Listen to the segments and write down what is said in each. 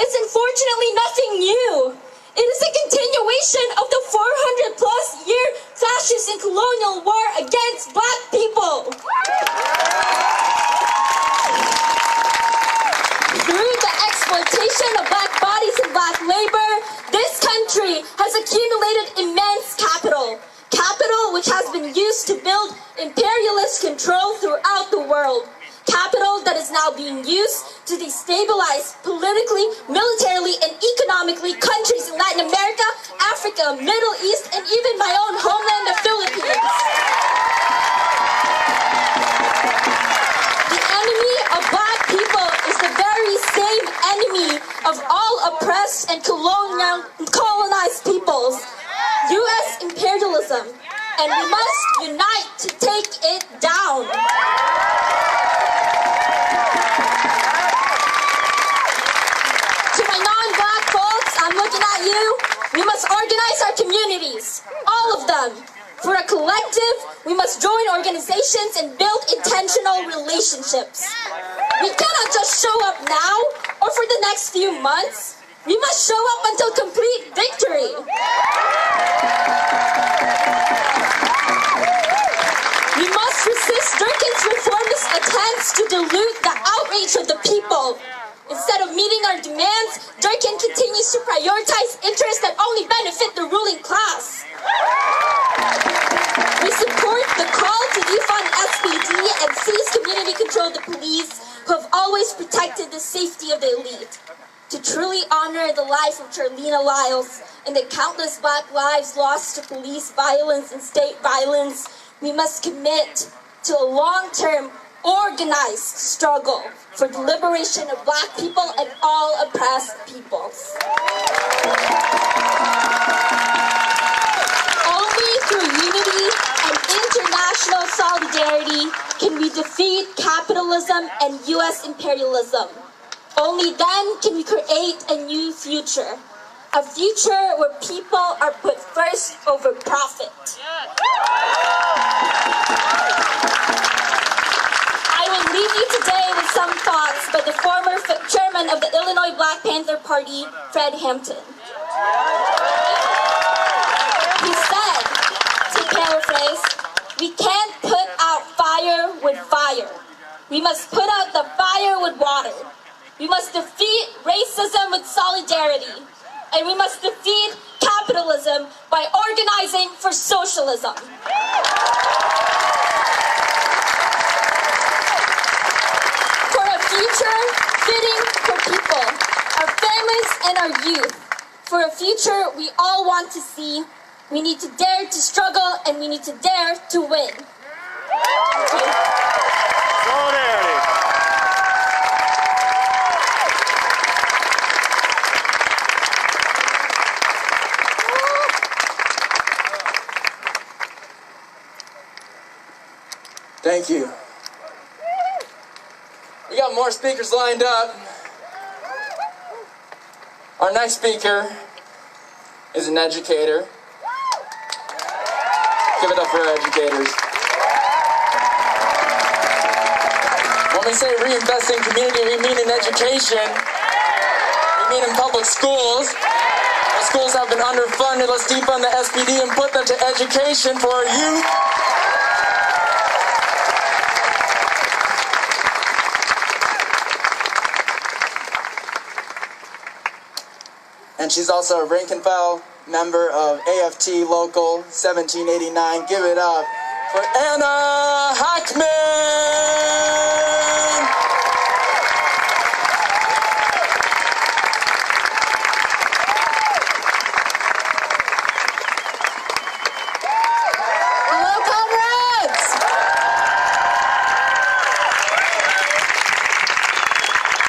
is unfortunately nothing new. It is a continuation of the 400-plus year fascist and colonial war against Black people. Through the exploitation of Black bodies and Black labor, this country has accumulated immense capital. Capital which has been used to build imperialist control throughout the world. Capital that is now being used to destabilize politically, militarily, and economically countries in Latin America, Africa, Middle East, and even my own homeland, the Philippines. The enemy of Black people is the very same enemy of all oppressed and colonized peoples, U.S. imperialism, and we must unite to take it down. We must organize our communities, all of them. For a collective, we must join organizations and build intentional relationships. We cannot just show up now or for the next few months. We must show up until complete victory. We must resist Durkin's reformist attempts to dilute the outrage of the people. Instead of meeting our demands, Durkin continues to prioritize interests that only benefit the ruling class. We support the call to defund SPD and seize community control of the police, who have always protected the safety of the elite. To truly honor the life of Charlena Lyles and the countless Black lives lost to police violence and state violence, we must commit to a long-term, organized struggle for the liberation of Black people and all oppressed peoples. Only through unity and international solidarity can we defeat capitalism and U.S. imperialism. Only then can we create a new future. A future where people are put first over profit. I will leave you today with some thoughts by the former chairman of the Illinois Black Panther Party, Fred Hampton. He said, to paraphrase, "We can't put out fire with fire. We must put out the fire with water. We must defeat racism with solidarity. And we must defeat capitalism by organizing for socialism." For a future fitting for people, our families, and our youth. For a future we all want to see, we need to dare to struggle and we need to dare to win. Thank you. Thank you. We got more speakers lined up. Our next speaker is an educator. Give it up for our educators. When we say reinvest in community, we mean in education. We mean in public schools. Our schools have been underfunded. Let's defund the SPD and put them to education for our youth. And she's also a rank and file member of AFT Local 1789. Give it up for Anna Hackman! Hello, comrades!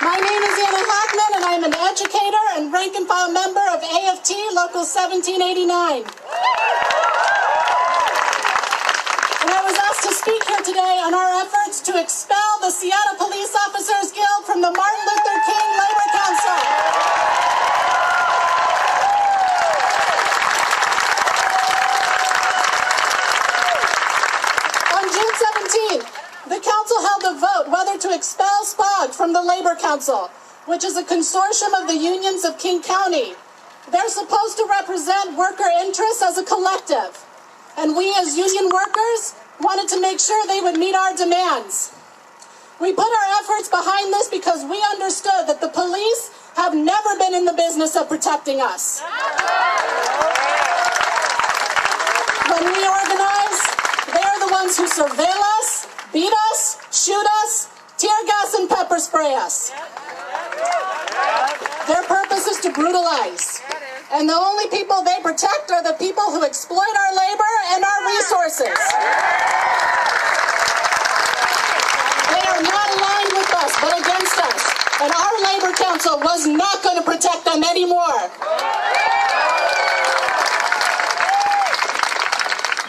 My name is Anna Hackman, and I am an educator and rank and file member of AFT Local 1789. And I was asked to speak here today on our efforts to expel the Seattle Police Officers Guild from the Martin Luther King Labor Council. On June 17th, the council held a vote whether to expel SPOG from the Labor Council. which is a consortium of the unions of King County. They're supposed to represent worker interests as a collective. And we as union workers wanted to make sure they would meet our demands. We put our efforts behind this because we understood that the police have never been in the business of protecting us. When we organize, they are the ones who surveil us, beat us, shoot us, tear gas and pepper spray us. Their purpose is to brutalize. And the only people they protect are the people who exploit our labor and our resources. They are not aligned with us, but against us. And our Labor Council was not going to protect them anymore.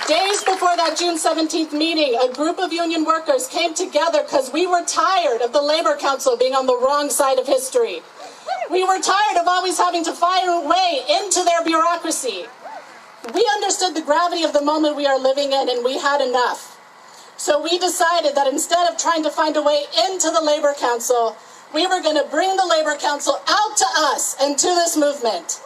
Days before that June 17th meeting, a group of union workers came together because we were tired of the Labor Council being on the wrong side of history. We were tired of always having to find a way into their bureaucracy. We understood the gravity of the moment we are living in, and we had enough. So we decided that instead of trying to find a way into the Labor Council, we were going to bring the Labor Council out to us and to this movement.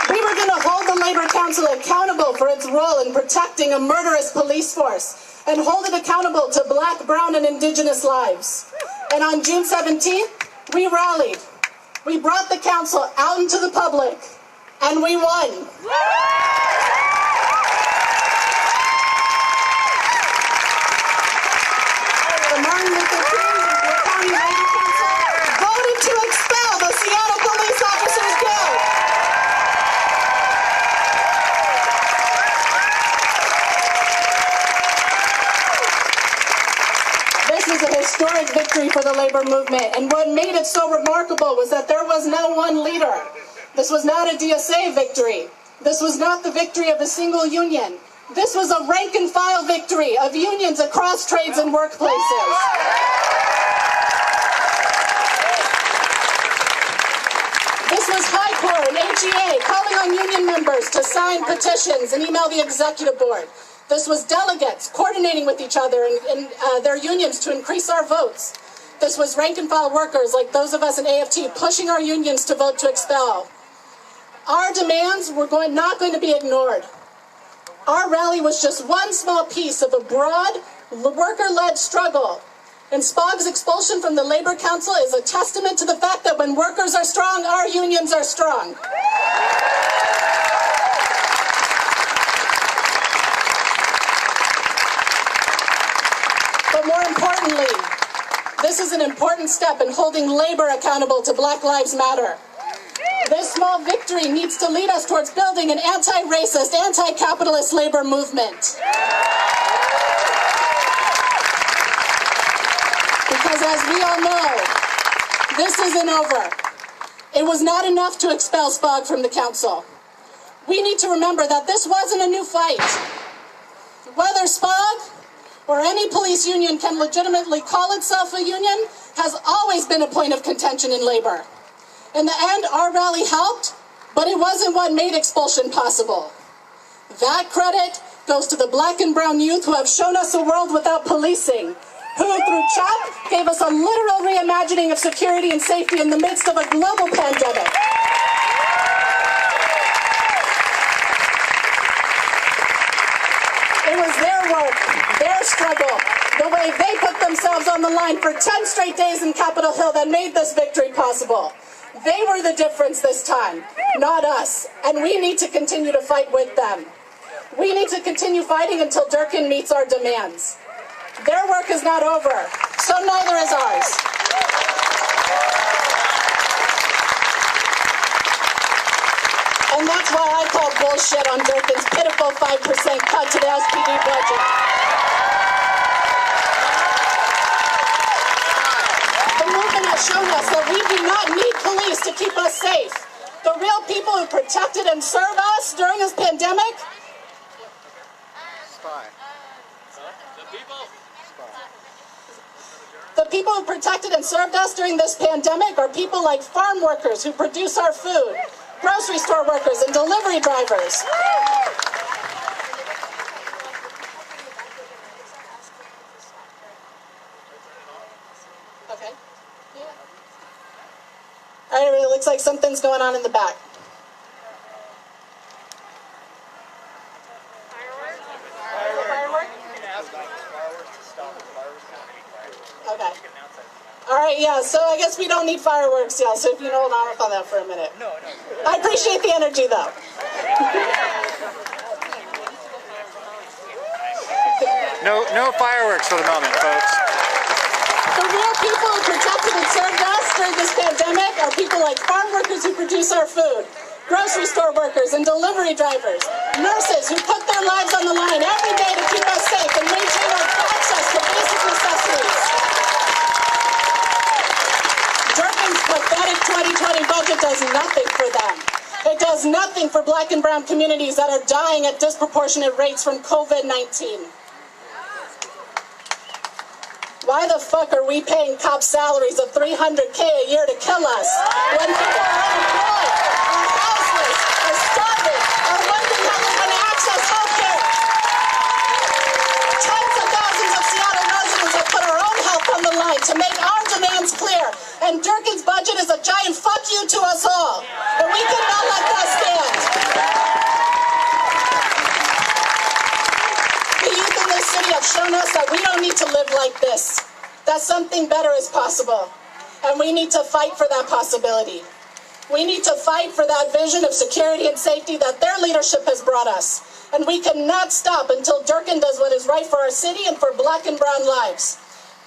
We were going to hold the Labor Council accountable for its role in protecting a murderous police force and hold it accountable to Black, Brown, and Indigenous lives. And on June 17th, we rallied. We brought the council out into the public, and we won. The Martin Luther King County Labor Council voted to expel the Seattle Police Officers Guild. This was a historic victory for the labor movement, and what made it so remarkable was that there was no one leader. This was not a DSA victory. This was not the victory of a single union. This was a rank-and-file victory of unions across trades and workplaces. This was High Court and HEA calling on union members to sign petitions and email the executive board. This was delegates coordinating with each other and their unions to increase our votes. This was rank-and-file workers like those of us in AFT pushing our unions to vote to expel. Our demands were not going to be ignored. Our rally was just one small piece of a broad, worker-led struggle. And SPOG's expulsion from the Labor Council is a testament to the fact that when workers are strong, our unions are strong. But more importantly, this is an important step in holding labor accountable to Black Lives Matter. This small victory needs to lead us towards building an anti-racist, anti-capitalist labor movement. Because as we all know, this isn't over. It was not enough to expel SPOG from the council. We need to remember that this wasn't a new fight. Whether SPOG or any police union can legitimately call itself a union has always been a point of contention in labor. In the end, our rally helped, but it wasn't what made expulsion possible. That credit goes to the Black and brown youth who have shown us a world without policing, who through CHOP gave us a literal reimagining of security and safety in the midst of a global pandemic. It was their work, their struggle, the way they put themselves on the line for 10 straight days in Capitol Hill that made this victory possible. They were the difference this time, not us, and we need to continue to fight with them. We need to continue fighting until Durkin meets our demands. Their work is not over, so neither is ours. And that's why I call bullshit on Durkin's pitiful 5% cut to the SPD budget. The movement has shown us that we do not need police to keep us safe. The real people who protected and served us during this pandemic. The people who protected and served us during this pandemic are people like farm workers who produce our food, grocery store workers, and delivery drivers. Okay. Yeah. All right, it looks like something's going on in the back. Okay. All right, yeah, so I guess we don't need fireworks, yeah, so if you can hold on that for a minute. No. I appreciate the energy, though. No fireworks for the moment, folks. The real people who protected and served us during this pandemic are people like farm workers who produce our food, grocery store workers and delivery drivers, nurses who put their lives on the line every day to keep us safe and maintain our access to basic necessities. Durkin's pathetic 2020 budget does nothing for them. It does nothing for Black and brown communities that are dying at disproportionate rates from COVID-19. Why the fuck are we paying cops salaries of $300K a year to kill us when people are unemployed, are houseless, are starving, are wondering how they're going to access health care? Tens of thousands of Seattle residents have put our own health on the line to make our demands clear, and Durkin's budget is a giant fuck you to us all, and we cannot let that stand. The youth in this city have shown us that we don't need to live like this, that something better is possible, and we need to fight for that possibility. We need to fight for that vision of security and safety that their leadership has brought us, and we cannot stop until Durkin does what is right for our city and for Black and brown lives.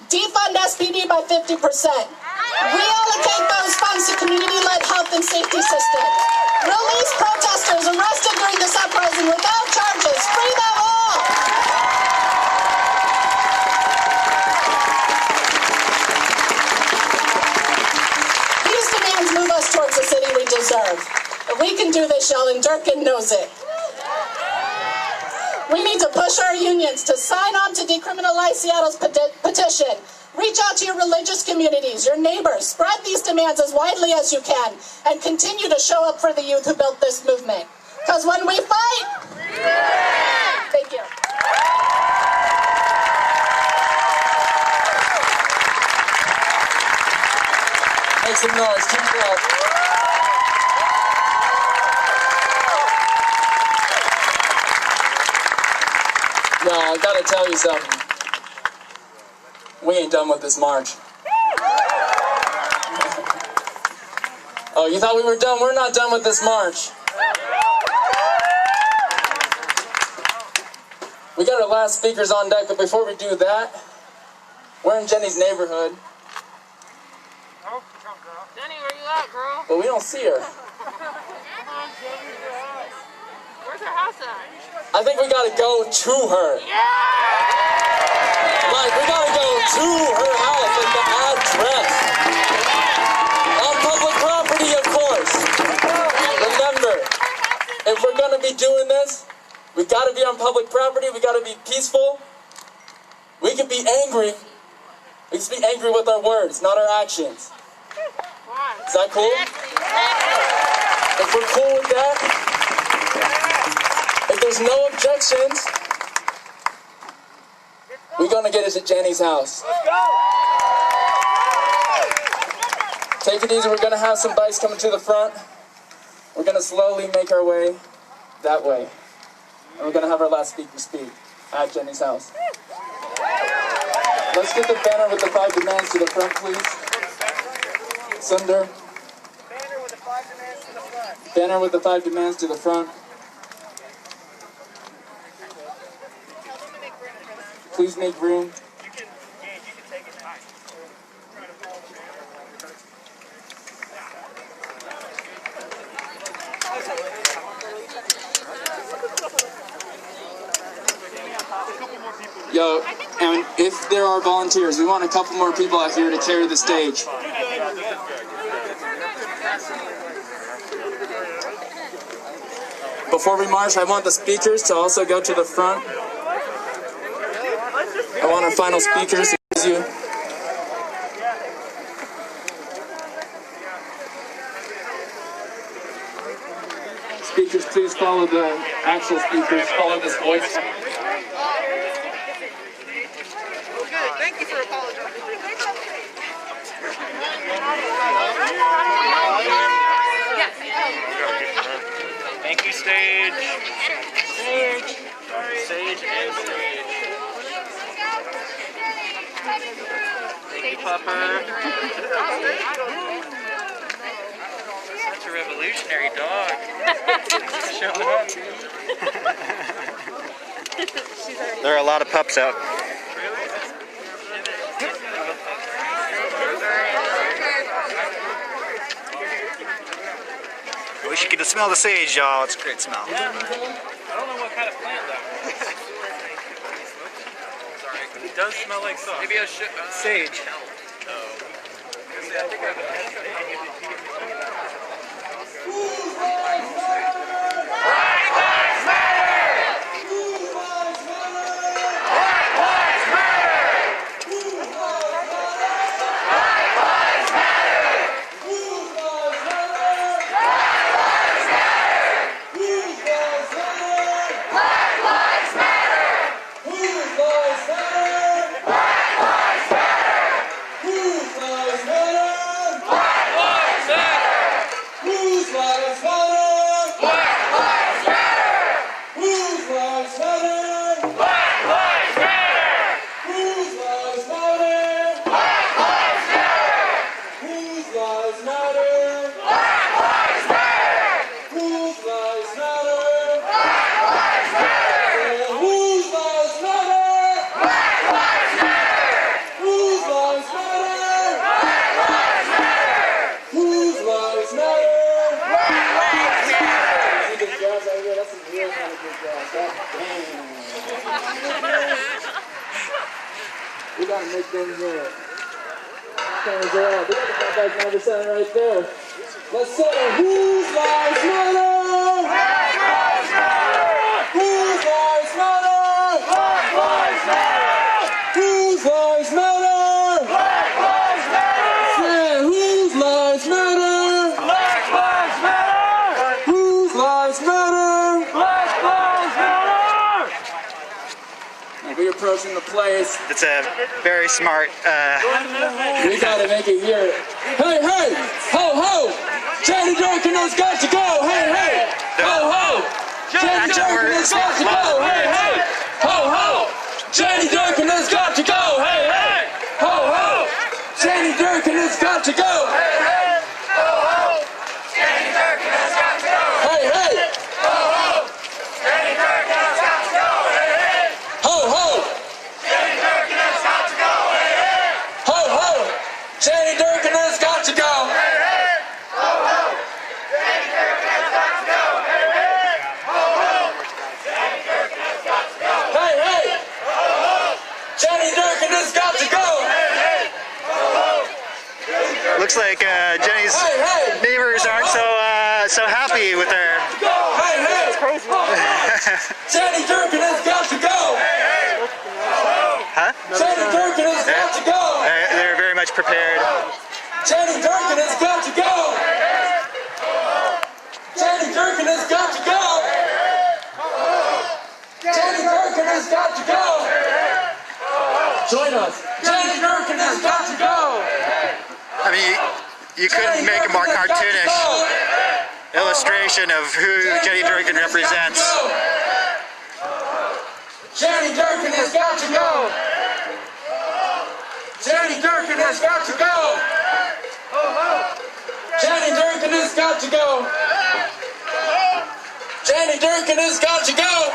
Defund SPD by 50%. Reallocate those funds to community-led health and safety systems. Release protesters arrested during this uprising without charges. Free them all! These demands move us towards the city we deserve. If we can do this, Sheldon Durkin knows it. We need to push our unions to sign on to decriminalize Seattle's petition. Reach out to your religious communities, your neighbors. Spread these demands as widely as you can, and continue to show up for the youth who built this movement. Because when we fight, thank you. Make some noise. Keep it up. No, I gotta tell you something. We ain't done with this march. Oh, you thought we were done? We're not done with this march. We got our last speakers on deck, but before we do that, we're in Jenny's neighborhood. Jenny, where you at, girl? But we don't see her. Where's her house at? I think we gotta go to her. Like, we gotta go to her house, like the address. On public property, of course. Remember, if we're gonna be doing this, we gotta be on public property, we gotta be peaceful. We can be angry. We can be angry with our words, not our actions. Is that cool? If we're cool with that, if there's no objections, we're gonna get it at Jenny's house. Take it easy, we're gonna have some bikes coming to the front. We're gonna slowly make our way that way. And we're gonna have our last speaker speak at Jenny's house. Let's get the banner with the 5 demands to the front, please. Sunder. Banner with the 5 demands to the front. Banner with the 5 demands to the front. Please make room. You can take it now. Yo, and if there are volunteers, we want a couple more people out here to carry the stage. Before we march, I want the speakers to also go to the front. I want our final speakers to use you. Speakers, please follow the actual speakers. Follow this voice. Thank you for apologizing. Sage and Sage. Thank you, Pupper. Such a revolutionary dog. Showing up. There are a lot of pups out. I wish you could smell the sage, y'all. It's a great smell. I don't know what kind of plant that was. Sorry. It does smell like sauce. Maybe I should. Sage. We gotta make things cameras go out. We got the guys on the center right there. Let's say whose lives matter? Black lives matter! Whose lives matter? Black lives matter! Whose lives matter? Black lives matter! Say whose lives matter? Black lives matter! Whose lives matter? Black lives matter! And we're approaching the place. It's a very smart. We gotta make it here. Hey, hey! Ho, ho! Jenny Durkin has got to go! Hey, hey! Ho, ho! Jenny Durkin has got to go! Hey, hey! Ho, ho! Jenny Durkin has got to go! Hey, hey! Ho, ho! Jenny Durkin has got to go! Hey, hey! Ho, ho! Jenny Durkin has got to go! Hey, hey! Ho, ho! Jenny Durkin has got to go! Hey, hey! Ho, ho! Jenny Durkin has got to go! Hey, hey! Ho, ho! Jenny Durkin has got to go! Hey, hey! Ho, ho! Jenny Durkin has got to go! Hey, hey! Ho, ho! Jenny Durkin has got to go! Hey, hey! Ho, ho! Jenny Durkin has got to go! Hey, hey! Ho, ho! Looks like Jenny's neighbors aren't so happy with her. Hey, hey! Jenny Durkin has got to go! Huh? Jenny Durkin has got to go! They're very much prepared. Jenny Durkin has got to go! Jenny Durkin has got to go! Jenny Durkin has got to go! Join us! Jenny Durkin has got to go! I mean, you couldn't make a more cartoonish illustration of who Jenny Durkin represents. Jenny Durkin has got to go! Jenny Durkin has got to go! Jenny Durkin has got to go! Jenny Durkin has got to go!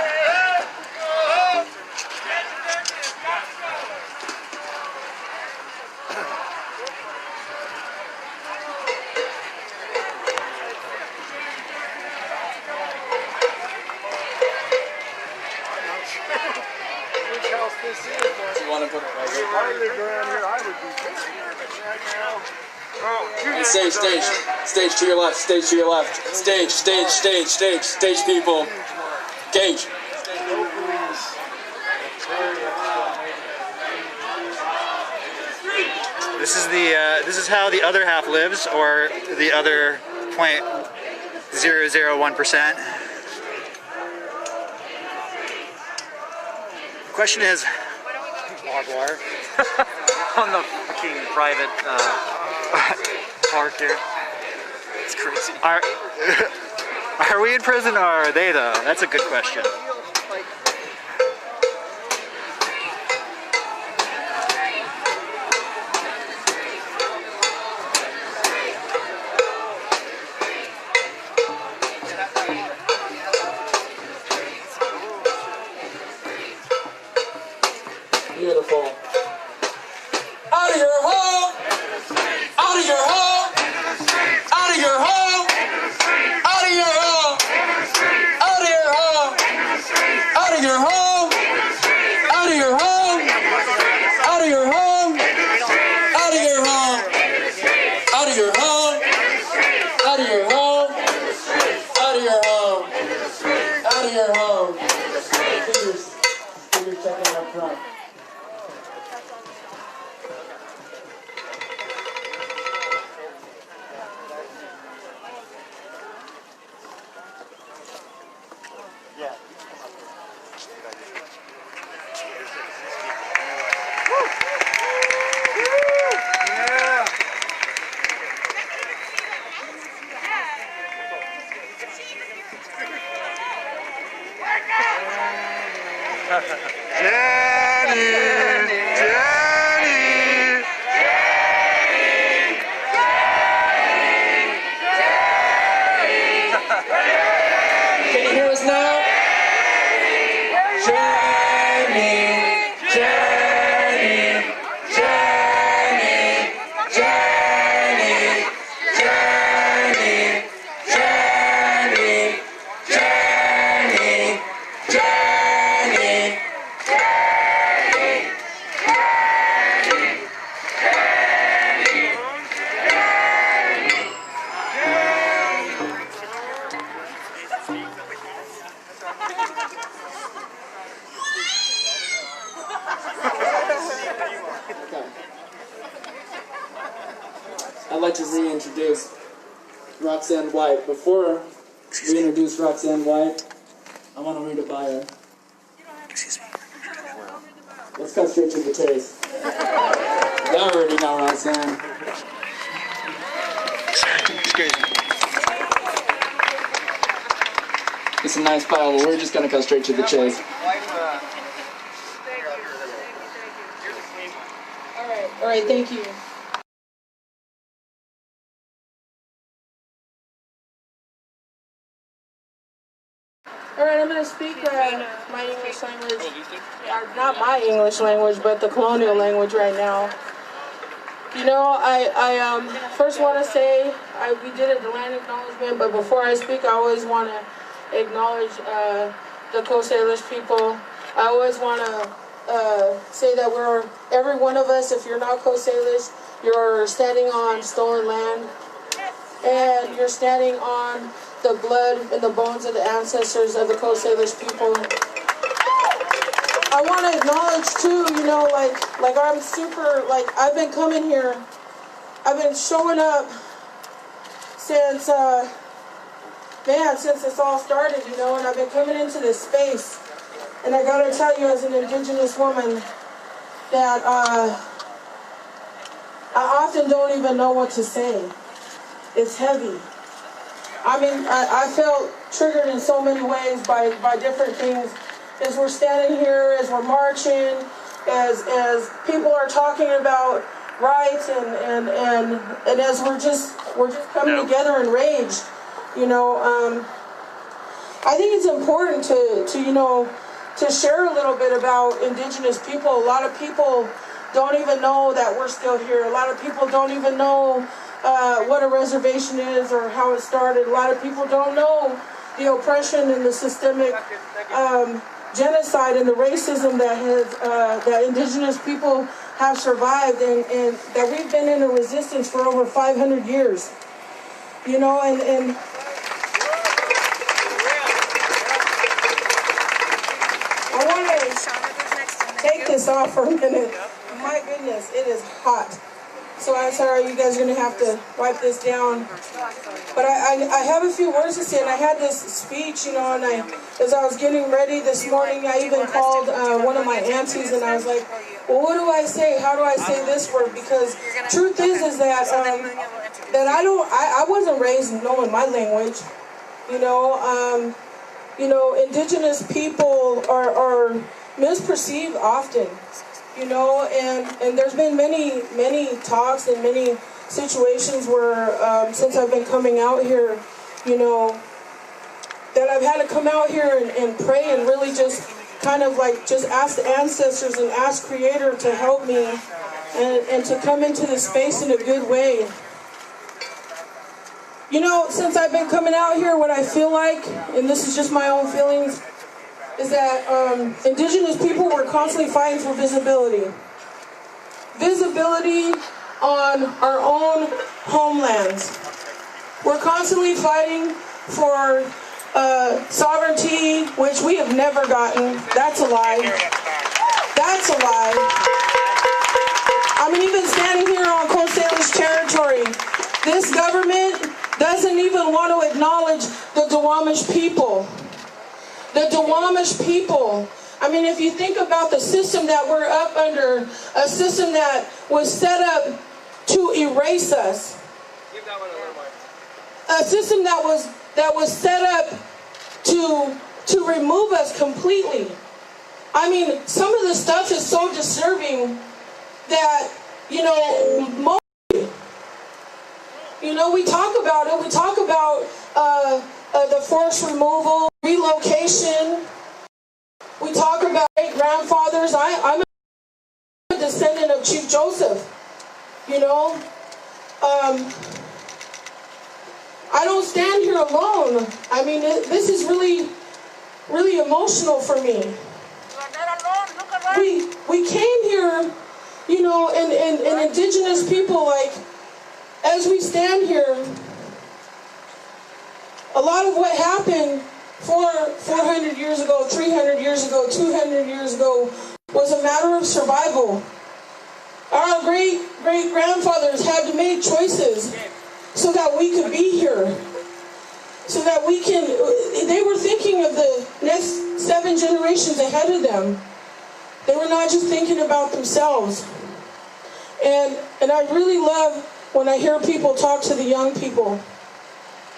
Do you want to put it right here? If I lived around here, I would be right now. And stage to your left, stage to your left, stage people, gauge. This is how the other half lives, or the other 0.001%. The question is, Barbed wire. On the fucking private park here. It's crazy. Are we in prison or are they though? That's a good question. Beautiful. Out of your home! Out of your home! Out of your home! Out of your home! Out of your home! Out of your home! Out of your home! Out of your home! Out of your home! Out of your home! Out of your home! Out of your home! Out of your home! Fingers checking up front. Can you hear us now? Jenny, Jenny, Jenny, Jenny, Jenny, Jenny, Jenny, Jenny. I'd like to reintroduce Roxanne White. Before we introduce Roxanne White, I want to read a bio. Excuse me. Let's cut straight to the chase. Y'all already know Roxanne. Excuse me. It's a nice bio, but we're just going to cut straight to the chase. All right, thank you. All right, I'm going to speak my English language, not my English language, but the colonial language right now. You know, I first want to say we did a land acknowledgement, but before I speak, I always want to acknowledge the Coast Salish people. I always want to say that every one of us, if you're not Coast Salish, you're standing on stolen land, and you're standing on the blood and the bones of the ancestors of the Coast Salish people. I want to acknowledge too, you know, like I'm super, I've been coming here, I've been showing up since, since this all started, you know, and I've been coming into this space. And I gotta tell you, as an Indigenous woman, that I often don't even know what to say. It's heavy. I mean, I felt triggered in so many ways by different things. As we're standing here, as we're marching, as people are talking about rights, and as we're just coming together in rage, you know. I think it's important to share a little bit about Indigenous people. A lot of people don't even know that we're still here. A lot of people don't even know what a reservation is or how it started. A lot of people don't know the oppression and the systemic genocide and the racism that Indigenous people have survived, and that we've been in a resistance for over 500 years. You know, and I want to take this off for a minute. My goodness, it is hot. So I'm sorry, you guys are going to have to wipe this down. But I have a few words to say, and I had this speech, you know, and as I was getting ready this morning, I even called one of my aunties, and I was like, well, what do I say? How do I say this word? Because truth is that I wasn't raised knowing my language. Indigenous people are misperceived often, and there's been many talks and many situations where since I've been coming out here, that I've had to come out here and pray and really just kind of like just ask the ancestors and ask Creator to help me and to come into this space in a good way. Since I've been coming out here, what I feel like, and this is just my own feelings, is that Indigenous people were constantly fighting for visibility. Visibility on our own homelands. We're constantly fighting for sovereignty, which we have never gotten. That's a lie. That's a lie. I'm even standing here on Coast Salish territory. This government doesn't even want to acknowledge the Duwamish people. The Duwamish people. If you think about the system that we're up under, a system that was set up to erase us. A system that was set up to remove us completely. Some of the stuff is so disturbing that, we talk about it. We talk about the forced removal, relocation. We talk about great-grandfathers. I'm a descendant of Chief Joseph, I don't stand here alone. This is really, really emotional for me. We came here, and Indigenous people, as we stand here, a lot of what happened 400 years ago, 300 years ago, 200 years ago was a matter of survival. Our great-grandfathers had to make choices so that we could be here. So that they were thinking of the next 7 generations ahead of them. They were not just thinking about themselves. And I really love when I hear people talk to the young people,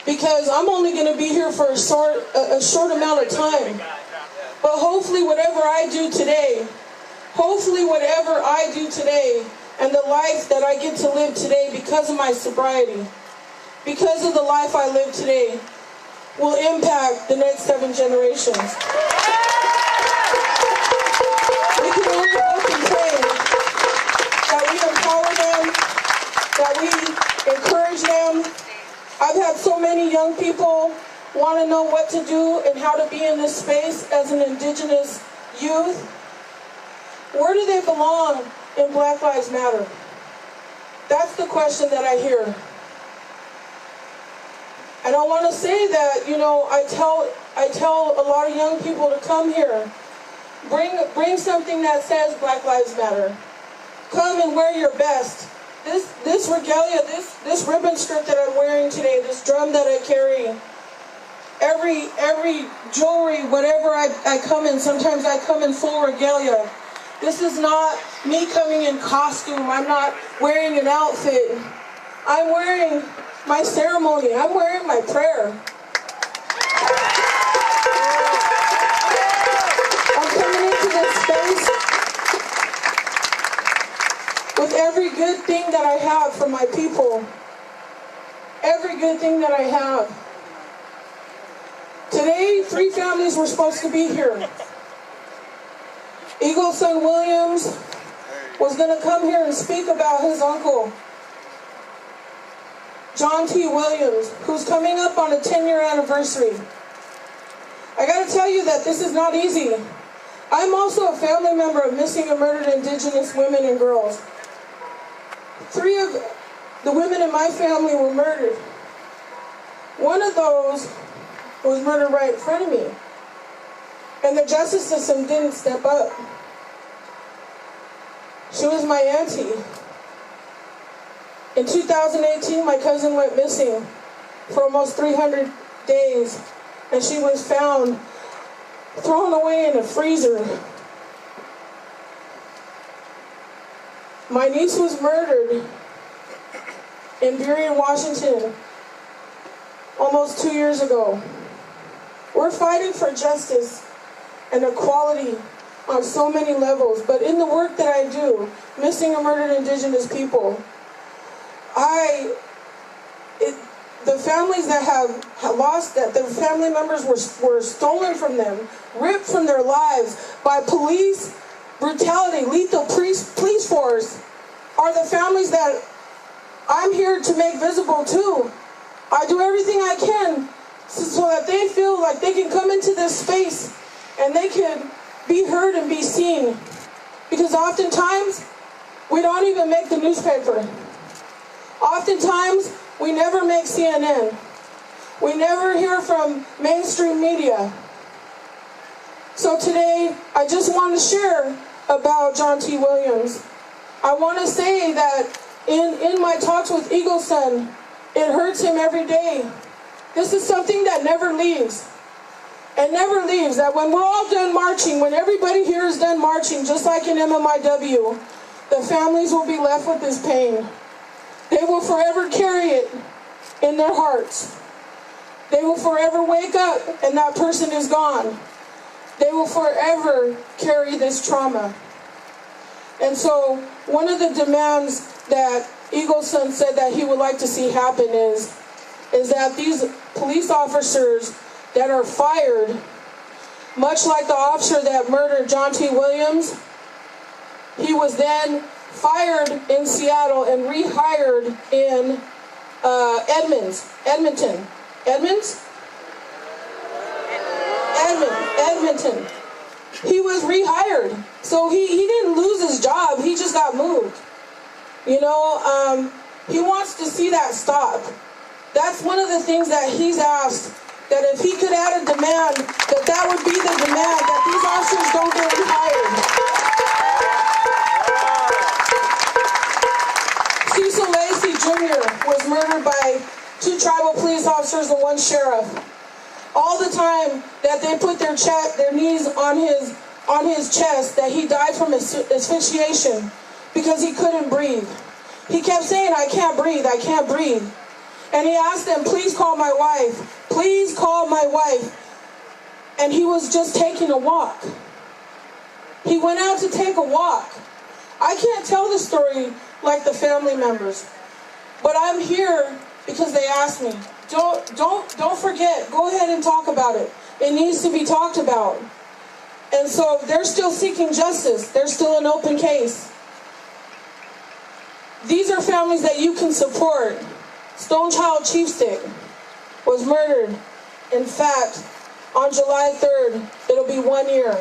because I'm only going to be here for a short amount of time. But hopefully whatever I do today, and the life that I get to live today because of my sobriety, because of the life I live today, will impact the next 7 generations. We can only hope and pray that we empower them, that we encourage them. I've had so many young people want to know what to do and how to be in this space as an Indigenous youth. Where do they belong in Black Lives Matter? That's the question that I hear. And I want to say that, I tell a lot of young people to come here. Bring something that says Black Lives Matter. Come and wear your best. This regalia, this ribbon skirt that I'm wearing today, this drum that I carry, every jewelry, whatever I come in, sometimes I come in full regalia. This is not me coming in costume. I'm not wearing an outfit. I'm wearing my ceremony. I'm wearing my prayer. I'm coming into this space with every good thing that I have for my people. Every good thing that I have. Today, 3 families were supposed to be here. Eagle's son Williams was going to come here and speak about his uncle, John T. Williams, who's coming up on a 10-year anniversary. I got to tell you that this is not easy. I'm also a family member of missing and murdered Indigenous women and girls. 3 of the women in my family were murdered. One of those was murdered right in front of me. And the justice system didn't step up. She was my auntie. In 2018, my cousin went missing for almost 300 days, and she was found thrown away in a freezer. My niece was murdered in Burien, Washington, almost 2 years ago. We're fighting for justice and equality on so many levels, but in the work that I do, missing and murdered Indigenous people, the families that have lost, that their family members were stolen from them, ripped from their lives by police brutality, lethal police force, are the families that I'm here to make visible too. I do everything I can so that they feel like they can come into this space and they can be heard and be seen. Because oftentimes, we don't even make the newspaper. Oftentimes, we never make CNN. We never hear from mainstream media. So today, I just want to share about John T. Williams. I want to say that in my talks with Eagleson, it hurts him every day. This is something that never leaves. It never leaves. That when we're all done marching, when everybody here is done marching, just like in MMIW, the families will be left with this pain. They will forever carry it in their hearts. They will forever wake up and that person is gone. They will forever carry this trauma. And so one of the demands that Eagleson said that he would like to see happen is that these police officers that are fired, much like the officer that murdered John T. Williams, he was then fired in Seattle and rehired in Edmonton. He was rehired. So he didn't lose his job, he just got moved. You know, he wants to see that stop. That's one of the things that he's asked, that if he could add a demand, that would be the demand, that these officers don't get rehired. Cecil Lacey Jr. was murdered by 2 tribal police officers and 1 sheriff. All the time that they put their knees on his chest, that he died from asphyxiation because he couldn't breathe. He kept saying, "I can't breathe, I can't breathe." And he asked them, "Please call my wife. Please call my wife." And he was just taking a walk. He went out to take a walk. I can't tell the story like the family members, but I'm here because they asked me. Don't forget. Go ahead and talk about it. It needs to be talked about. And so they're still seeking justice. There's still an open case. These are families that you can support. Stonechild Chiefstick was murdered. In fact, on July 3rd, it'll be 1 year.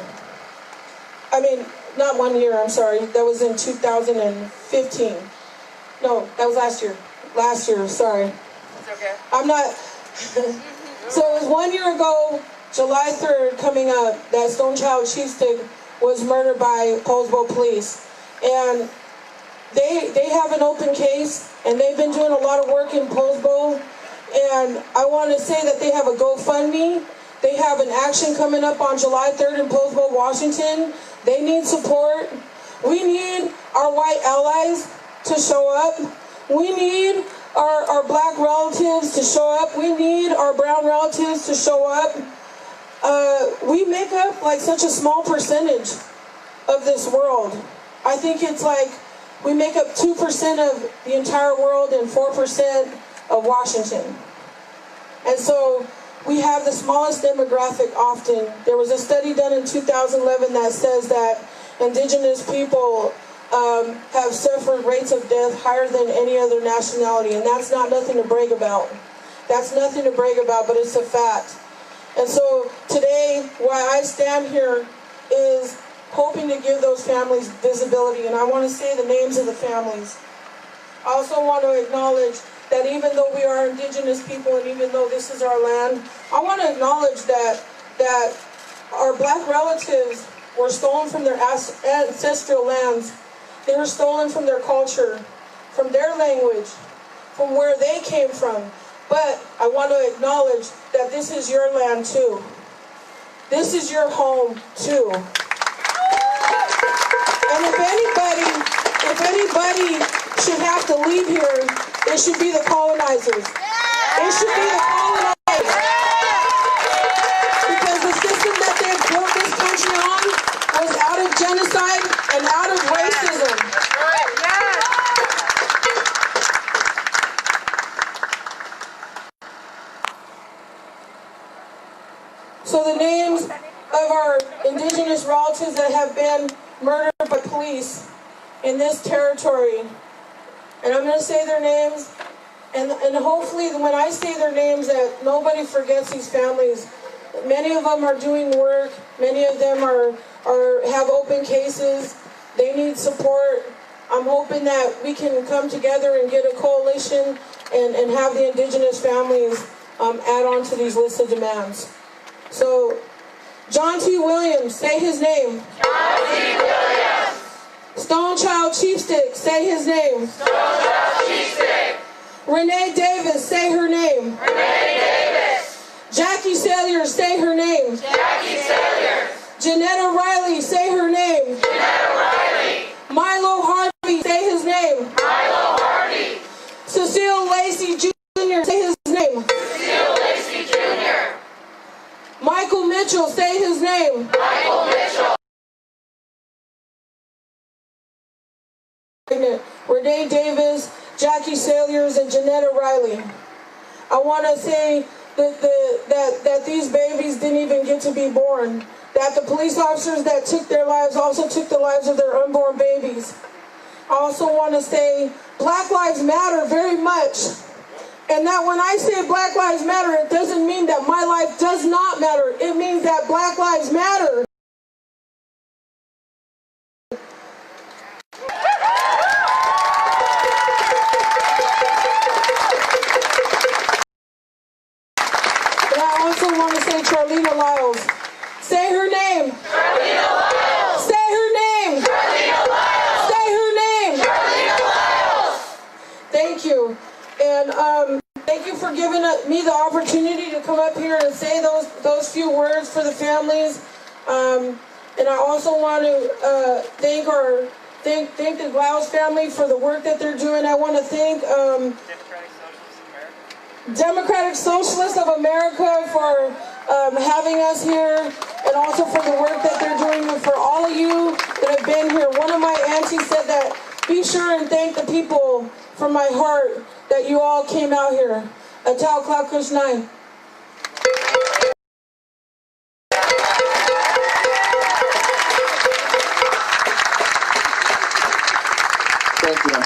I mean, not 1 year, I'm sorry. That was in 2015. No, that was last year. Last year, sorry. It's okay. I'm not. So it was 1 year ago, July 3rd, coming up, that Stonechild Chiefstick was murdered by Poulsbo police. And they have an open case, and they've been doing a lot of work in Poulsbo. And I want to say that they have a GoFundMe. They have an action coming up on July 3rd in Poulsbo, Washington. They need support. We need our white allies to show up. We need our black relatives to show up. We need our brown relatives to show up. We make up like such a small percentage of this world. I think it's like we make up 2% of the entire world and 4% of Washington. And so we have the smallest demographic often. There was a study done in 2011 that says that Indigenous people have suffered rates of death higher than any other nationality, and that's not nothing to brag about. That's nothing to brag about, but it's a fact. And so today, why I stand here is hoping to give those families visibility, and I want to say the names of the families. I also want to acknowledge that even though we are Indigenous people and even though this is our land, I want to acknowledge that our black relatives were stolen from their ancestral lands. They were stolen from their culture, from their language, from where they came from. But I want to acknowledge that this is your land too. This is your home too. And if anybody should have to leave here, it should be the colonizers. It should be the colonizers. Indigenous relatives that have been murdered by police in this territory. And I'm going to say their names, and hopefully when I say their names that nobody forgets these families. Many of them are doing work. Many of them have open cases. They need support. I'm hoping that we can come together and get a coalition and have the Indigenous families add on to these lists of demands. So, John T. Williams, say his name. John T. Williams. Stonechild Chiefstick, say his name. Stonechild Chiefstick. Renee Davis, say her name. Renee Davis. Jackie Salyers, say her name. Jackie Salyers. Janetta Riley, say her name. Janetta Riley. Milo Harvey, say his name. Milo Harvey. Cecile Lacey Jr., say his name. Cecile Lacey Jr. Michael Mitchell, say his name. Michael Mitchell. Renee Davis, Jackie Salyers, and Janetta Riley. I want to say that these babies didn't even get to be born. That the police officers that took their lives also took the lives of their unborn babies. I also want to say Black Lives Matter very much. And that when I say Black Lives Matter, it doesn't mean that my life does not matter. It means that Black Lives Matter. And I also want to say Charleena Lyles. Say her name. Charleena Lyles. Say her name. Charleena Lyles. Say her name. Charleena Lyles. Thank you. And thank you for giving me the opportunity to come up here and say those few words for the families. And I also want to thank the Glau's family for the work that they're doing. I want to thank Democratic Socialists of America for having us here, and also for the work that they're doing, and for all of you that have been here. One of my aunties said that be sure and thank the people from my heart that you all came out here. Atal Klakushnai. Thank you.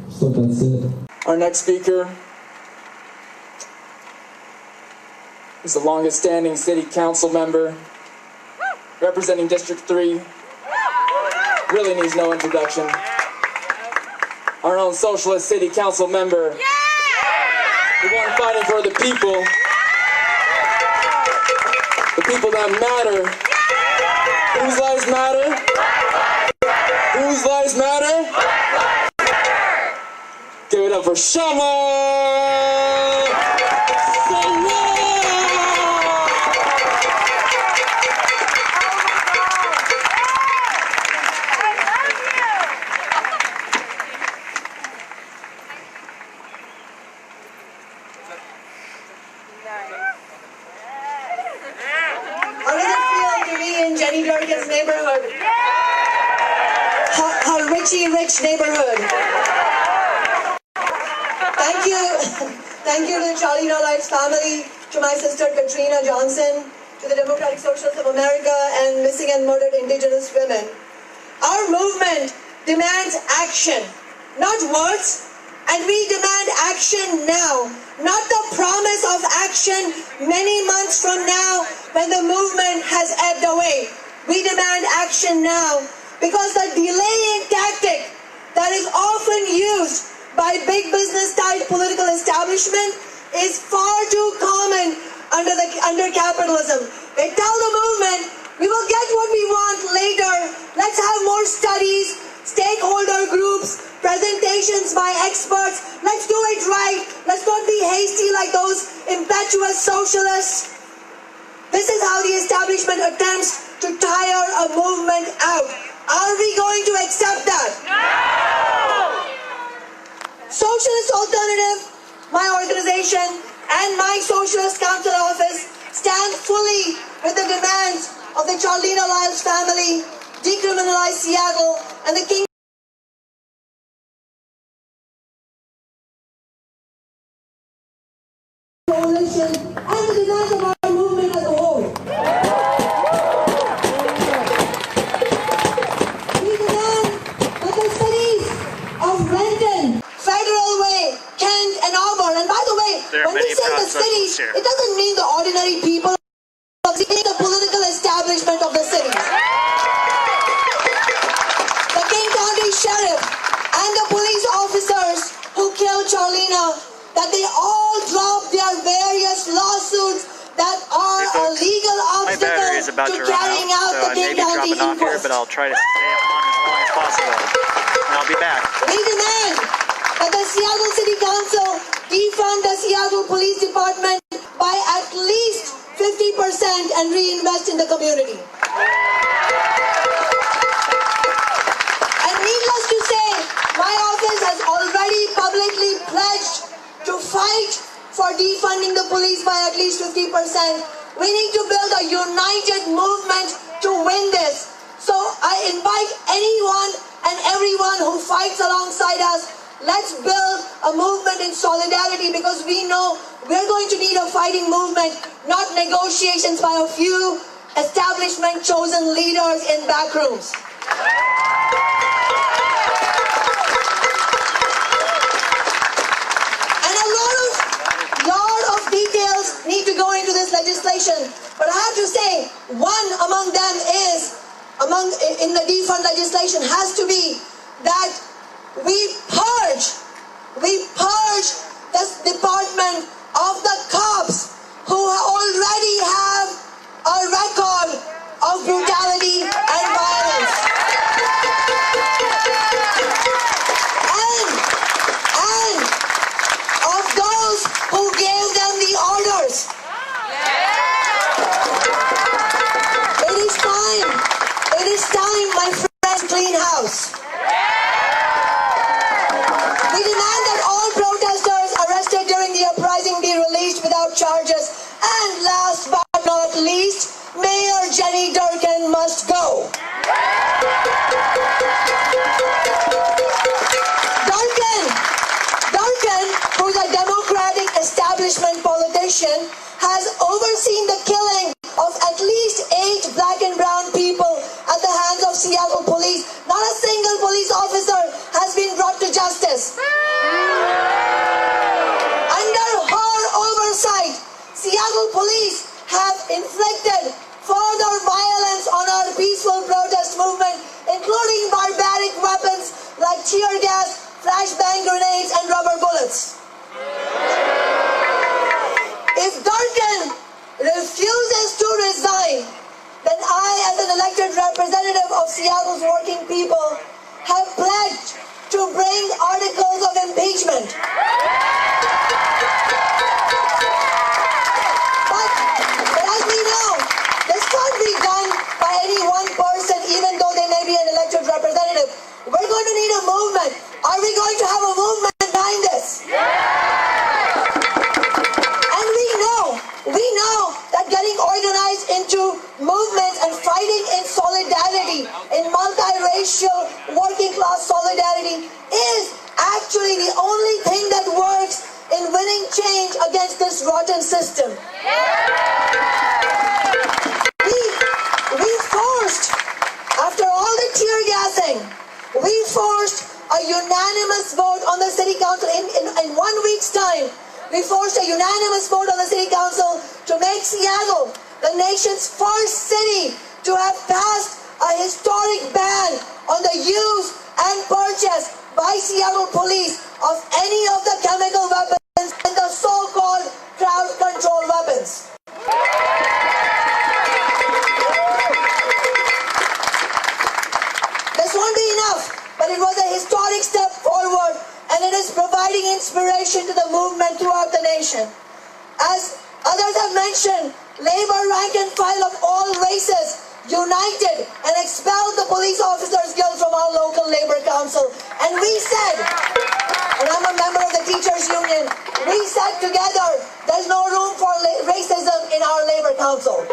So that's it. Our next speaker is the longest standing city council member representing District 3. Really needs no introduction. Our own socialist city council member. The one fighting for the people. The people that matter. Whose lives matter? Whose lives matter? Give it up for Shama! How does it feel to be in Jenny Durkin's neighborhood? Her rich neighborhood. Thank you to the Charleena Lyles family, to my sister Katrina Johnson, to the Democratic Socialists of America, and missing and murdered Indigenous women. Our movement demands action, not words, and we demand action now, not the promise of action many months from now when the movement has ebbed away. We demand action now because the delaying tactic that is often used by big business type political establishment is far too common under capitalism. They tell the movement, we will get what we want later. Let's have more studies, stakeholder groups, presentations by experts. Let's do it right. Let's not be hasty like those impetuous socialists. This is how the establishment attempts to tire a movement out. Are we going to accept that? No! Socialist Alternative, my organization, with the demands of the Charlena Lyles family, decriminalize Seattle, and the King Coalition, and the demands of our movement as a whole. We demand that the cities of Renton, Federal Way, Kent, and Auburn, and by the way, when we say the cities, it doesn't mean the ordinary people, it means the political establishment of the cities. The King County Sheriff and the police officers who killed Charlena, that they all drop their various lawsuits that are a legal My battery is obstacle about to to run carrying out, out so the I may King be County dropping off here, inquest. but I'll try to stay on as long as possible. And I'll be back. We demand that the Seattle City Council defund the Seattle Police Department by at least 50% and reinvest in the community. And needless to say, my office has already publicly pledged to fight for defunding the police by at least 50%. We need to build a united movement to win this. So I invite anyone and everyone who fights alongside us, let's build a movement in solidarity, because we know we're going to need a fighting movement, not negotiations by a few establishment chosen leaders in back rooms. And a lot of details need to go into this legislation, but I have to say, one among them is, in the defund legislation, has to be that we purge this department of the cops who already have a record of brutality and violence. And of those who gave them the orders. It is time, my friends, clean house. We demand that all protesters arrested during the uprising be released without charges. And last but not least, Mayor Jenny Durkan must go. Durkan, who's a Democratic establishment politician, has overseen the killing of at least 8 black and brown people at the hands of Seattle police. Not a single police officer has been brought to justice. Under her oversight, Seattle police have inflicted further violence on our peaceful protest movement, including barbaric weapons like tear gas, flashbang grenades, and rubber bullets. If Durkan refuses to resign, then I, as an elected representative of Seattle's working people, have pledged to bring articles of impeachment. But as we know, this can't be done by any one person, even though they may be an elected representative. We're going to need a movement. Are we going to have a movement behind this? And we know that getting organized into movements and fighting in solidarity, in multiracial, working class solidarity, is actually the only thing that works in winning change against this rotten system. We forced, after all the tear gassing, we forced a unanimous vote on the city council in 1 week's time. We forced a unanimous vote on the city council to make Seattle the nation's first city to have passed a historic ban on the use and purchase by Seattle police of any of the chemical weapons and the so-called crowd control weapons. This won't be enough, but it was a historic step forward, and it is providing inspiration to the movement throughout the nation. As others have mentioned, labor rank and file of all races united and expelled the police officers' guild from our local labor council. And we said, and I'm a member of the teachers union, We said together, there's no room for racism in our Labor Council.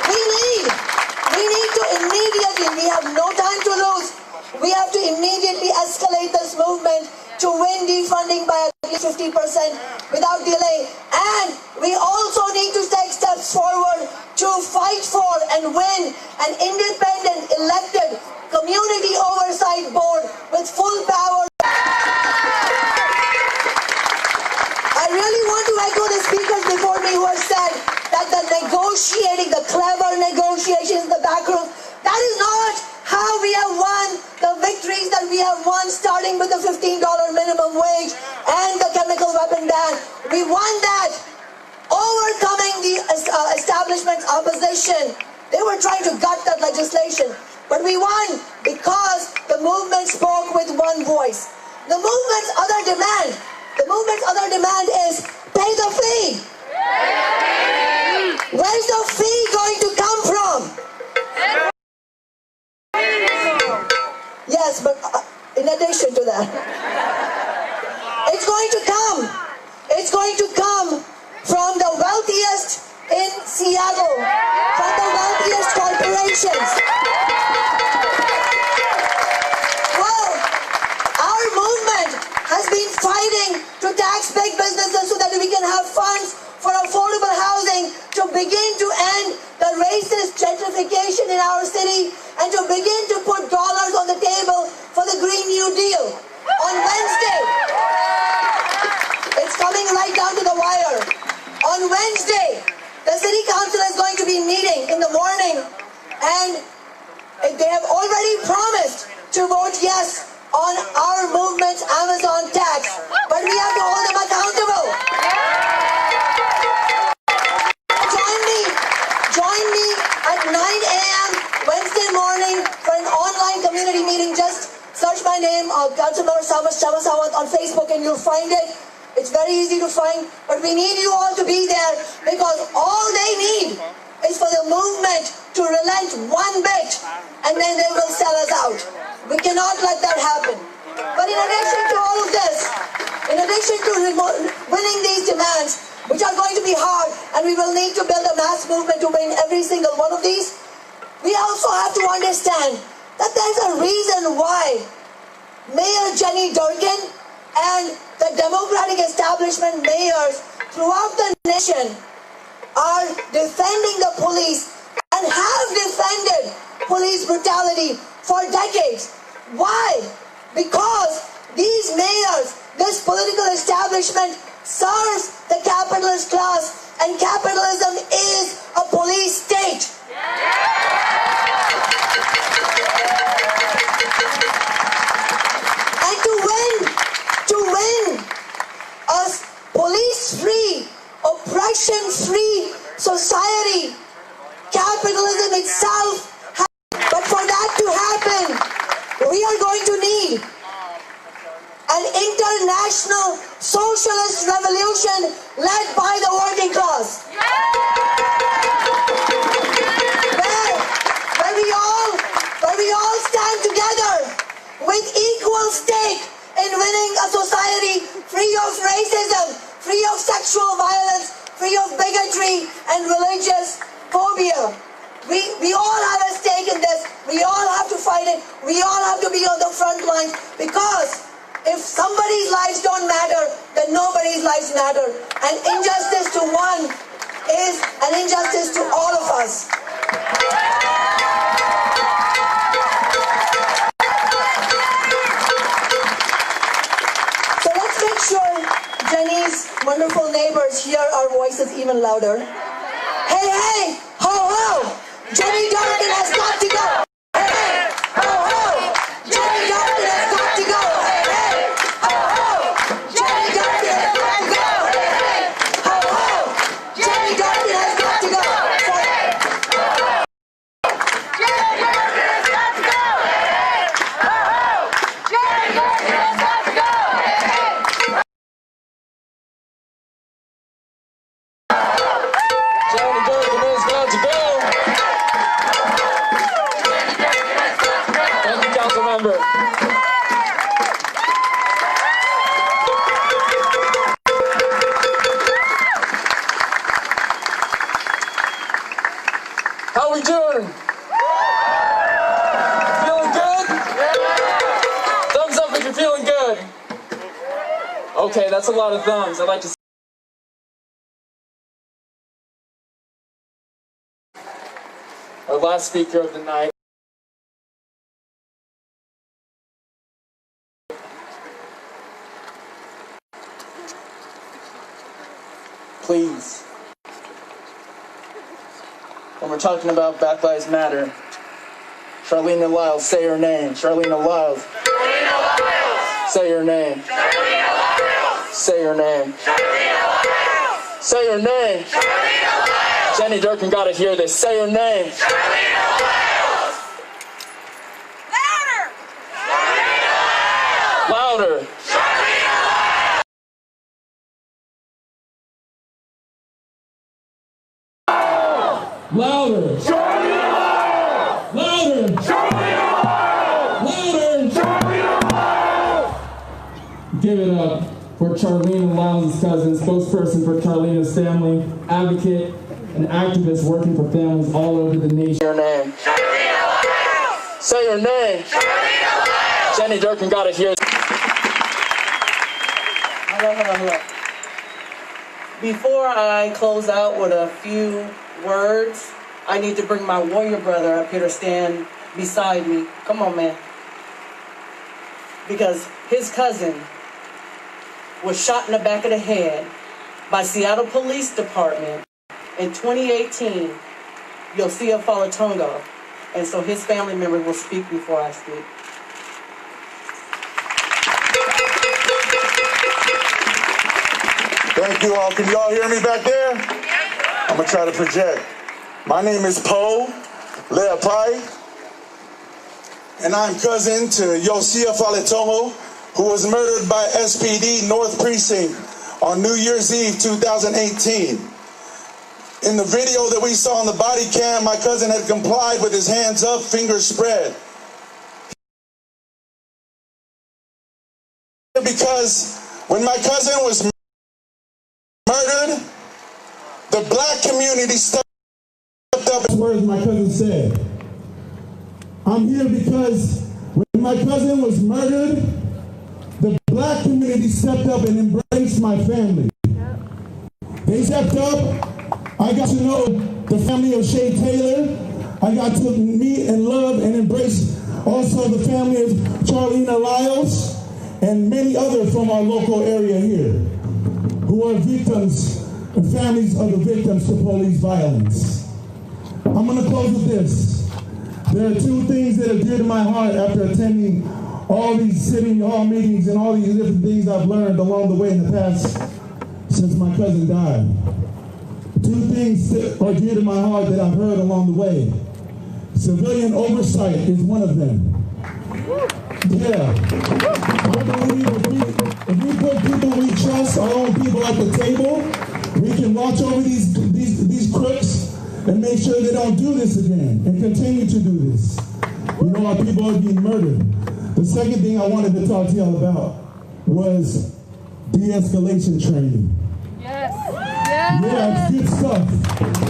We need to immediately, we have no time to lose. We have to immediately escalate this movement to win defunding by at least 50% without delay. And we also need to take steps forward to fight for and win an independent, elected community oversight board with full power. I really want to echo the speakers before me who have said that the negotiating, the clever negotiations in the back room, that is not how we have won the victories that we have won, starting with the $15 minimum wage and the chemical weapon ban. We won that overcoming the establishment's opposition. They were trying to gut that legislation, but we won because the movement spoke with one voice. The movement's other demand is pay the fee. Where's the fee going to come from? Yes, but in addition to that, it's going to come from the wealthiest in Seattle, from the wealthiest corporations. Well, our movement has been fighting to tax big businesses so that we can have funds for affordable housing, to begin to end the racist gentrification in our city, and to begin to put dollars on the table for the Green New Deal. On Wednesday, it's coming right down to the wire. On Wednesday, the City Council is going to be meeting in the morning, and they have already promised to vote yes on our movement's Amazon tax, but we have to hold them accountable. Join me at 9 a.m. Wednesday morning for an online community meeting. Just search my name, Councilmember Chamasawat on Facebook, and you'll find it. It's very easy to find, but we need you all to be there, because all they need is for the movement to relent one bit, and then they will sell us out. We cannot let that happen. But in addition to all of this, in addition to winning these demands, which are going to be hard, and we will need to build a mass movement to win every single one of these, we also have to understand that there's a reason why Mayor Jenny Durkan and the Democratic establishment mayors throughout the nation are defending the police and have defended police brutality for decades. Why? Because these mayors, this political establishment, serves the capitalist class, and capitalism is a police state. And to win a police-free, oppression-free society, capitalism itself, but for that to happen, we are going to need an international socialist revolution led by the working class. Where we all stand together with equal stake in winning a society free of racism, free of sexual violence, free of bigotry and religious phobia. We all have a stake in this. We all have to fight it. We all have to be on the front lines, because if somebody's lives don't matter, then nobody's lives matter. And injustice to one is an injustice to all of us. So let's make sure Jenny's wonderful neighbors hear our voices even louder. Hey, hey, ho, ho! Jenny Durkan has got to go! Hey, ho, ho! Jenny Durkan has got to go! Hey, hey, ho, ho! Jenny Durkan has got to go! Hey, hey, ho, ho! Jenny Durkan has got to go! Jenny Durkan has got to go! Hey, hey, ho, ho! Jenny Durkan has got to go! Hey, hey. How we doing? Feeling good? Thumbs up if you're feeling good. Okay, that's a lot of thumbs. I'd like to. Our last speaker of the night. Please. When we're talking about Black Lives Matter, Charleena Lyles, say her name. Charleena Lyles. Charleena Lyles. Say her name. Charleena Lyles. Say her name. Charleena Lyles. Say her name. Charleena Lyles. Jenny Durkin gotta hear this. Say her name. Charleena Lyles. Louder. Charleena Lyles. Louder. Charleena Lyles. Louder. Charleena Lyles. Louder. Charleena Lyles. Louder. Charleena Lyles. Give it up for Charleena Lyles' cousin, spokesperson for Charleena's family, advocate, and activist working for families all over the nation. Say her name. Charleena Lyles. Say her name. Charleena Lyles. Jenny Durkin gotta hear this. Hello. Before I close out with a few words, I need to bring my warrior brother up here to stand beside me. Come on, man. Because his cousin was shot in the back of the head by Seattle Police Department in 2018, Yosia Falatongo. And so his family member will speak before I speak. Thank you all. Can you all hear me back there? I'm going to try to project. My name is Poe Leapai, and I'm cousin to Yosia Falatongo, who was murdered by SPD North Precinct on New Year's Eve 2018. In the video that we saw on the body cam, my cousin had complied with his hands up, fingers spread. Because when my cousin was murdered, the black community stepped up. Words my cousin said. I'm here because when my cousin was murdered, the black community stepped up and embraced my family. They stepped up. I got to know the family of Shay Taylor. I got to meet and love and embrace also the family of Charleena Lyles and many others from our local area here who are victims and families of the victims to police violence. I'm going to close with this. There are two things that are dear to my heart after attending all these city hall meetings and all these different things I've learned along the way in the past since my cousin died. Two things that are dear to my heart that I've heard along the way. Civilian oversight is one of them. Yeah. I believe if we put people we trust, our own people at the table, we can watch over these crooks and make sure they don't do this again and continue to do this. You know, our people are being murdered. The second thing I wanted to talk to y'all about was de-escalation training. Yes. Yeah, it's good stuff.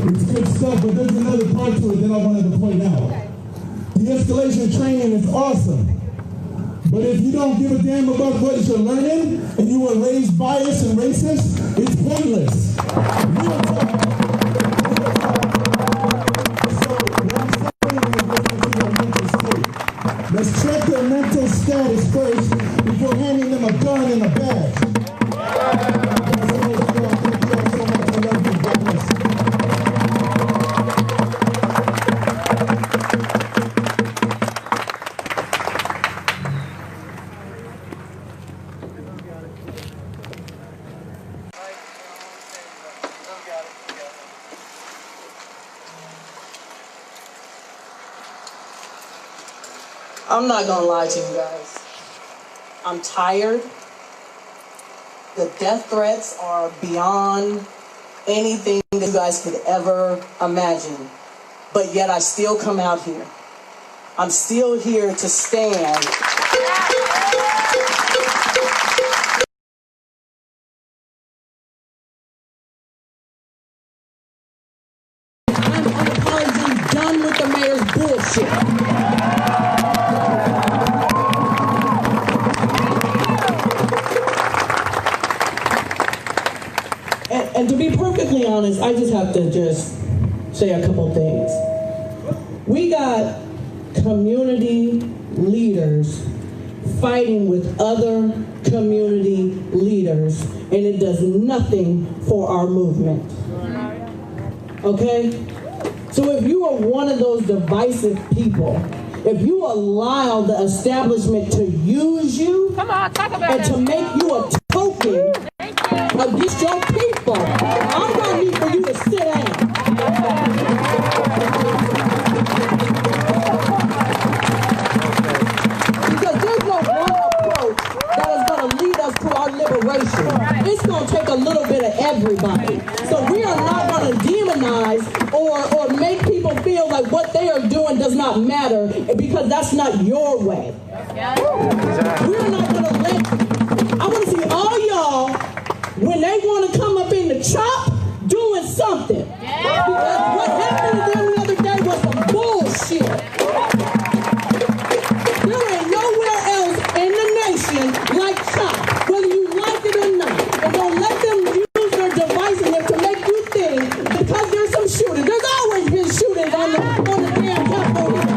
It's good stuff, but there's another part to it that I wanted to point out. De-escalation training is awesome. But if you don't give a damn about what you're learning, and you were raised biased and racist, it's pointless. Real talk. So what I'm saying is let's get to their mental state. Let's check their mental status first before handing them a gun and a badge. I'm not gonna lie to you guys. I'm tired. The death threats are beyond anything that you guys could ever imagine. But yet I still come out here. I'm still here to stand. I'm unapologetically done with the mayor's bullshit. And to be perfectly honest, I just have to say a couple things. We got community leaders fighting with other community leaders, and it does nothing for our movement. Okay? So if you are one of those divisive people, if you allow the establishment to use you and to make you a token against your people, I'm going to need for you to sit down. Because there's no one approach that is going to lead us to our liberation. It's going to take a little bit of everybody. So we are not going to demonize or make people feel like what they are doing does not matter, because that's not your way. We're not going to I want to see all y'all, when they want to come up in the chop, doing something. Because what happened to them the other day was some bullshit. There ain't nowhere else in the nation like chop, whether you like it or not. And don't let them use their divisiveness to make you think, because there's some shootings. There's always been shootings on the damn Capitol Hill.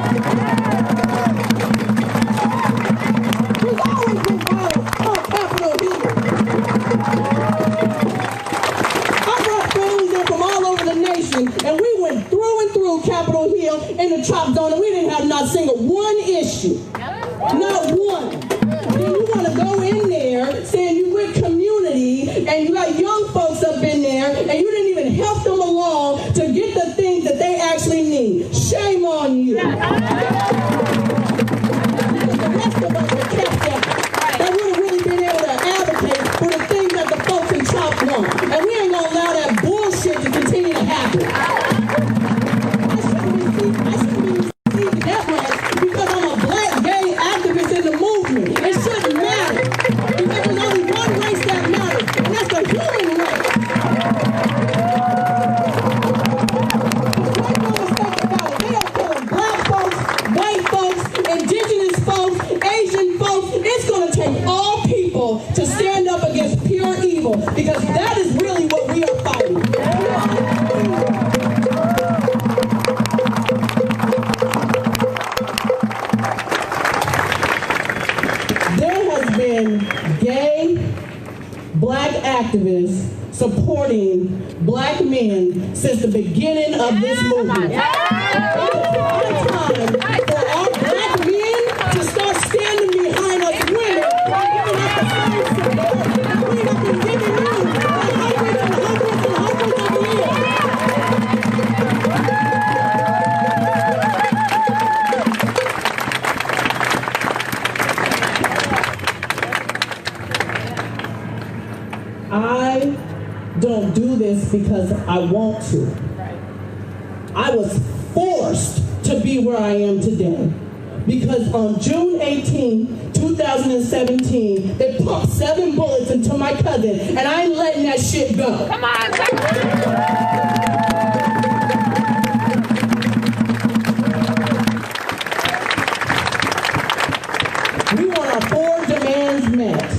There's always been violence on Capitol Hill. I brought families in from all over the nation, and we went through and through Capitol Hill in the chop zone, and we didn't have not a single one issue. Not one. Then you want to go in there saying you with community, and you got young folks up in there, and you didn't even help them along to get the things that they actually need. Shame on you. Because the rest of us are kept out. They would have really been able to advocate for the things that the folks in CHOP want. And we ain't going to allow that bullshit to continue to happen. I shouldn't be receiving that much because I'm a black gay activist in the movement. It shouldn't matter. Because there's only one race that matters, and that's the human race. Make no mistake about it. They are killing black folks, white folks, indigenous folks, Asian folks. It's going to take all people to stand up against pure evil, because that is really what we are fighting. There has been gay black activists supporting black men since the beginning of this movement. It's time for our black men to start standing behind us women and giving us the same support that we have been giving you for hundreds and hundreds and hundreds of years. I don't do this because I want to. I was forced to be where I am today. Because on June 18, 2017, they pumped 7 bullets into my cousin, and I ain't letting that shit go. Come on, we want our 4 demands met.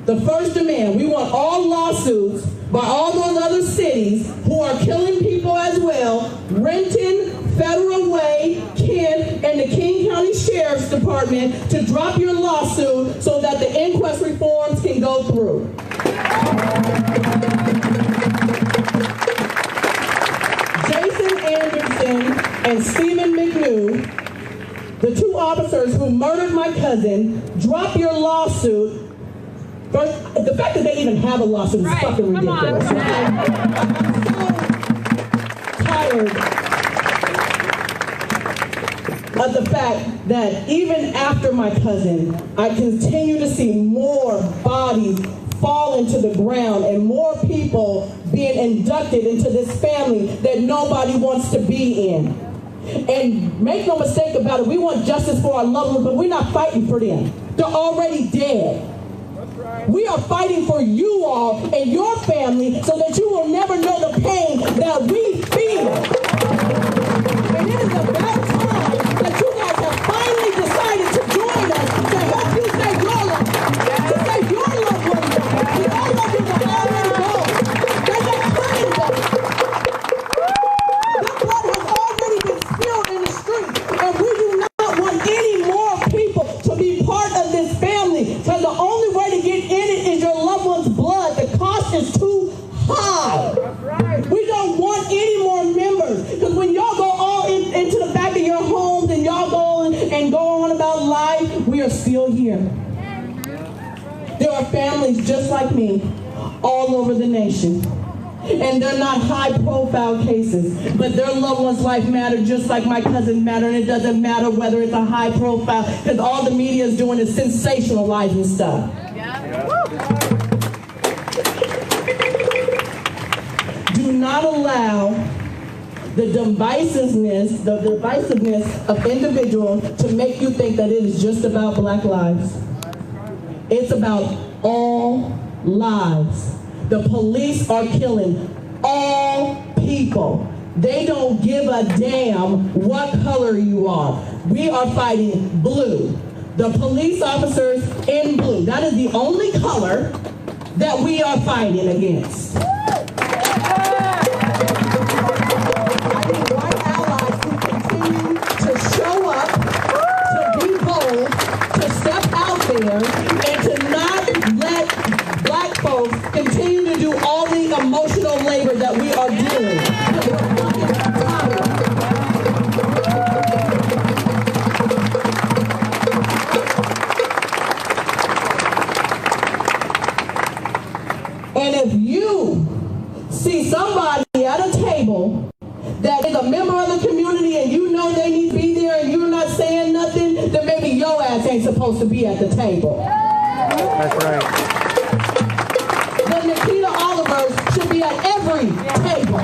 The first demand, we want all lawsuits by all those other cities who are killing people as well, Renton, Federal Way, Kent, and the King County Sheriff's Department, to drop your lawsuit so that the inquest reforms can go through. Jason Anderson and Stephen McNew, the 2 officers who murdered my cousin, drop your lawsuit. First, the fact that they even have a lawsuit is fucking ridiculous. I'm so tired of the fact that even after my cousin, I continue to see more bodies fall into the ground and more people being inducted into this family that nobody wants to be in. And make no mistake about it, we want justice for our loved ones, but we're not fighting for them. They're already dead. We are fighting for you all and your family so that you will never know the pain that we feel. families just like me all over the nation. And they're not high-profile cases, but their loved ones' life matter just like my cousin matter, and it doesn't matter whether it's a high-profile, because all the media is doing is sensationalizing stuff. Do not allow the divisiveness of individuals to make you think that it is just about Black lives. It's about all lives. The police are killing all people. They don't give a damn what color you are. We are fighting blue. The police officers in blue. That is the only color that we are fighting against. I need white allies who continue to show up, to be bold, to step out there, and to not let Black folks continue to do all the emotional labor that we are doing. And if you see somebody at a table that is a member of the community and you know they need to be there and you're not saying nothing, then maybe your ass ain't supposed to be at the table. That's right. Then Nikita Olivers should be at every table.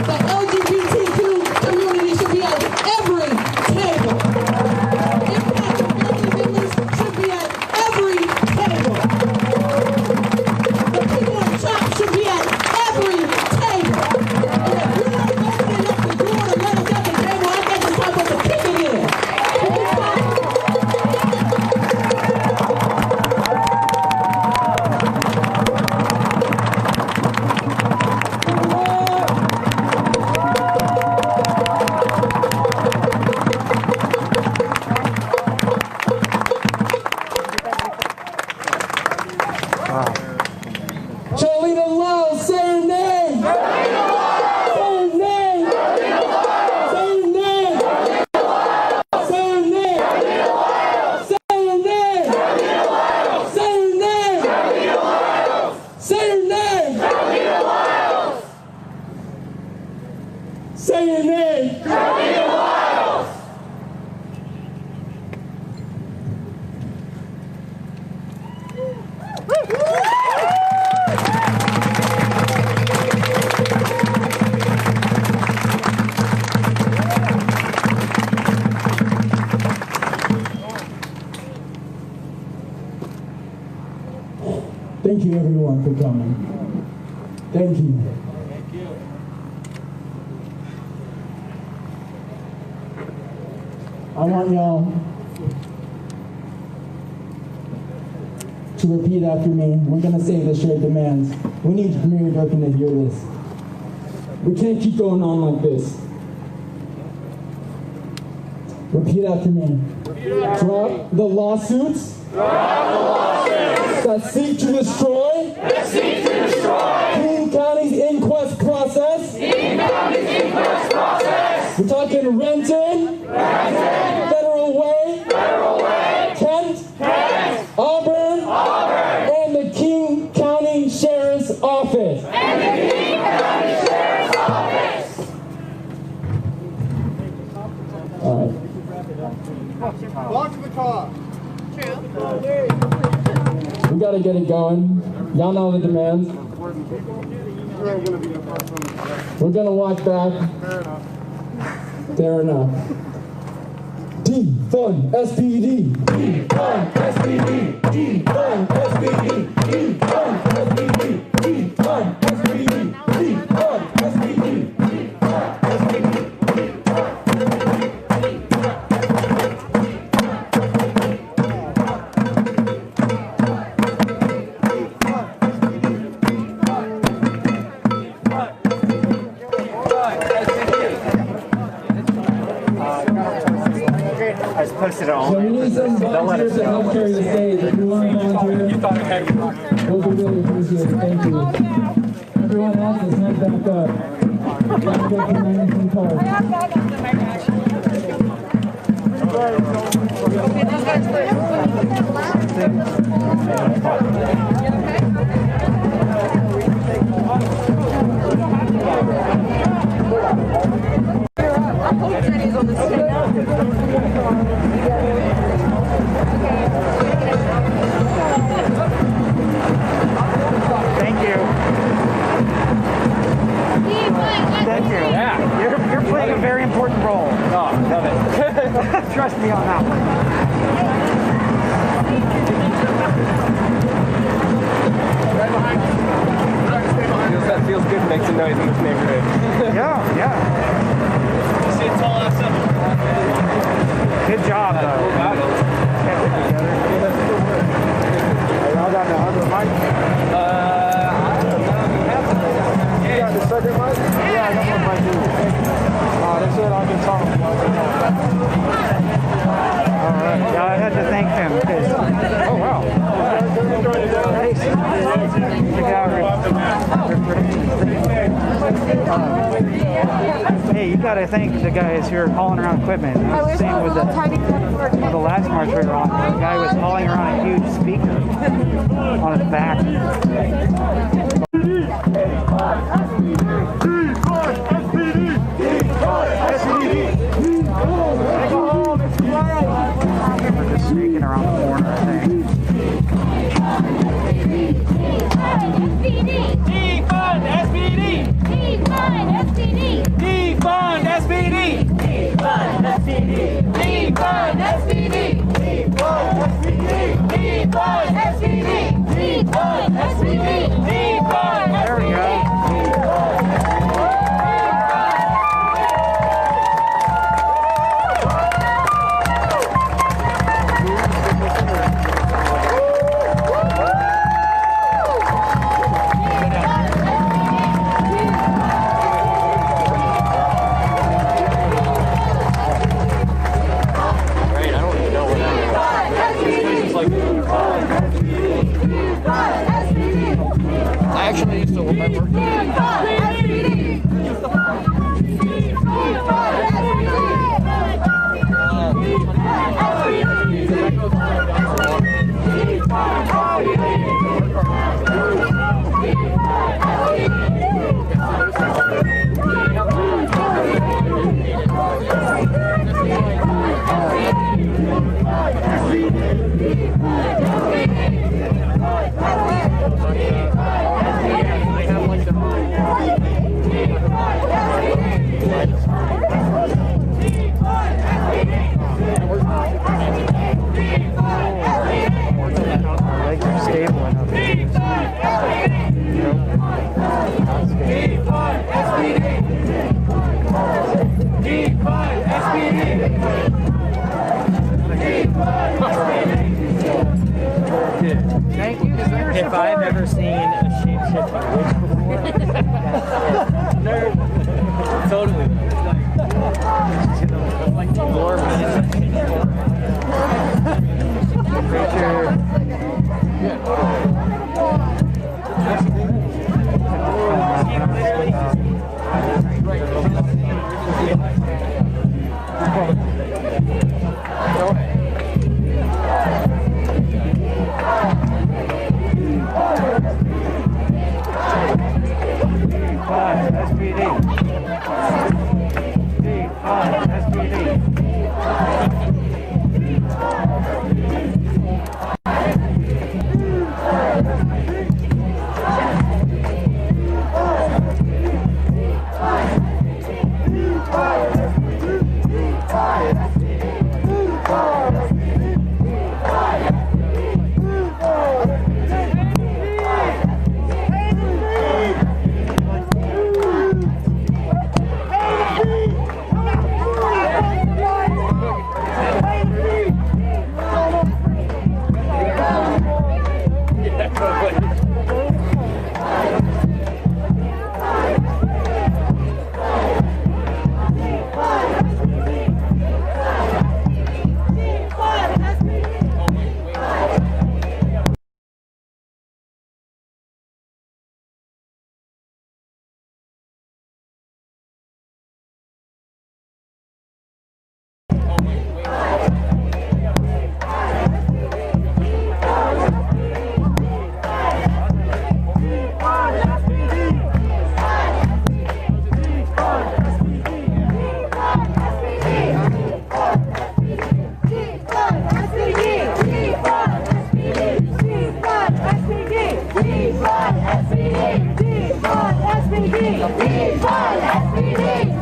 The LGBTQ community should be at every table. Impact family members should be at every table. The people in CHOP should be at every table. And if you're not opening up the door to let us at the table, I guess it's time for us to kick it in. Charlena Lyles, say her name. Say her name. Say her name. Say her name. Say her name. Say her name. Say her name. Say her name. Thank you everyone for coming. Thank you. I want y'all to repeat after me. We're gonna say the shared demands. We need Mayor Durkin to hear this. We can't keep going on like this. Repeat after me. Drop the lawsuits. That seek to destroy. King County's inquest process. We're talking Renton. Federal Way. Kent. Auburn. And the King County Sheriff's Office. All right. Lock the car. We gotta get it going. Y'all know the demands. We're gonna walk back. Fair enough. Defund SPD. Defund SPD. Defund SPD. Defund SPD. Defund SPD. Defund SPD. Posted it on. So we need some volunteers to help carry the stage. If you want to volunteer, we'll be really appreciated. Thank you. Everyone else is head back up. Let's go to Madison Park. Okay, those guys first. playing a very important role. Oh, love it. Trust me on that one. Feels good to make some noise in this neighborhood. Yeah, yeah. See, it's all awesome. Good job, though. Kept it together. Y'all got the other mic? I don't know. You got the second mic? Yeah, I got one mic too. That's it. I've been talking about it. All right. Yeah, I had to thank him because. Oh wow. Hey, you got to thank the guys who are hauling around equipment. Same with the last march we were on. The guy was hauling around a huge speaker on his back. We're just sneaking around the corner, I think. Defund SPD! Defund SPD! Defund SPD! Defund SPD! Defund SPD! Defund SPD! Defund SPD! There we go. I actually used to work at If I've ever seen a shape-shifting witch before, totally. Like more SPD! Defund SPD! Defund SPD!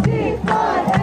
Defund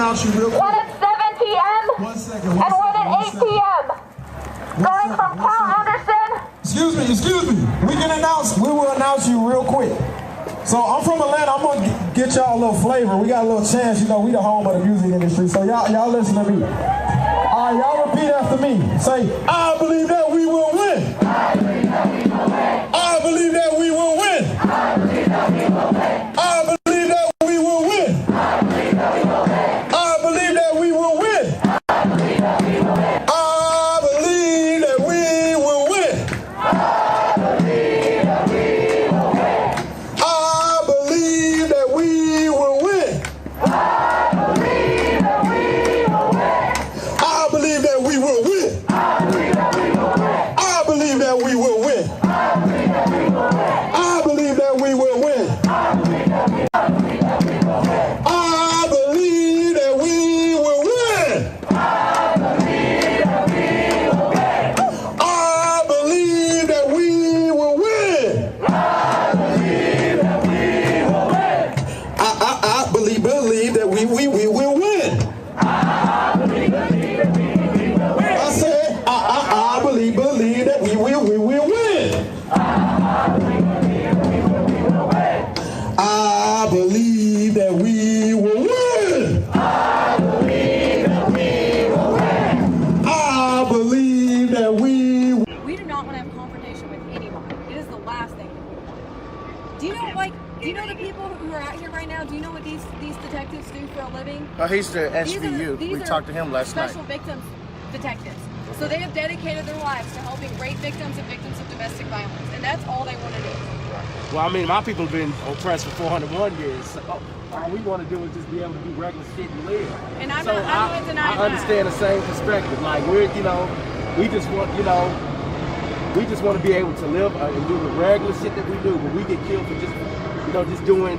announce you real quick. One at 7 p.m. 1 second. And one at 8 p.m. Going from Cal Anderson. Excuse me. We will announce you real quick. So I'm from Atlanta. I'm gonna get y'all a little flavor. We got a little chance. You know, we the home of the music industry. So y'all listen to me. All right, y'all repeat after me. Say, I believe that we will win. I believe that we will win. I believe that we will win. I believe that we will win. I believe that we will win. I believe that we will win. I believe that we will win. I believe that we will win. I believe that we will win. I believe that we will win. I believe that we will win. I believe that we will win. I believe that we will win. I believe that we will win. I believe that we will win. I believe that we will win. I believe that we will win. I believe that we will win. I said, I believe that we will win. I believe that we will win. I believe that we will. We do not want to have confrontation with anybody. It is the last thing that we want. Do you know the people who are out here right now? Do you know what these detectives do for a living? Oh, he's the SVU. We talked to him last night. Special victims detectives. So they have dedicated their lives to helping rape victims and victims of domestic violence, and that's all they want to do. Well, I mean, my people have been oppressed for 401 years. So all we want to do is just be able to do regular shit and live. And I'm not denying that. I understand the same perspective. Like we just want to be able to live and do the regular shit that we do. But we get killed for just doing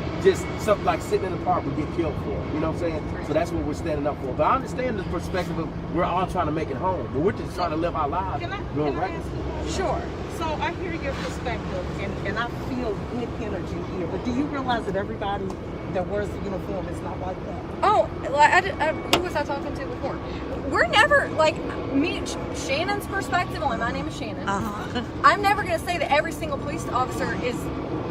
something like sitting in the park, we get killed for. You know what I'm saying? So that's what we're standing up for. But I understand the perspective of we're all trying to make it home, but we're just trying to live our lives doing regular stuff. Sure. So I hear your perspective, and I feel good energy here. But do you realize that everybody that wears the uniform is not like that? Oh, who was I talking to before? We're never, like, me, Shannon's perspective, only my name is Shannon. I'm never going to say that every single police officer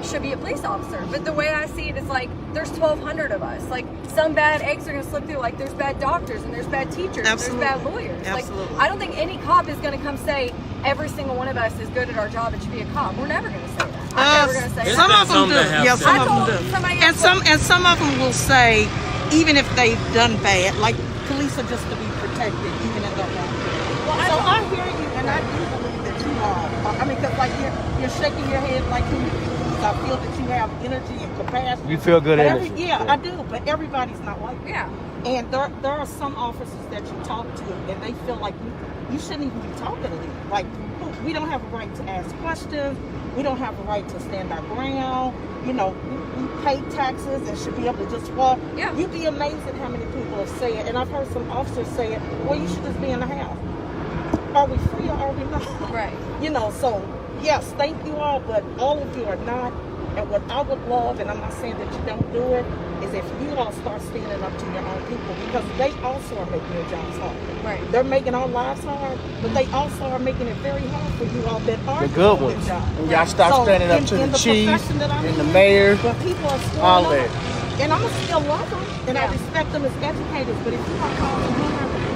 should be a police officer. But the way I see it is like, there's 1,200 of us. Like, some bad eggs are going to slip through. Like, there's bad doctors, and there's bad teachers, and there's bad lawyers. Absolutely. Like, I don't think any cop is going to come say, every single one of us is good at our job and should be a cop. We're never going to say that. I'm never going to say some that. of them do. Yeah, some of them do. And some of them will say, even if they've done bad, like police are just to be protected, even in their own. So I hear you, and I do believe that you are. I mean, because like you're shaking your head like you. I feel that you have energy and capacity. You feel good energy. Yeah, I do, but everybody's not like that. Yeah. And there are some officers that you talk to, and they feel like you shouldn't even be talking to them. Like, we don't have a right to ask questions. We don't have a right to stand our ground. You know, we pay taxes and should be able to just walk. Yeah. You'd be amazed at how many people have said, and I've heard some officers say it, well, you should just be in the house. Are we free or are we not? Right. You know, so, yes, thank you all, but all of you are not. And what I would love, and I'm not saying that you don't do it, is if you all start standing up to your own people, because they also are making your jobs hard. Right. They're making our lives hard, but they also are making it very hard for you all that are The good doing ones. their job. And y'all start standing up to the chief profession that I'm and the in, mayor, where people are still all not, that. and I'm gonna still love them, and I respect them as educators. But if you are calling me,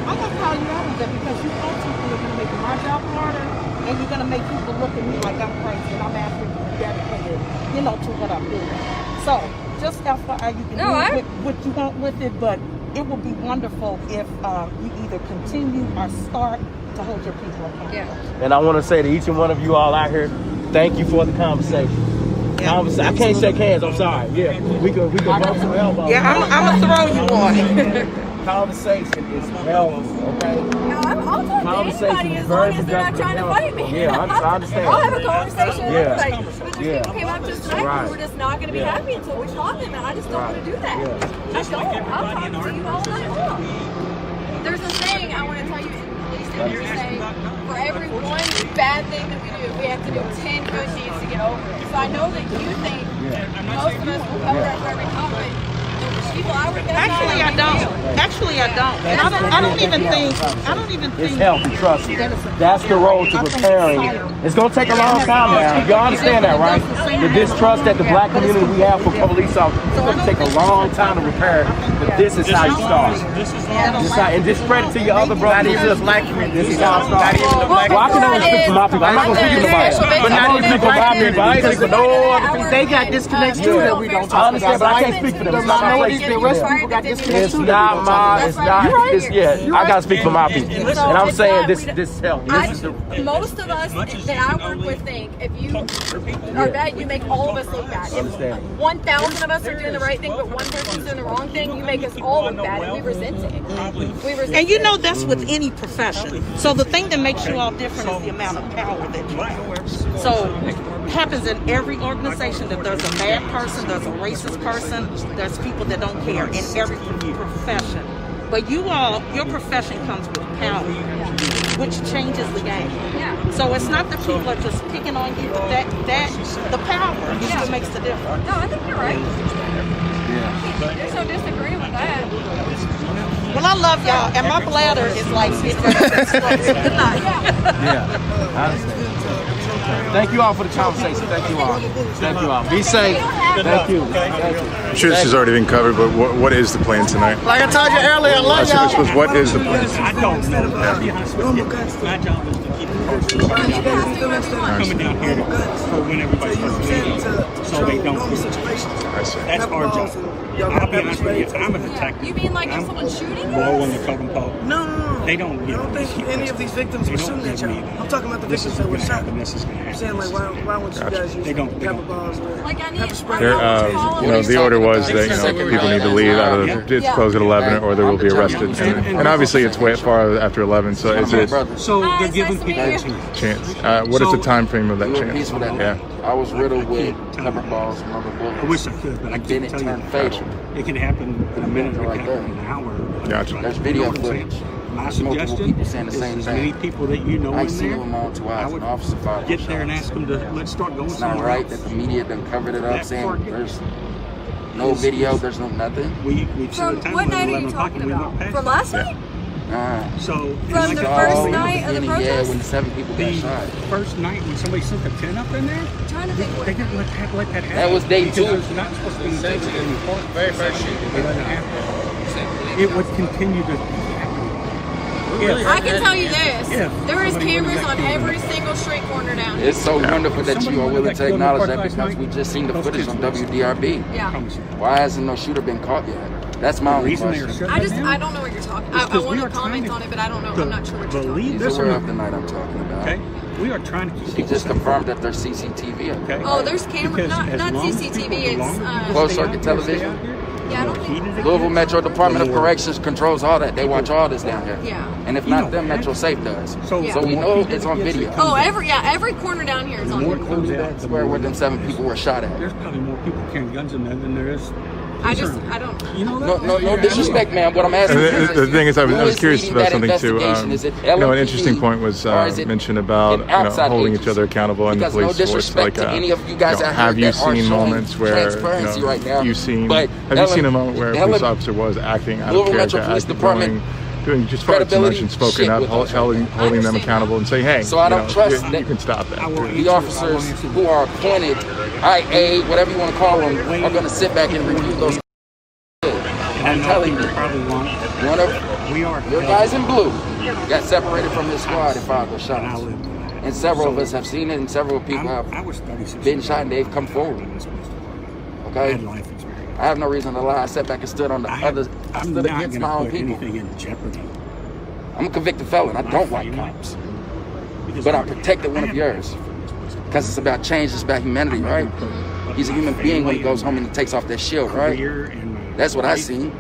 I'm gonna call you out on that because you ultimately are gonna make my job harder, and you're gonna make people look at me like I'm crazy and I'm asking to be dedicated, to what I'm doing. So just FYI, you can do what you want with it, but it would be wonderful if you either continue or start to hold your people accountable. Yeah. And I want to say to each and one of you all out here, thank you for the conversation. I can't shake hands. I'm sorry. Yeah, we can bump some elbows. Yeah, I'm gonna throw you one. Conversation is health, okay? I'll talk to anybody as long as they're not trying to fight me. Yeah, I understand. I'll have a conversation with everybody. But there's people came up just tonight who were just not going to be happy until we taught them, and I just don't want to do that. I don't. I'll talk to you all night long. There's a saying I want to tell you as a police officer, say, for every one bad thing that we do, we have to do 10 good deeds to get over it. So I know that you think most of us will cover up for every comment. Actually, I don't. And I don't even think. It's health and trust. That's the road to repairing it. It's going to take a long time now. Y'all understand that, right? The distrust that the black community we have for police officers is going to take a long time to repair. But this is how you start. And just spread it to your other brothers and sisters. This is how it starts. Well, I can only speak for my people. I'm not going to speak for nobody. But not even speak for my people. I ain't speak for no other people. They got disconnects too that we don't talk about. I understand, but I can't speak for them. It's not my place. It's not my. It's not. I gotta speak for my people, and I'm saying this help. Most of us that I work with think if you are bad, you make all of us look bad. If 1,000 of us are doing the right thing, but one person's doing the wrong thing, you make us all look bad, and we resent it. And that's with any profession. So the thing that makes you all different is the amount of power that you have. So it happens in every organization that there's a bad person, there's a racist person, there's people that don't care in every profession. But you all, your profession comes with power, which changes the game. Yeah. So it's not that people are just picking on you, but that the power is what makes the difference. No, I think you're right. There's no disagreeing with that. Well, I love y'all, and my bladder is like getting ready to explode. Good night. Yeah, I understand. Thank you all for the conversation. Thank you all. Thank you all. Be safe. Thank you. I'm sure this has already been covered, but what is the plan tonight? Like I told you earlier, I love y'all. What is the plan? I don't know. I'll be honest with you. My job is to keep coming down here for when everybody's supposed to leave, so they don't. I see. That's our job. I'll be honest with you. I'm a detective. You mean like if someone's shooting? Blow on the totem pole. No. They don't. I don't think any of these victims were shooting at y'all. I'm talking about the victims that were shot. I'm saying, like, why won't you guys use pepper balls or pepper spray? The order was that people need to leave out of it's closed at 11 or they will be arrested. And obviously it's way far after 11, so is it So they're giving people a chance? What is the time frame of that chance? Yeah. I was riddled with pepper balls and rubber bullets. I wish I could, but I can't tell you. Fatal. It can happen in a minute, it can happen in an hour. Gotcha. There's video footage. My suggestion is as many people that you know in there, I would get there and ask them to let's start going somewhere. It's not right that the media done covered it up saying there's no video, there's no nothing. From what night are you talking about? From last night? So from the first night of the protest? Yeah, when 7 people got shot. First night when somebody sent a tent up in there? I'm trying to think. They didn't let that happen. That was day 2. There's not supposed to be any very first shoot. They let it happen. It would continue to happen. I can tell you this. There is cameras on every single street corner down here. It's so wonderful that you are willing to acknowledge that because we just seen the footage on WDRB. Yeah. Why hasn't no shooter been caught yet? That's my only question. I don't know what you're talking about. I want to comment on it, but I don't know. I'm not sure what you're talking about. He's aware of the night I'm talking about. Okay. We are trying to keep He just confirmed that there's CCTV. Okay. Oh, there's cameras. Not CCTV. It's closed circuit television. Yeah, I don't think. Louisville Metro Department of Corrections controls all that. They watch all this down here. Yeah. And if not them, Metro Safe does. So we know it's on video. Oh, every corner down here is on video. Including that square where them 7 people were shot at. There's probably more people carrying guns in there than there is I don't. You know No disrespect, man. What I'm asking is, the thing is, I was curious leading about that something too. investigation? Is it An LMPD, interesting point was or is it mentioned about an outside holding each agency? other accountable in the Because no police force. disrespect to any of you guys out here have you that are seen showing moments where transparency right now, you've seen? but Have you seen a moment where a police officer was acting out of Louisville character, Metro Police acting, Department doing just far too much credibility and spoken shit up, with us right holding them accountable and saying, hey, So I don't trust you can stop that. the officers who are appointed, IA, whatever you want to call them, are going to sit back and review those. I'm telling you, one of your guys in blue got separated from his squad and fired those shots. And several of us have seen it, and several people have been shot, and they've come forward. Okay? I have no reason to lie. I sat back and stood on the other. I stood against my own people. I'm a convicted felon. I don't like cops. But I protected one of yours. Because it's about change, it's about humanity, right? He's a human being when he goes home and he takes off that shield, right? That's what I seen.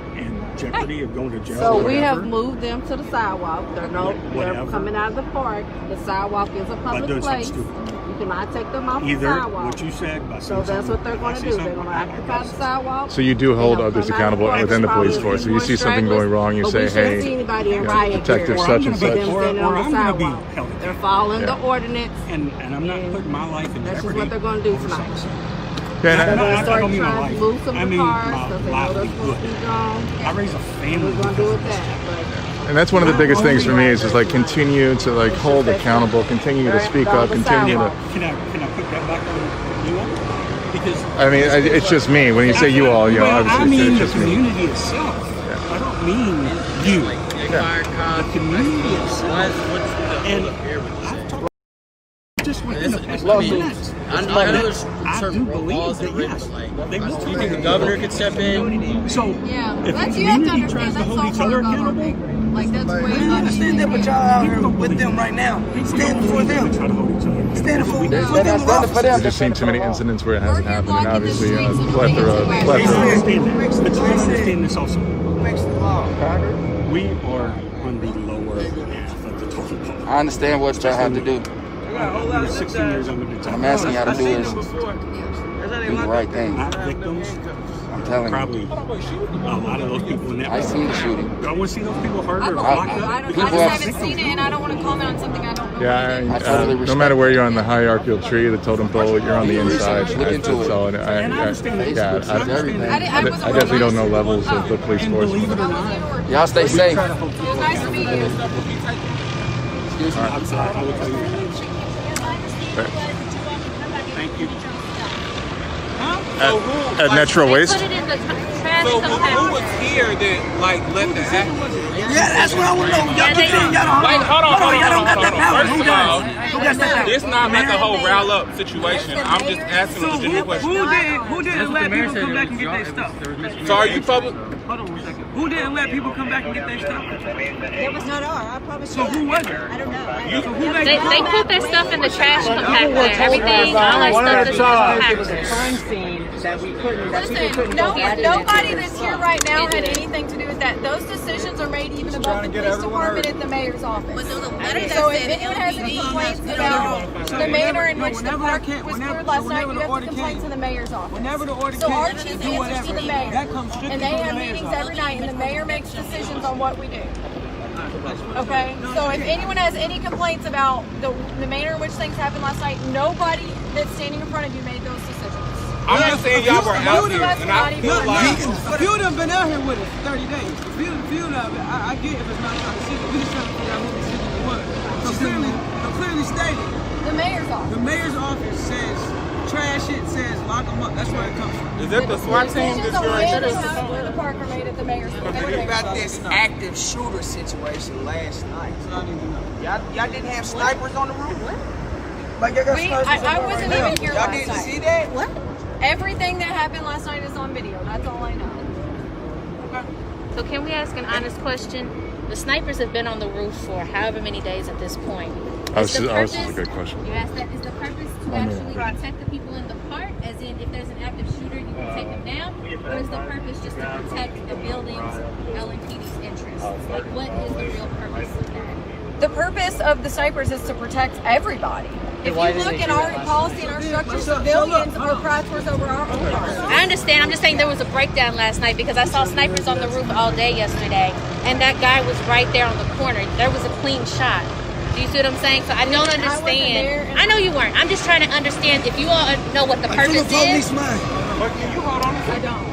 Jeopardy of going to jail. So we have moved them to the sidewalk. They're coming out of the park. The sidewalk is a public place. You cannot take them off the sidewalk. What you said. So that's what they're going to do. They're going to occupy the sidewalk. So you do hold others accountable within the police force. So you see something going wrong, you say, hey, Detective such and such. Or I'm going to be held. They're following the ordinance. And I'm not putting my life in jeopardy. That's just what they're going to do tonight. Yeah, They're going to start I mean my trying to life. move some I of the mean cars my because they know life they're be supposed to be good. gone. I raise a family. We're going to do with that. And that's one of the biggest things for me is just like continue to like hold accountable, continue to speak up, continue to. Can I put that back on you all? Because I mean, it's just me. When you say you all, obviously I mean it's just the me. community itself. I don't mean you. The community itself. And I've talked just within the past minutes. I do believe that yes, they will. Do you think the governor could step in? So if the community tries to hold each other accountable, like that's way I understand that, but y'all out here with them right now. Stand for them. Stand for them. I've just seen too many incidents where it hasn't happened, and obviously a plethora. But you understand this also. We are on the lower half of the total pole. I understand what y'all have to do. We're 16 years under the What top. I'm asking y'all to do is do the right thing. Victims, I'm telling probably you. a lot of those people in that. I seen the shooting. I want to see those people hurt or I locked up. just haven't seen it, and I don't want to comment on something I don't know. Yeah, no matter where you're on the hierarchical tree, the totem pole, you're on the inside. That's all. I definitely don't know levels of the police force. Y'all stay safe. Nice to meet you. Excuse me. I'm sorry. I will tell you. Thank you. At Natural Waste? So who was here that like let the act? Yeah, that's what I want to know. Y'all keep saying y'all don't. Wait, hold on. Y'all don't got that power. First Who of all, does? Who got that power? it's not like a whole rile up situation. I'm just asking a legitimate question. Who didn't let people come back and get their stuff? So are you public? Hold on 1 second. Who didn't let people come back and get their stuff? It was not our. I promise you. So who was it? I don't know. So who made They put their stuff in the trash compactor. Everything, all that stuff is compacted. Crime scene that we couldn't. Listen, nobody that's here right now had anything to do with that. Those decisions are made even above the police department at the mayor's office. So if anyone has any complaints about the manner in which the park was cleared last night, you have to complain to the mayor's office. Whenever the order So came, our chief answers to the mayor, that comes strictly and they from the have mayor's meetings office. every night, and the mayor makes decisions on what we do. Okay, so if anyone has any complaints about the manner in which things happened last night, nobody that's standing in front of you made those decisions. I'm just saying y'all were out here, and I feel like a few of them been out here with us 30 days. A few of them, I get if it's not our decision. We just trying to figure out who the decision was. So clearly stated. The mayor's office. The mayor's office says trash it, says lock them up. That's where it comes from. Is that the SWAT team Decisions that's on going when to and how the park are made at the mayor's office. What about this active shooter situation last night? Y'all didn't have snipers on the roof? Like I got snipers I wasn't even here Y'all last didn't night. see that? What? Everything that happened last night is on video. That's all I know. So can we ask an honest question? The snipers have been on the roof for however many days at this point. This is a good question. You asked that, is the purpose to actually protect the people in the park, as in if there's an active shooter, you can take them down? Or is the purpose just to protect the buildings, LMPD's interests? Like, what is the real purpose of that? The purpose of the snipers is to protect everybody. If you look at our policy and our structure, civilians are priorities over our own cars. I understand. I'm just saying there was a breakdown last night because I saw snipers on the roof all day yesterday, and that guy was right there on the corner. There was a clean shot. Do you see what I'm saying? So I don't understand. I know you weren't. I'm just trying to understand if you all know what the purpose is. I don't.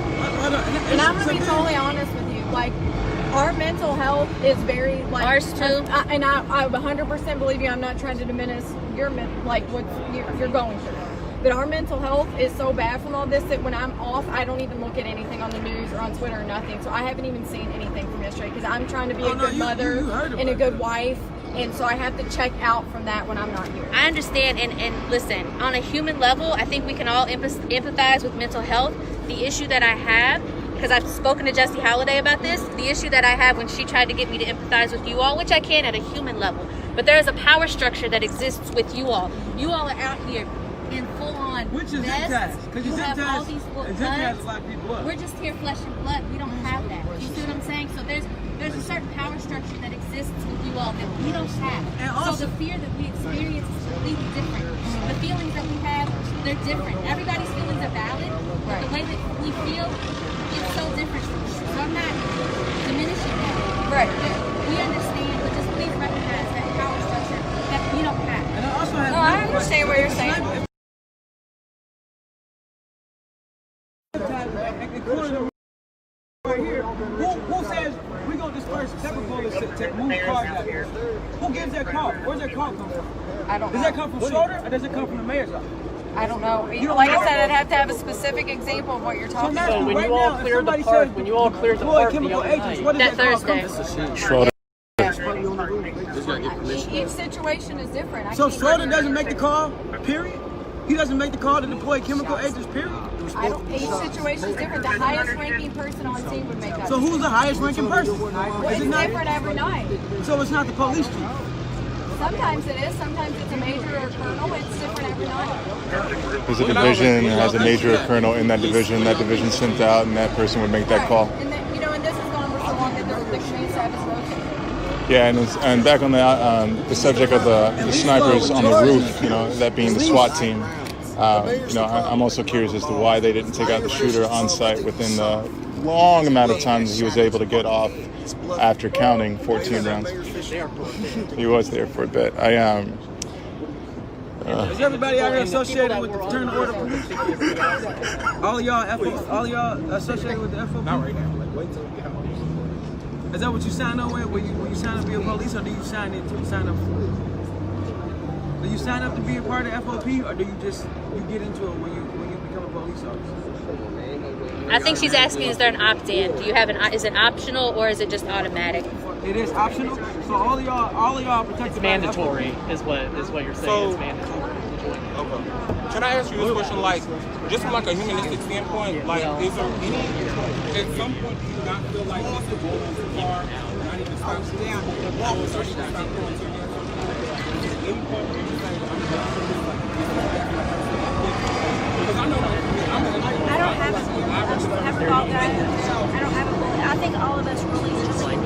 And I'm gonna be totally honest with you. Like, our mental health is very like ours too. And I 100% believe you. I'm not trying to diminish your what you're going through. But our mental health is so bad from all this that when I'm off, I don't even look at anything on the news or on Twitter or nothing. So I haven't even seen anything from yesterday because I'm trying to be a good mother and a good wife. And so I have to check out from that when I'm not here. I understand, and listen, on a human level, I think we can all empathize with mental health. The issue that I have, because I've spoken to Jessie Holiday about this, the issue that I have when she tried to get me to empathize with you all, which I can at a human level, but there is a power structure that exists with you all. You all are out here in full-on Which is vests. Because You have all these guns. a lot of people up. We're just here flesh and blood. We don't have that. You see what I'm saying? So there's a certain power structure that exists with you all that we don't have. And also, so the fear that we experience is completely different. The feelings that we have, they're different. Everybody's feelings are valid, but the way that we feel, it's so different. So I'm not diminishing that. Right. We understand, but just please recognize that power structure that we don't have. And I also have I understand what you're saying. Right here, who says we're going to disperse pepper bullets to move cars out here? Who gives that call? Where's that call come from? I don't know. Does that come from Schroeder or does it come from the mayor's office? I don't know. Like I said, I'd have to have a specific example of what you're talking about. So when you all cleared the park, the chemical other agents, night, what that call Thursday. come from? Schroeder. Each situation is different. So Schroeder doesn't make the call, period? He doesn't make the call to deploy chemical agents, period? Each situation is different. The highest ranking person on scene would make that. So who's the highest ranking person? It's different every night. So it's not the police chief? Sometimes it is. Sometimes it's a major or a colonel. It's different every night. There's a division, has a major or colonel in that division. That division sent out, and that person would make that call. And then, and this has gone for so long that the command staff is rotating. Yeah, and back on the subject of the snipers on the roof, that being the SWAT team, I'm also curious as to why they didn't take out the shooter on site within the long amount of time that he was able to get off after counting 14 rounds. He was there for a bit. Is everybody out here associated with the Fraternal Order of Police? All y'all associated with the FOP? Not right now. Wait till we get out. Is that what you sign up with? When you sign up to be a police, or do you sign up? Do you sign up to be a part of FOP, or do you get into it when you become a police officer? I think she's asking, is there an opt-in? Do you have is it optional or is it just automatic? It is optional. So all of y'all protected. It's mandatory, is what you're saying. So, it's mandatory. Okay. Can I ask you this question, just from a humanistic standpoint, is there any, at some point, do you not feel like this is going too far, not even stop down, walk, or stop going too any point where you say, because I know, I don't have a thought that. I don't have a bullet. I think all of us really just like we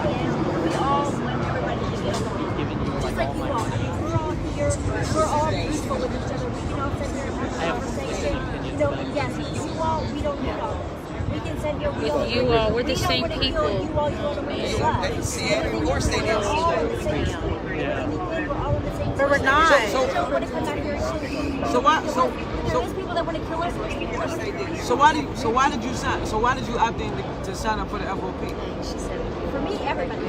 all want everybody to get along. Just like you all. We're all here. We're all peaceful with each other. We can all sit there and have a conversation. Yes, you all, we don't need all. We can send you. With you all, we're the same people. You all, you want to make us laugh. They see it. Of course they didn't see it. But we're not. So why? So there's people that want to kill us. So why did you sign? So why did you opt in to sign up for the FOP? For me, everybody.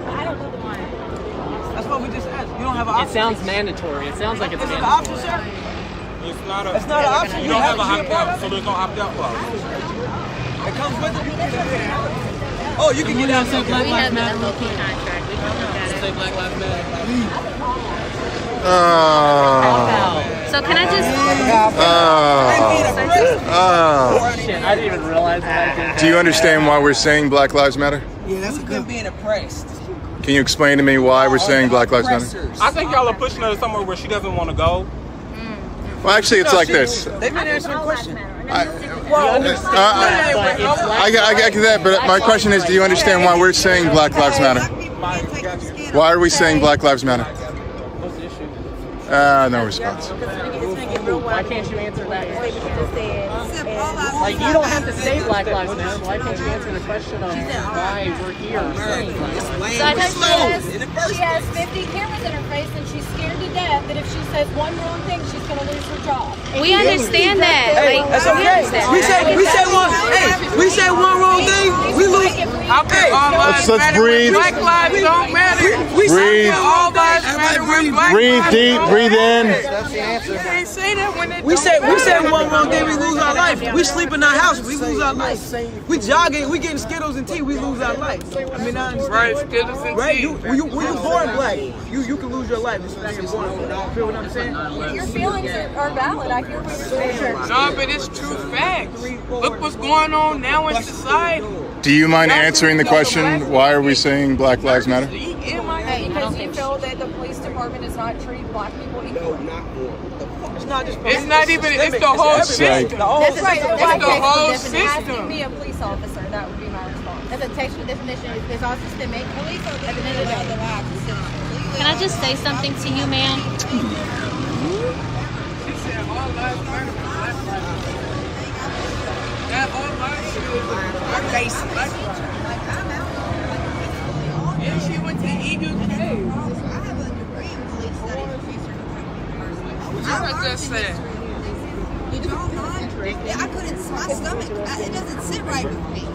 I don't know the one. That's what we just asked. You don't have an option. It sounds mandatory. It sounds like it's Is it an mandatory. option, sir? it's not a, It's not an option. you don't have a opt-out, so there's no opt-out clause. It comes with it. Oh, you can get out some Black We Lives have the Matter. FOP contract. We can look at it. Say Black Lives Matter. So can I just... Shit, I didn't even realize that. Do you understand why we're saying Black Lives Matter? Yeah, that's good. Being oppressed. Can you explain to me why we're saying Black Lives Matter? I think y'all are pushing her somewhere where she doesn't want to go. Well, actually, it's like this. They've been answering the question. I get that, but my question is, do you understand why we're saying Black Lives Matter? Why are we saying Black Lives Matter? No response. Why can't you answer that question? Like, you don't have to say Black Lives Matter. Why can't you answer the question of why we're here saying Black Lives Matter? So I know she has 50 cameras in her face and she's scared to death that if she says one wrong thing, she's going to lose her job. We understand that. Hey, Like, that's okay. We say one wrong thing, we lose. Okay, Let's breathe. Black lives don't matter. Breathe. All lives matter. Breathe deep. Breathe in. We say one wrong thing, we lose our life. We sleep in our house, we lose our life. We jogging, we getting Skittles and tea, we lose our life. I mean, I understand. Right, Skittles and tea. Right, you born black, you can lose your life. It's what you're born for. You feel what I'm saying? Your feelings are valid. I hear what you're saying. No, but it's true facts. Look what's going on now in society. Do you mind answering the question? Why are we saying Black Lives Matter? Because you feel that the police department is not treating black people equally. It's not even, it's the whole system. That's right. It's the whole system. Asking me a police officer, that would be my response. That's a textual definition. It's all systemic. Police are at the end of the day. can I just say something to you, ma'am? And she went to EUK. I just said. I couldn't, my stomach, it doesn't sit right with me.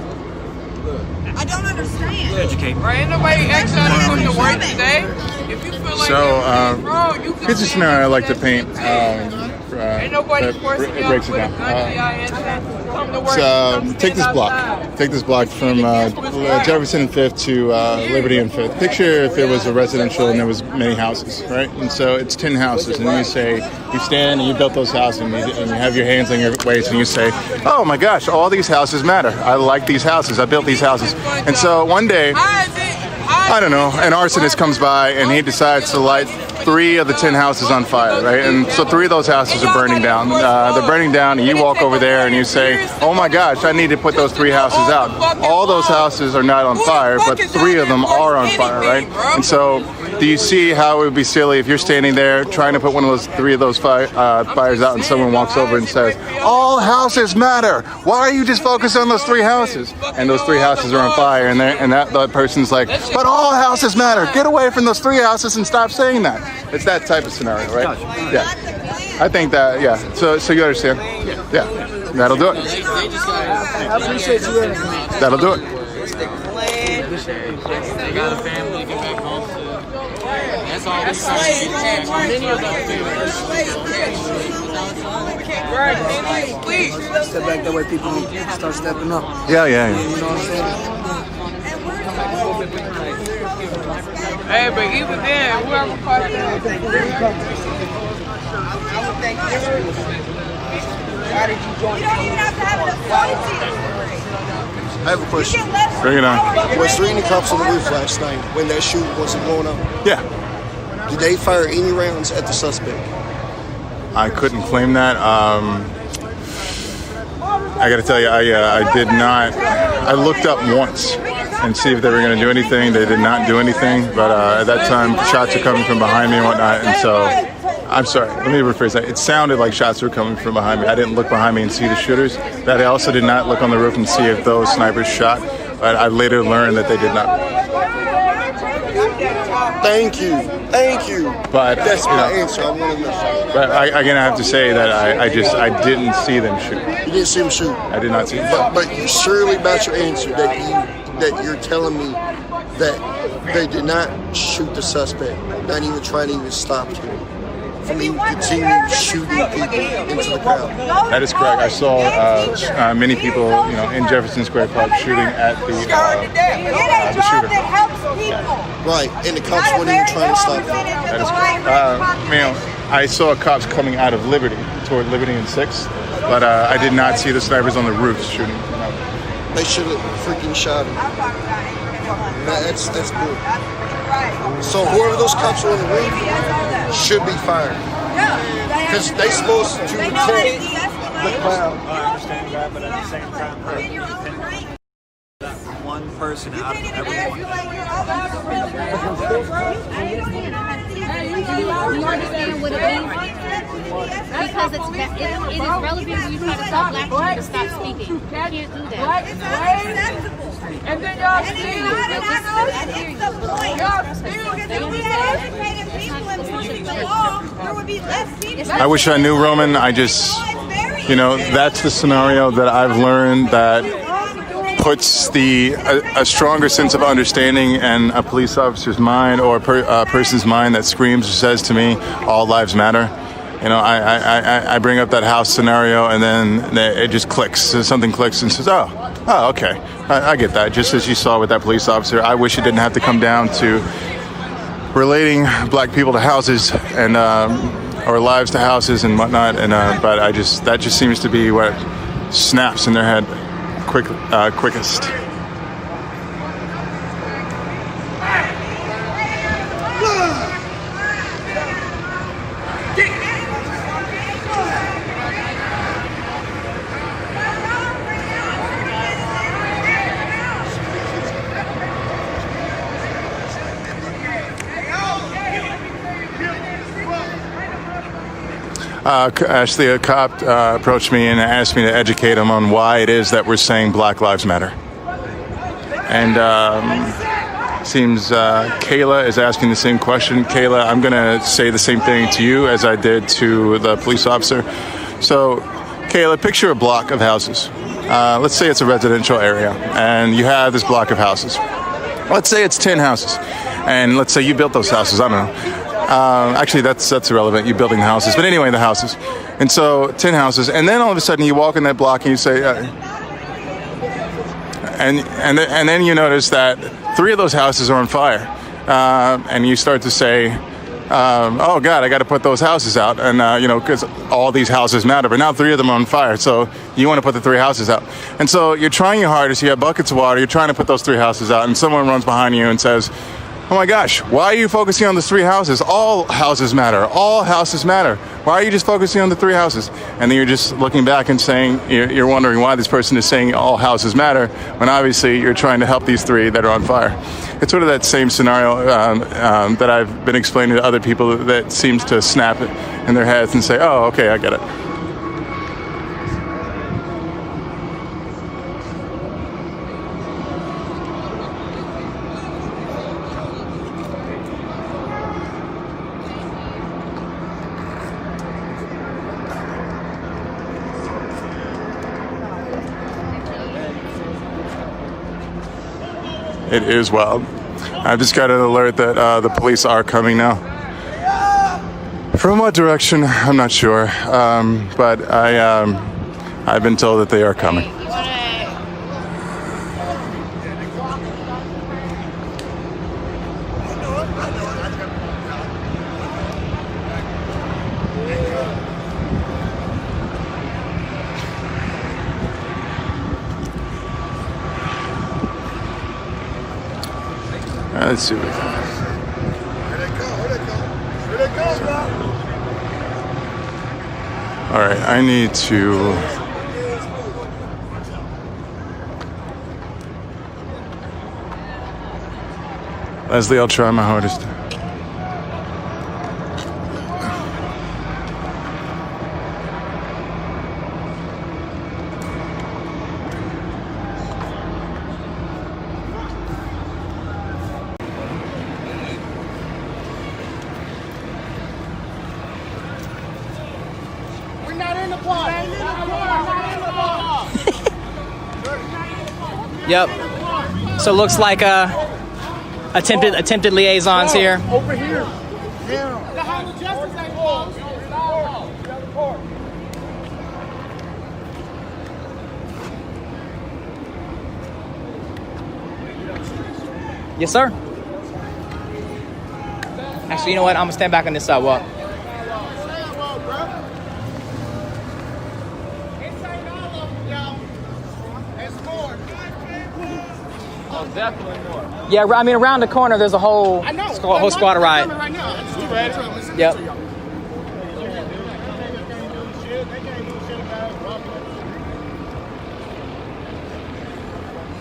I don't understand. Educate. Right, ain't nobody asked y'all to come to work today. If you feel like Here's a scenario I like to paint. ain't nobody forcing It y'all breaks to it put down. a gun to y'all head. Come to work. So take this block. Take this block from Jefferson and 5th to Liberty and 5th. Picture if it was a residential and there was many houses, right? And so it's 10 houses, and you say, you stand and you built those houses, and you have your hands on your waist, and you say, oh my gosh, all these houses matter. I like these houses. I built these houses. And so one day, I don't know, an arsonist comes by and he decides to light 3 of the 10 houses on fire, right? And so 3 of those houses are burning down. They're burning down, and you walk over there and you say, oh my gosh, I need to put those 3 houses out. All those houses are not on fire, but 3 of them are on fire, right? And so do you see how it would be silly if you're standing there trying to put one of those 3 of those fires out, and someone walks over and says, all houses matter. Why are you just focused on those 3 houses? And those 3 houses are on fire, and that person's like, but all houses matter. Get away from those 3 houses and stop saying that. It's that type of scenario, right? Yeah. I think that, yeah. So you understand? Yeah. That'll do it. I appreciate you. That'll do it. They got a family to get back home to. That's all we try to do. Step back, that way people start stepping up. Yeah. You know what I'm saying? Hey, but even then, whoever caught that. Why did you join? You don't even have to have an authority. I have a question. Bring it on. Was there any cops on the roof last night when that shooting wasn't going on? Yeah. Did they fire any rounds at the suspect? I couldn't claim that. I got to tell you, I did not. I looked up once and see if they were going to do anything. They did not do anything. But at that time, shots were coming from behind me and whatnot. And so, I'm sorry. Let me rephrase that. It sounded like shots were coming from behind me. I didn't look behind me and see the shooters. That I also did not look on the roof and see if those snipers shot. But I later learned that they did not. Thank you. But that's my answer. I want to know. But again, I have to say that I didn't see them shoot. You didn't see them shoot. I did not see them. But you're surely about your answer that you're telling me that they did not shoot the suspect, not even trying to even stop him from even continuing shooting people into the crowd. That is correct. I saw many people, in Jefferson Square Park shooting at the shooter. Right, and the cops weren't even trying to stop him. That is correct. I saw cops coming out of Liberty, toward Liberty and 6th, but I did not see the snipers on the roofs shooting. They should have freaking shot him. That's good. So whoever those cops are on the roof should be fired. Because they're supposed to protect the crowd. I understand that, but at the same time, one person out of everyone. you understand what it means? Because it is relevant when you try to tell black people to stop speaking. You can't do that. And then y'all still, if we had educated people enforcing the law, there would be less people. I wish I knew, Roman. I just, you know, that's the scenario that I've learned that puts a stronger sense of understanding in a police officer's mind or a person's mind that screams or says to me, all lives matter. You know, I bring up that house scenario and then it just clicks. Something clicks and says, oh, okay. I get that. Just as you saw with that police officer, I wish it didn't have to come down to relating black people to houses and or lives to houses and whatnot. And but that just seems to be what snaps in their head quickest. Actually, a cop approached me and asked me to educate him on why it is that we're saying Black Lives Matter. And seems Kayla is asking the same question. Kayla, I'm going to say the same thing to you as I did to the police officer. So, Kayla, picture a block of houses. Let's say it's a residential area, and you have this block of houses. Let's say it's 10 houses, and let's say you built those houses. I don't know. Actually, that's irrelevant. You building the houses, but anyway, the houses. And so 10 houses, and then all of a sudden you walk in that block and you say, and then you notice that 3 of those houses are on fire, and you start to say, oh God, I got to put those houses out, and because all these houses matter. But now 3 of them are on fire, so you want to put the 3 houses out, and so you're trying your hardest. You have buckets of water. You're trying to put those 3 houses out, and someone runs behind you and says, oh my gosh, why are you focusing on the 3 houses? All houses matter. All houses matter. Why are you just focusing on the 3 houses? And then you're just looking back and saying, you're wondering why this person is saying all houses matter, when obviously you're trying to help these 3 that are on fire. It's sort of that same scenario that I've been explaining to other people that seems to snap it in their heads and say, oh, okay, I get it. It is wild. I've just got an alert that the police are coming now. From what direction, I'm not sure, but I've been told that they are coming. Let's see what we got. All right, I need to. Leslie, I'll try my hardest. Yep. So it looks like attempted liaisons here. Over here. Yes, sir. Actually, you know what? I'm gonna stand back on this sidewalk. Definitely more. Yeah, I mean, around the corner, there's a whole squad ride. Right now. Yep.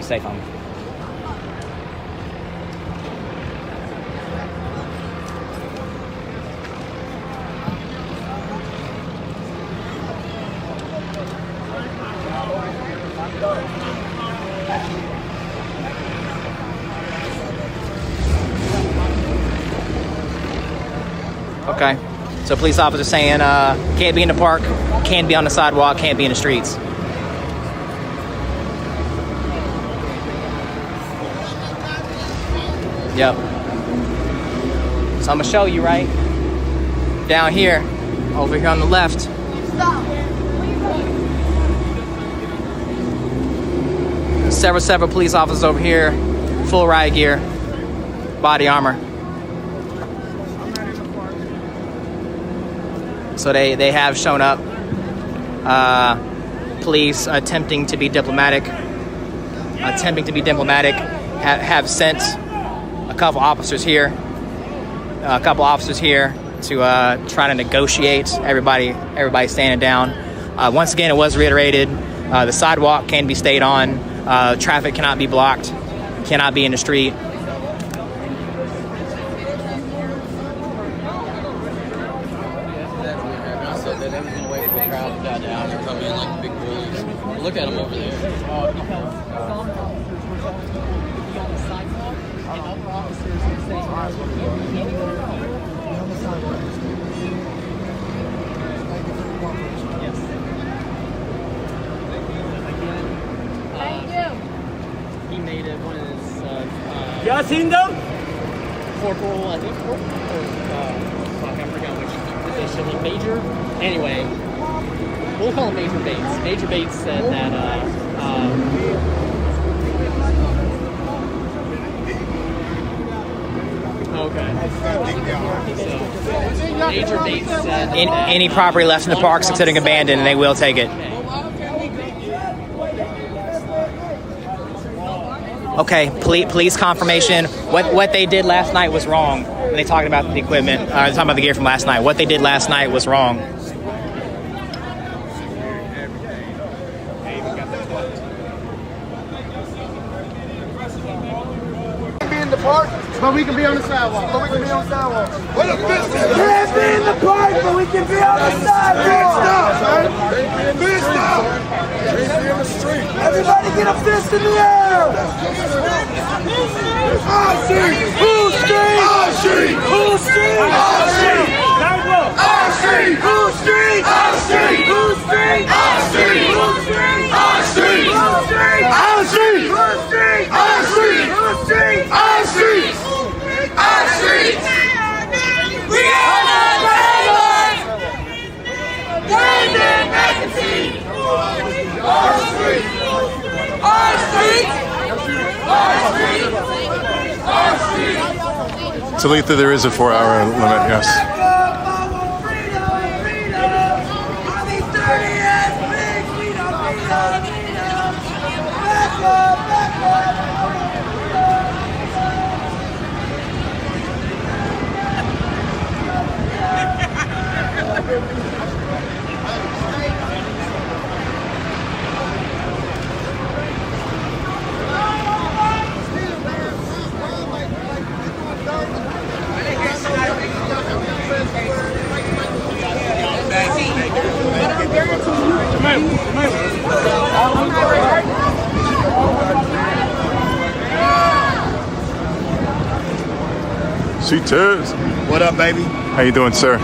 Safe, homie. Okay? So police officers saying can't be in the park, can't be on the sidewalk, can't be in the streets. Yep. So I'm gonna show you right down here, over here on the left. Several police officers over here, full riot gear, body armor. So they have shown up. Police attempting to be diplomatic, have sent a couple officers here to try to negotiate. Everybody standing down. Once again, it was reiterated, the sidewalk can be stayed on, traffic cannot be blocked, cannot be in the street. Look at them over there. He made it one of his. Y'all seen them? Corporal, I think. Fuck, I forgot which position. Major. Anyway, we'll call him Major Bates. Major Bates said that. Okay. So, Major Bates said Any property left in the park is considered abandoned, and they will take it. Okay, police confirmation. What they did last night was wrong. When they talking about the equipment, talking about the gear from last night. What they did last night was wrong. Be in the park, but we can be on the sidewalk. Can't be in the park, but we can be on the sidewalk. Everybody get a fist in the air! Our street! Whose street? Our street! Whose street? Our street! Our street! Whose street? Our street! Whose street? Our street! Whose street? Our street! Whose street? Our street! Whose street? Our street! Whose street? Our street! Our street! We are the Taylors! David McAtee! Our street! Our street! Our street! Our street! Talitha, there is a 4-hour limit, yes. C-Tez. What up, baby? How you doing, sir?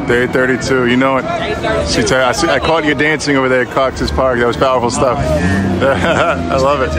Day 32. You know it. C-Tez. I caught you dancing over there at Cox's Park. That was powerful stuff. I love it.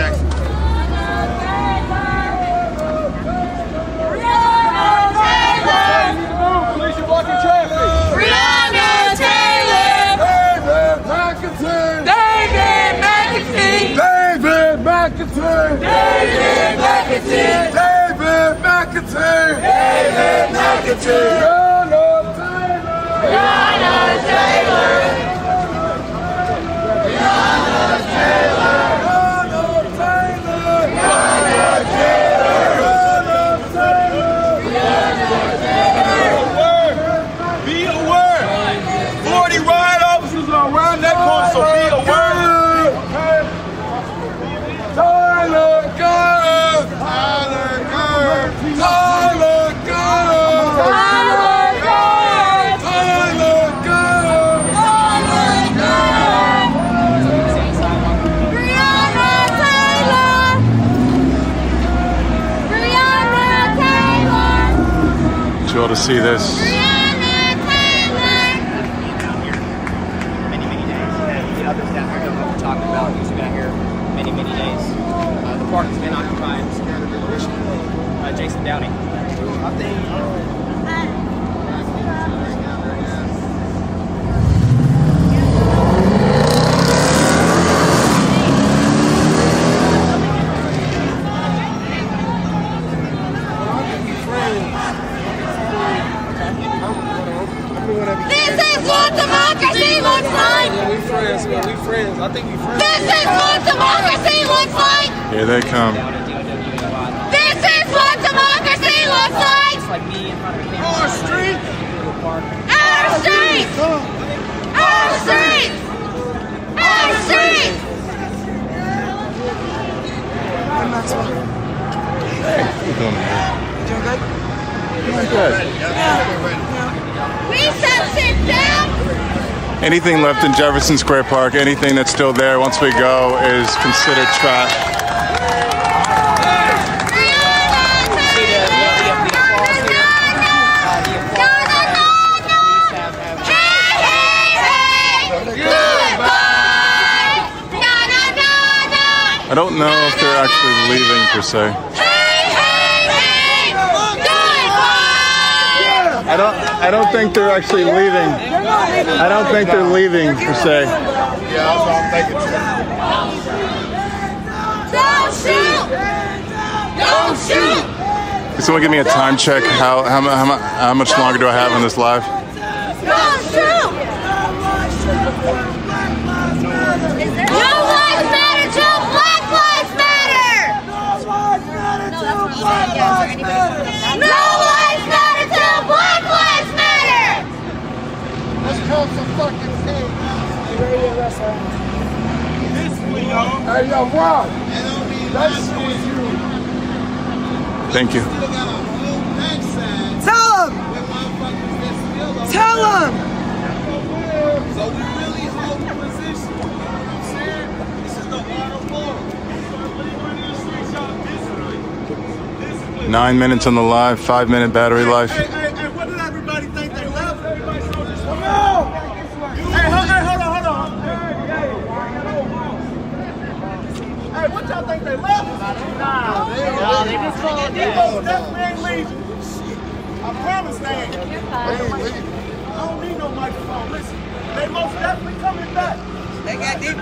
Be aware. 40 riot officers are around that corner, so be aware. Tyler Gurr! Tyler Gurr! Tyler Gurr! Tyler Gurr! Tyler Gurr! Tyler Gurr! you all to see this. Talking about he's been out here many days. The park has been occupied. Jason Downey. I think. This is what democracy looks like! Yeah, we friends, man. We friends. I think we friends. This is what democracy looks like! Here they come. This is what democracy looks like! Our street! Our street! Our street! Our street! Hey, how you doing, man? Doing good? Doing good. We shall sit down! Anything left in Jefferson Square Park, anything that's still there once we go is considered trash. I don't know if they're actually leaving per se. I don't think they're actually leaving. I don't think they're leaving per se. Yeah, that's what I'm thinking too. Don't shoot! Don't shoot! Can someone give me a time check? How much longer do I have on this live? Don't shoot! No lives matter till Black Lives Matter! No lives matter till Black Lives Matter! Let's call some fucking things. Hey, yo, Rob. That's with you. Thank you. Tell him! Tell him! So we really hold the position. You know what I'm saying? This is the art of war. 9 minutes on the live, 5-minute battery life. Hey, what did everybody think they left? Everybody saw this. Come on! Hey, hold on. Hey, what y'all think they left? Nah, they just called. They most definitely ain't leaving. I promise they ain't. I don't need no microphone. Listen, they most definitely coming back. They got deep.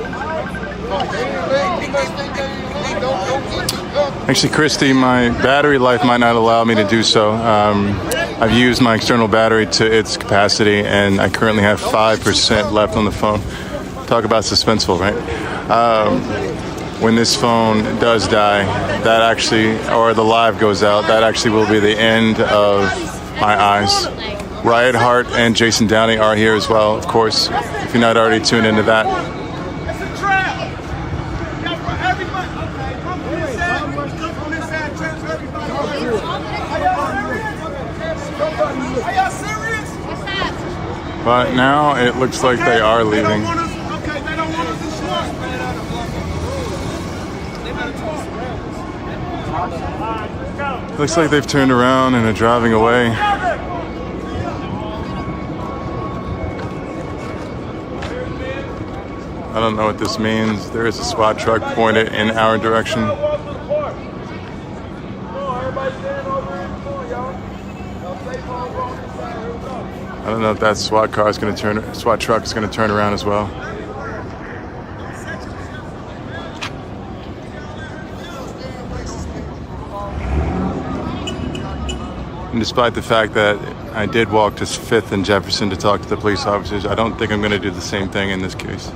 Actually, Christy, my battery life might not allow me to do so. I've used my external battery to its capacity, and I currently have 5% left on the phone. Talk about suspenseful, right? When this phone does die, that actually, or the live goes out, that actually will be the end of my eyes. Riot Heart and Jason Downey are here as well, of course, if you're not already tuned into that. It's a trap. Everybody, okay, come from this side, transfer everybody. Are y'all serious? But now it looks like they are leaving. They don't want us to swap. Looks like they've turned around and are driving away. I don't know what this means. There is a SWAT truck pointed in our direction. I don't know if that SWAT truck is going to turn around as well. And despite the fact that I did walk to 5th and Jefferson to talk to the police officers, I don't think I'm going to do the same thing in this case.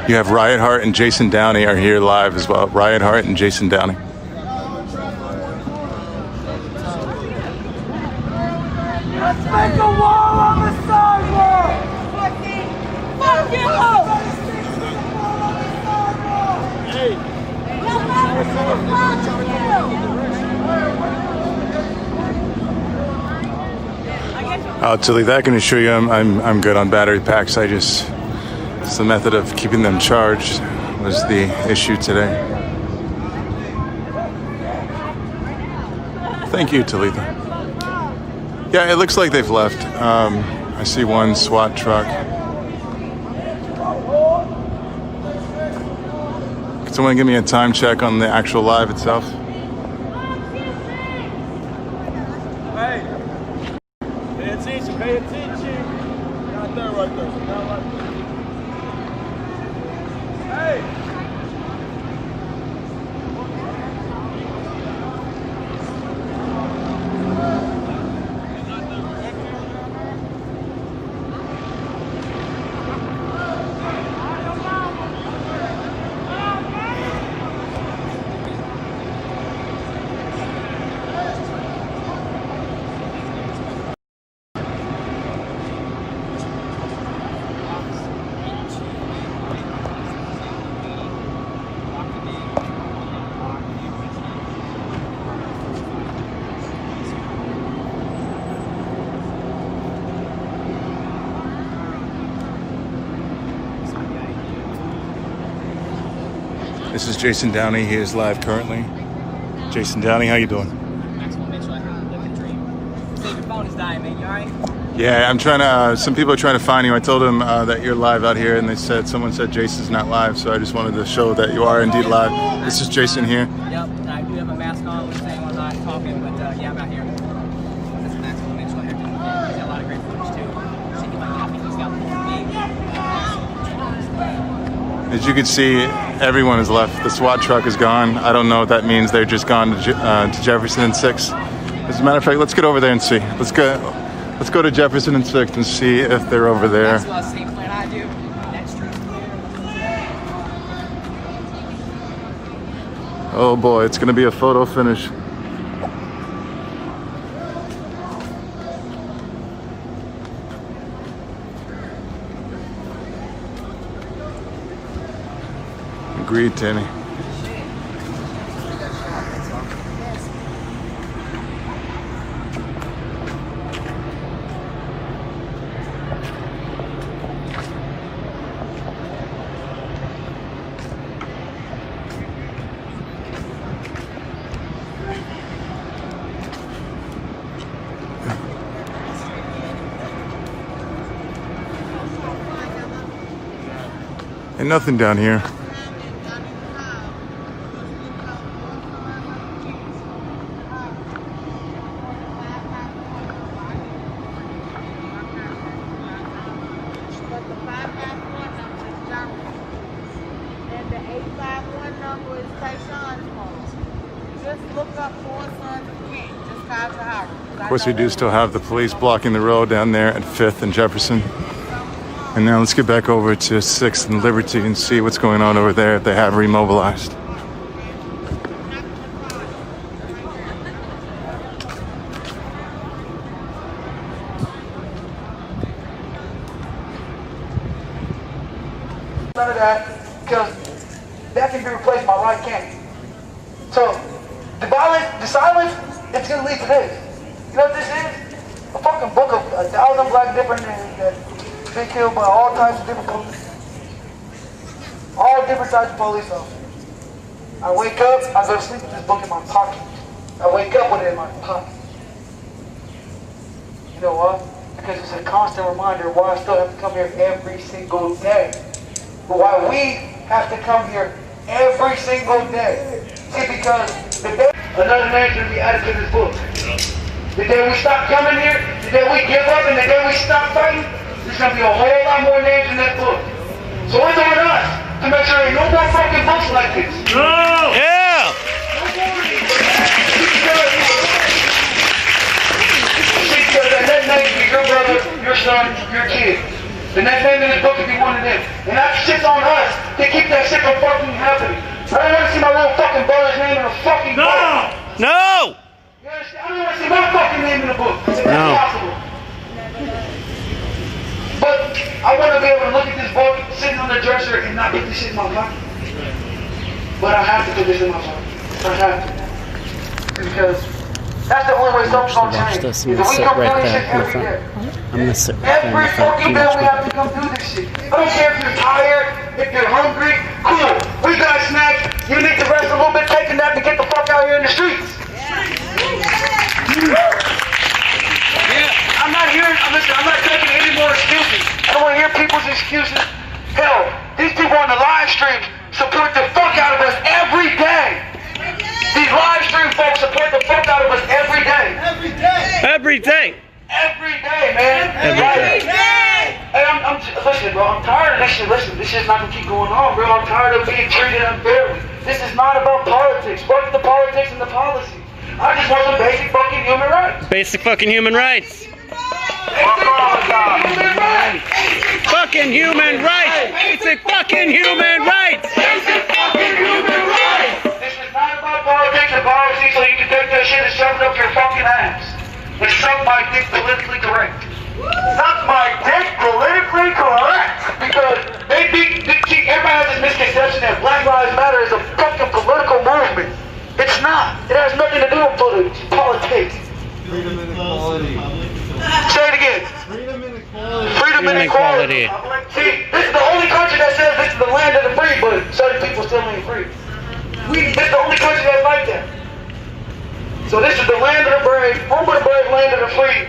You have Riot Heart and Jason Downey are here live as well. Riot Heart and Jason Downey. Let's make a wall on the sidewalk! Fuck you! Hey! Talita, I can assure you I'm good on battery packs. It's the method of keeping them charged was the issue today. Thank you, Talita. Yeah, it looks like they've left. I see one SWAT truck. Can someone give me a time check on the actual live itself? Hey, pay attention, pay attention. Not there right there. Not right there. Hey. This is Jason Downey. He is live currently. Jason Downey, how you doing? Maxwell Mitchell, I heard living dream. Say your phone is dying, man. You alright? Yeah, I'm trying to. Some people are trying to find you. I told them that you're live out here, and someone said Jason's not live, so I just wanted to show that you are indeed live. This is Jason here. Yep, I do have a mask on. We're saying I'm not talking, but yeah, I'm out here. This is Maxwell Mitchell. I heard he's got a lot of great footage too. See, I think he's got As you can see, everyone has left. The SWAT truck is gone. I don't know what that means. They're just gone to Jefferson and 6th. As a matter of fact, let's get over there and see. Let's go to Jefferson and 6th and see if they're over there. That's the same plan I do. Next street. Oh boy, it's going to be a photo finish. Agreed, Tammy. Ain't nothing down here. Of course, we do still have the police blocking the road down there at 5th and Jefferson. And now let's get back over to 6th and Liberty and see what's going on over there if they have remobilized. None of that, because that can be replaced by right can't. So the violence, the silence, it's gonna lead to this. You know what this is? A fucking book of 1,000 black different names that been killed by all types of different police. All different types of police officers. I wake up, I go to sleep with this book in my pocket. I wake up with it in my pocket. You know why? Because it's a constant reminder why I still have to come here every single day. But why we have to come here every single day. See, because the day another name's going to be added to this book. The day we stop coming here, the day we give up, and the day we stop fighting, there's going to be a whole lot more names in that book. So it's on us to make sure there ain't no more fucking books like this. No! Yeah! Because that next name could be your brother, your son, your kid. The next name in this book could be one of them. And that shit's on us to keep that shit from fucking happening. I don't want to see my little fucking brother's name in a fucking book. No! You understand? I don't want to see my fucking name in the book. That's impossible. But I want to be able to look at this book sitting on the dresser and not get this shit in my pocket. But I have to put this in my pocket. I have to. Because That's the only way something's gonna Watch change. this. Is I'm if gonna we sit come right through this there shit in the every front. day. I'm gonna sit right there in Every the front. fucking You day watch we me. have to come through this shit. I don't care if you're tired, if you're hungry, cool. We got snacks. You need to rest a little bit, take a nap, and get the fuck out here in the streets. Yeah, I'm not hearing, listen, I'm not taking any more excuses. I don't want to hear people's excuses. Hell, these people on the live stream support the fuck out of us every day. These live stream folks support the fuck out of us every day. Every day. Every day. Every day, man. Every day. Hey, listen, bro, I'm tired of this shit. Listen, this shit's not gonna keep going on, bro. I'm tired of being treated unfairly. This is not about politics. Fuck the politics and the policy. I just want some basic fucking human rights. Basic fucking human rights. Fucking human rights. Basic fucking human rights. Basic fucking human rights. This is not about politics and policy, so you can take that shit and shove it up your fucking ass. And suck my dick politically correct. Suck my dick politically correct. Because everybody has this misconception that Black Lives Matter is a fucking political movement. It's not. It has nothing to do with politics. Freedom and equality. Say it again. Freedom and equality. Freedom and equality. See, this is the only country that says this is the land of the free, but certain people still ain't free. This is the only country that's like that. So this is the land of the brave, home of the brave, land of the free,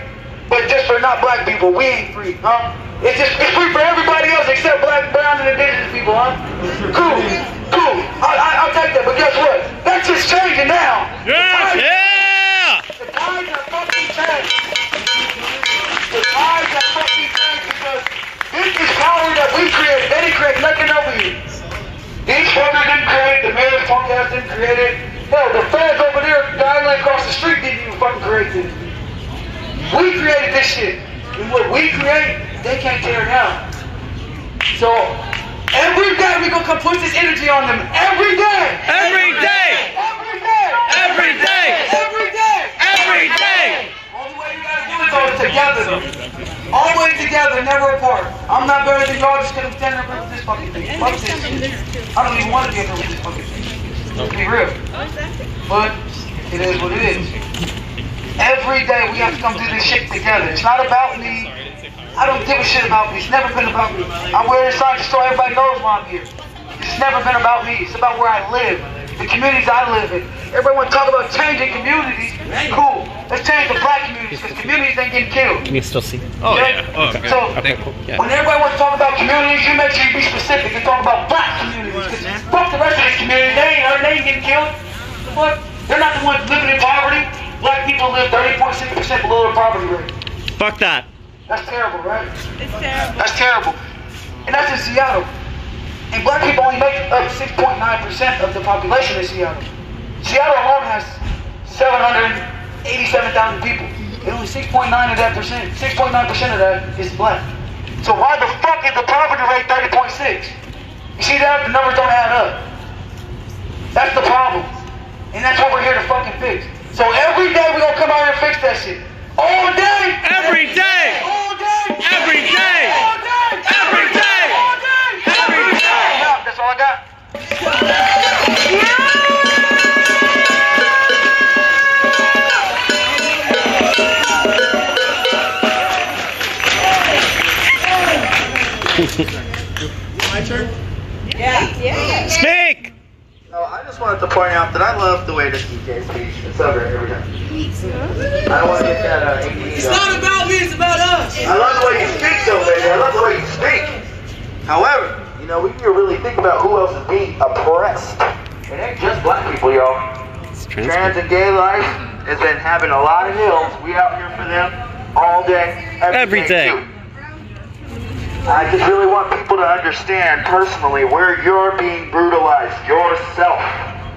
but just for not black people, we ain't free, huh? It's free for everybody else except black, brown, and indigenous people, huh? Cool. I'll take that, but guess what? That's just changing now. Yeah! The tides are fucking changed. The tides are fucking changed because this is power that we create. They didn't create nothing over here. These fuckers didn't create it. The mayor's punk ass didn't create it. Hell, the feds over there, the island across the street didn't even fucking create this. We created this shit. And what we create, they can't tear down. So, every day we gonna come push this energy on them. Every day! Every day! Every day! Every day! Every day! Every day! Only way you gotta do it though is together though. Always together, never apart. I'm not better than y'all just because I'm standing up with this fucking thing. Fuck this shit. I don't even want to be up here with this fucking thing. Let's be real. But it is what it is. Every day we have to come do this shit together. It's not about me. I don't give a shit about me. It's never been about me. I wear this sign just so everybody knows why I'm here. It's never been about me. It's about where I live. The communities I live in. Everybody want to talk about changing communities. Cool. Let's change the black communities because communities ain't getting killed. Can you still see? Oh, yeah. Oh, okay. So, Okay, cool. Yeah. when everybody wants to talk about communities, you make sure you be specific and talk about black communities. Because fuck the rest of this community. They ain't getting killed. What? They're not the ones living in poverty. Black people live 30.6% below the poverty rate. Fuck that. That's terrible, right? It's terrible. That's terrible. And that's in Seattle. And black people only make up 6.9% of the population in Seattle. Seattle alone has 787,000 people. And only 6.9% of that is black. So why the fuck is the poverty rate 30.6? You see that? The numbers don't add up. That's the problem. And that's what we're here to fucking fix. So every day we're gonna come out here and fix that shit. All day! Every day! All day! Every day! All day! Every day! All day! Every day! That's all I got. My turn? Yeah. Speak! No, I just wanted to point out that I love the way that DJ speaks. It's over every time. I don't want to get that ADD. It's not about me, it's about us. I love the way you speak though, baby. I love the way you speak. However, you know, we need to really think about who else is being oppressed. It ain't just black people, y'all. Trans and gay life has been having a lot of hills. We out here for them all day, every day. Too. I just really want people to understand personally where you're being brutalized yourself.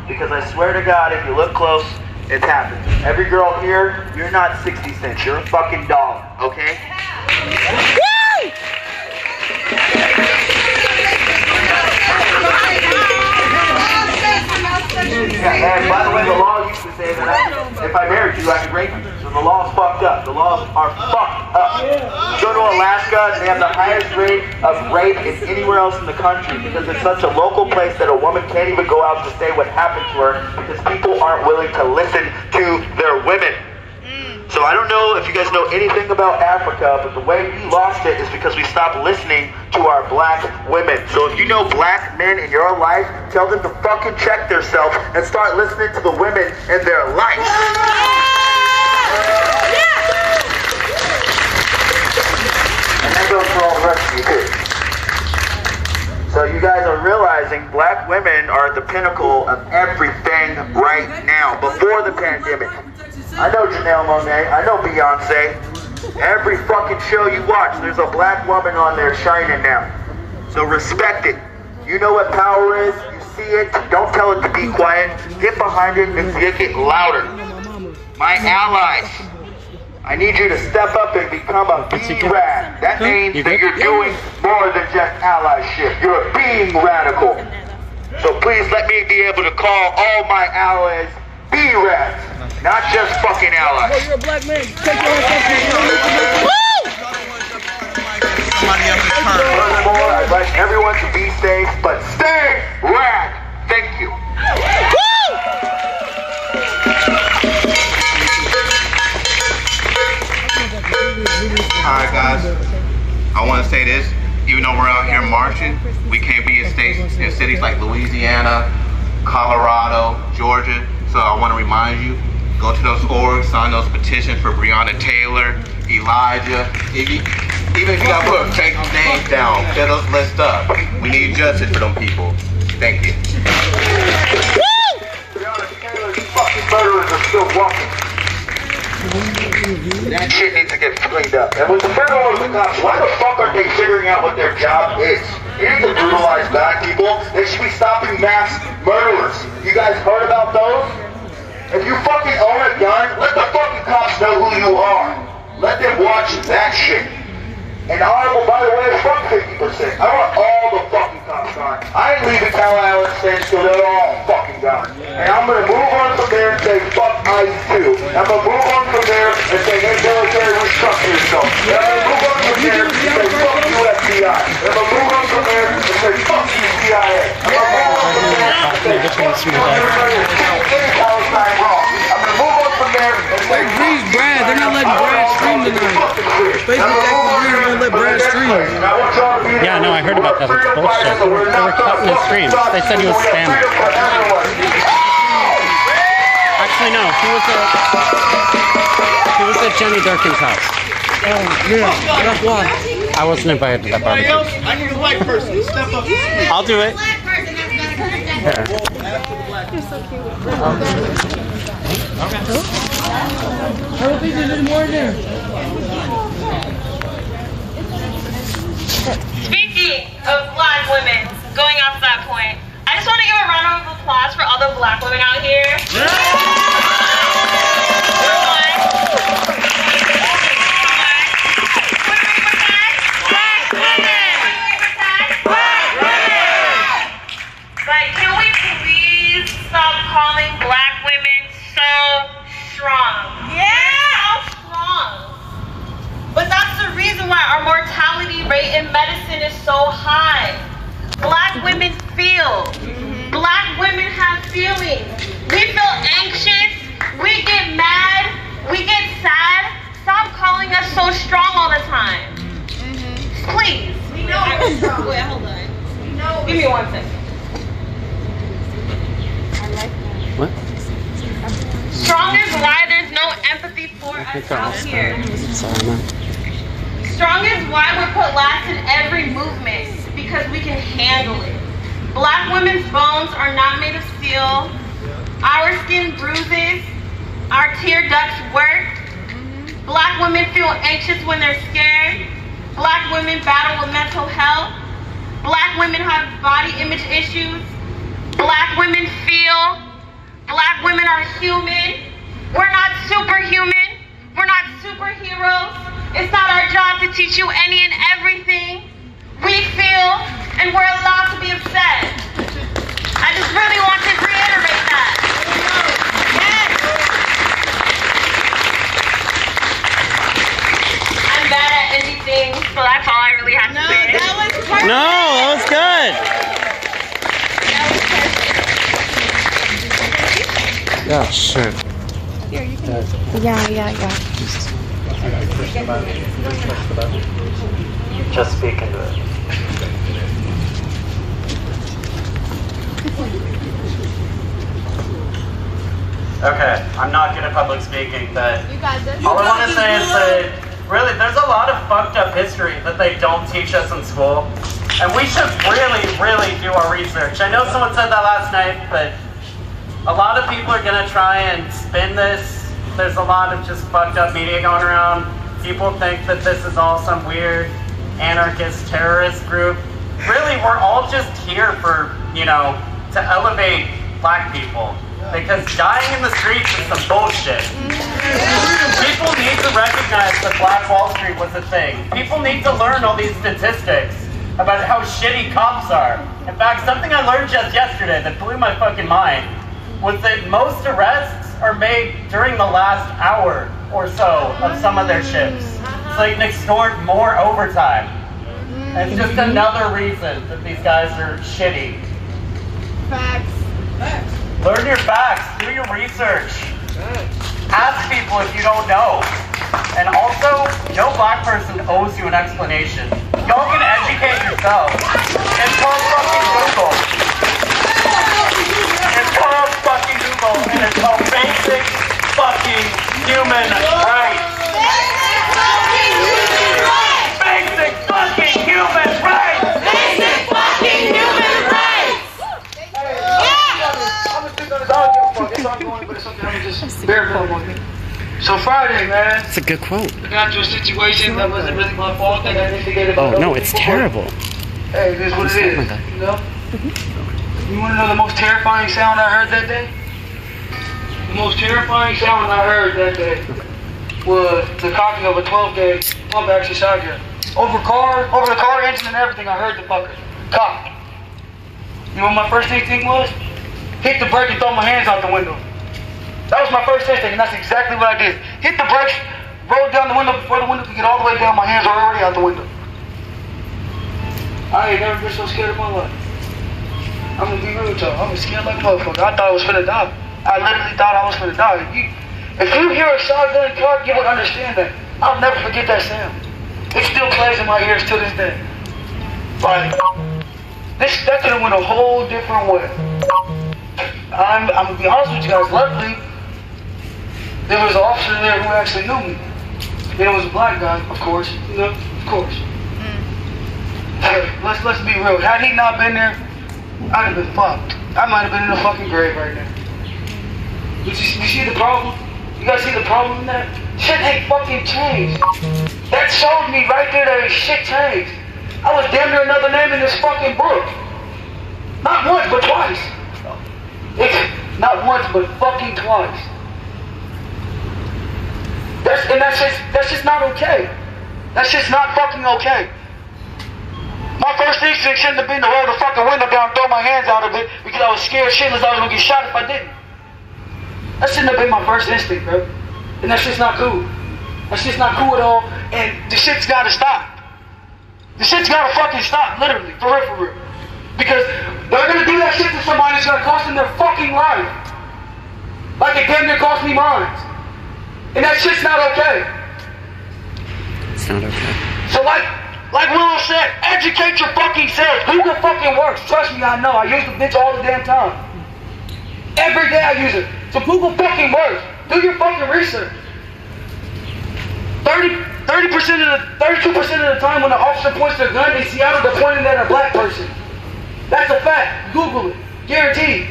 Because I swear to God, if you look close, it's happening. Every girl here, you're not 60 cents. You're a fucking dollar, okay? Woo! Yeah, and by the way, the law used to say that if I married you, I could rape you. So the law's fucked up. The laws are fucked up. Go to Alaska, and they have the highest rate of rape in anywhere else in the country because it's such a local place that a woman can't even go out to say what happened to her because people aren't willing to listen to their women. if you guys know anything about Africa, but the way we lost it is because we stopped listening to our black women. So if you know black men in your life, tell them to fucking check themselves and start listening to the women in their life. And that goes for all the rest of you too. So you guys are realizing black women are at the pinnacle of everything right now, before the pandemic. I know Janelle Monáe, I know Beyonce. Every fucking show you watch, there's a black woman on there shining now. So respect it. You know what power is, you see it, don't tell it to be quiet. Get behind it and make it louder. My allies, I need you to step up and become a B-Rad. That means that you're doing more than just allyship. You're being radical. So please let me be able to call all my allies B-Rads, not just fucking allies. Oh, you're a black man. Take your ass. Furthermore, I'd like everyone to be safe, but stay rad. Thank you. Alright guys, I want to say this, even though we're out here marching, we can't be in cities like Louisiana, Colorado, Georgia, so I want to remind you, go to those orgs, sign those petitions for Breonna Taylor, Elijah, even if you got to put fake names down, fill those lists up. We need justice for them people. Thank you. Breonna Taylor's fucking murderers are still walking. That shit needs to get cleaned up. And with the federal cops, why the fuck aren't they figuring out what their job is? They need to brutalize black people. They should be stopping mass murderers. You guys heard about those? If you fucking own a gun, let the fucking cops know who you are. Let them watch that shit. And honorable, by the way, fuck 50%. I want all the fucking cops gone. I ain't leaving Cal Island States till they're all fucking gone. And I'm gonna move on from there and say fuck ICE too. I'm gonna move on from there and say, hey military, restructure yourself. And I'm gonna move on from there and say fuck you FBI. And I'm gonna move on from there and say fuck you CIA. I'm gonna move on from there and say fuck you everybody that's doing any Palestine wrong. I'm gonna move on from there and say Freeze Brad, they're not letting Brad stream tonight. Facebook actively won't let Brad stream. Yeah, no, I heard about that. It's bullshit. They were cutting his streams. They said he was spamming. Actually, no. He was at Jenny Durkin's house. Oh, yeah. That's why. I wasn't invited to that barbecue. I need a white person to step up. I'll do it. You're so cute. Okay. I don't think there's any more in there. Speaking of black women, going off that point, I just want to give a round of applause for all the black women out here. But can we please stop calling black women so strong? Yeah! So strong. But that's the reason why our mortality rate in medicine is so high. Black women feel. Black women have feelings. We feel anxious. We get mad. We get sad. Stop calling us so strong all the time. Please. We know we're strong. Wait, hold on. Give me 1 second. What? Strong is why there's no empathy for us out here. Strong is why we're put last in every movement, because we can handle it. Black women's bones are not made of steel. Our skin bruises. Our tear ducts work. Black women feel anxious when they're scared. Black women battle with mental health. Black women have body image issues. Black women feel. Black women are human. We're not superhuman. We're not superheroes. It's not our job to teach you any and everything. We feel, and we're allowed to be upset. I just really want to reiterate that. Yes. I'm bad at anything, so that's all I really have to say. That was perfect. No, that was good. Yeah, sure. Here, you can. Yeah. Push the button. Push the button. Just speak into it. Okay, I'm not good at public speaking, but You got this. all I want to say is that really there's a lot of fucked up history that they don't teach us in school. And we should really, really do our research. I know someone said that last night, but a lot of people are gonna try and spin this. There's a lot of just fucked up media going around. People think that this is all some weird anarchist terrorist group. Really, we're all just here for, you know, to elevate black people. Because dying in the streets is some bullshit. People need to recognize that Black Wall Street was a thing. People need to learn all these statistics about how shitty cops are. In fact, something I learned just yesterday that blew my fucking mind was that most arrests are made during the last hour or so of some of their shifts. So they can extort more overtime. And it's just another reason that these guys are shitty. Facts. Learn your facts, do your research. Ask people if you don't know. And also, no black person owes you an explanation. Y'all can educate yourself. It's called fucking Google. It's called fucking Google, and it's called basic fucking human rights. Basic fucking human rights! Basic fucking human rights! So Friday, man. It's a good quote. I got into a situation that wasn't really my fault. That I instigated. Oh no, it's terrible. Hey, it is what it is. You know. You want to know the most terrifying sound I heard that day? The most terrifying sound I heard that day was the cocking of a 12-gauge pump action shotgun. Over the car engine and everything. I heard the fucker cock. You know what my first instinct was? Hit the brake and throw my hands out the window. That was my first instinct, and that's exactly what I did. Hit the brakes, rolled down the window before the window could get all the way down. My hands were already out the window. I ain't never been so scared in my life. I'm gonna be real with y'all. I was scared like a motherfucker. I thought I was finna die. I literally thought I was finna die. If you hear a shotgun cock, you would understand that. I'll never forget that sound. It still plays in my ears to this day. Like, that could have went a whole different way. I'm gonna be honest with you guys. Luckily, there was an officer there who actually knew me. And it was a black guy, of course. You know, of course. Let's be real. Had he not been there, I'd have been fucked. I might have been in a fucking grave right now. You see the problem? You guys see the problem in that? Shit ain't fucking changed. That showed me right there that shit changed. I was damn near another name in this fucking book. Not once, but twice. Not once, but fucking twice. That's just not okay. That's just not fucking okay. My first instinct shouldn't have been to roll the fucking window down and throw my hands out of it because I was scared shitless I was gonna get shot if I didn't. That shouldn't have been my first instinct, bro. And that's just not cool. That's just not cool at all. And the shit's gotta stop. The shit's gotta fucking stop, literally, for real. Because they're gonna do that shit to somebody that's gonna cost them their fucking life. Like it damn near cost me mine. And that shit's not okay. It's not okay. So like Willow said, educate your fucking self. Google fucking works. Trust me, I know. I use the bitch all the damn time. Every day I use it. So Google fucking works. Do your fucking research. 32% of the time when the officer points their gun in Seattle, they're pointing at a black person. That's a fact. Google it. Guaranteed.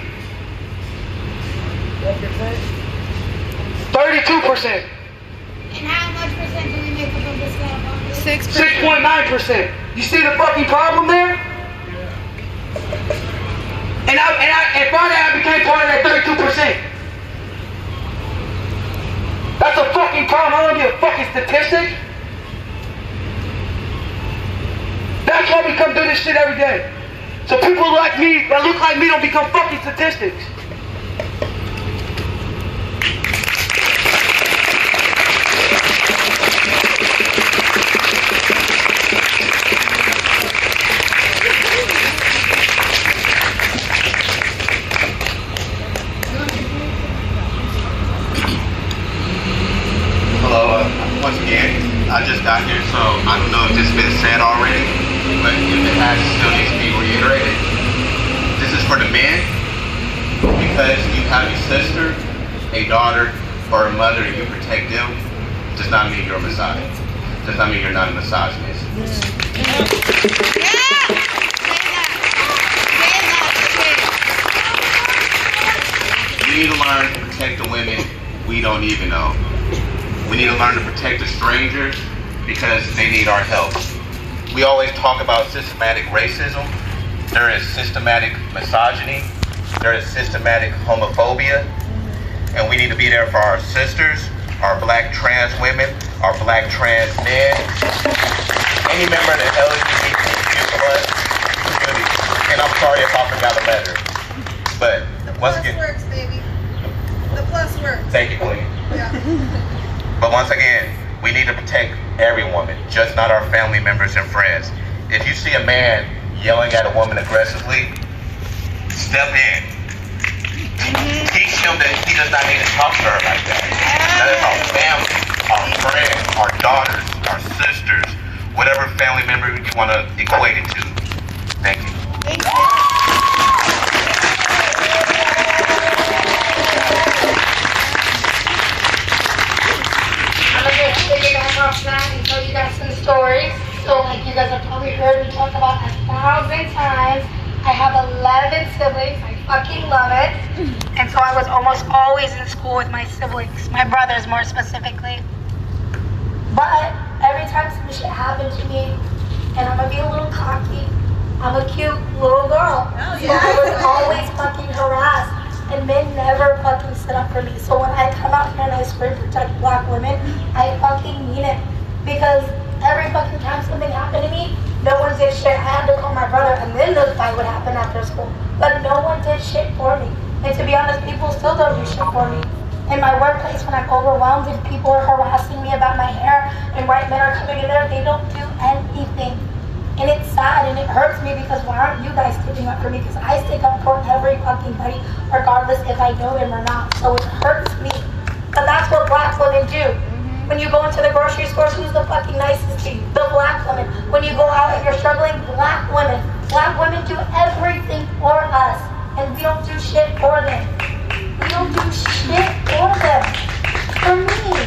32%. And how much percent do we make up of this guy? 6.9%. You see the fucking problem there? And Friday I became part of that 32%. That's a fucking problem. I don't give a fucking statistic. That's why we come do this shit every day. So people like me, that look like me, don't become fucking statistics. Hello, once again, I just got here, so I don't know if this has been said already, but if it has, it still needs to be reiterated. This is for the men, because you have a sister, a daughter, or a mother, and you protect them, does not mean you're a misogynist. Does not mean you're not a misogynist. We need to learn to protect the women we don't even know. We need to learn to protect the strangers because they need our help. We always talk about systematic racism. There is systematic misogyny. There is systematic homophobia. And we need to be there for our sisters, our black trans women, our black trans men, any member of the LGBTQ+ community. And I'm sorry if I forgot a letter. But once again, works, baby. The plus works. thank you, Queen. Yeah. But once again, we need to protect every woman, just not our family members and friends. If you see a man yelling at a woman aggressively, step in. Teach him that he does not need to talk to her like that. That is our family, our friends, our daughters, our sisters, whatever family member you want to equate it to. Thank you. I'm gonna just piggyback off that and tell you guys some stories. So like you guys have probably heard me talk about 1,000 times. I have 11 siblings. I fucking love it. And so I was almost always in school with my siblings, my brothers more specifically. But every time some shit happened to me, and I'm gonna be a little cocky, I'm a cute little girl. So I was always fucking harassed. And men never fucking stood up for me. So when I come out here and I swear to protect black women, I fucking mean it. Because every fucking time something happened to me, no one did shit. I had to call my brother and then the fight would happen after school. But no one did shit for me. And to be honest, people still don't do shit for me. In my workplace, when I'm overwhelmed and people are harassing me about my hair and white men are coming in there, they don't do anything. And it's sad and it hurts me because why aren't you guys sticking up for me? Because I stick up for every fucking buddy, regardless if I know them or not. So it hurts me. But that's what black women do. When you go into the grocery store, who's the fucking nicest to you? The black woman. When you go out and you're struggling, black women. Black women do everything for us. And we don't do shit for them. We don't do shit for them. For me.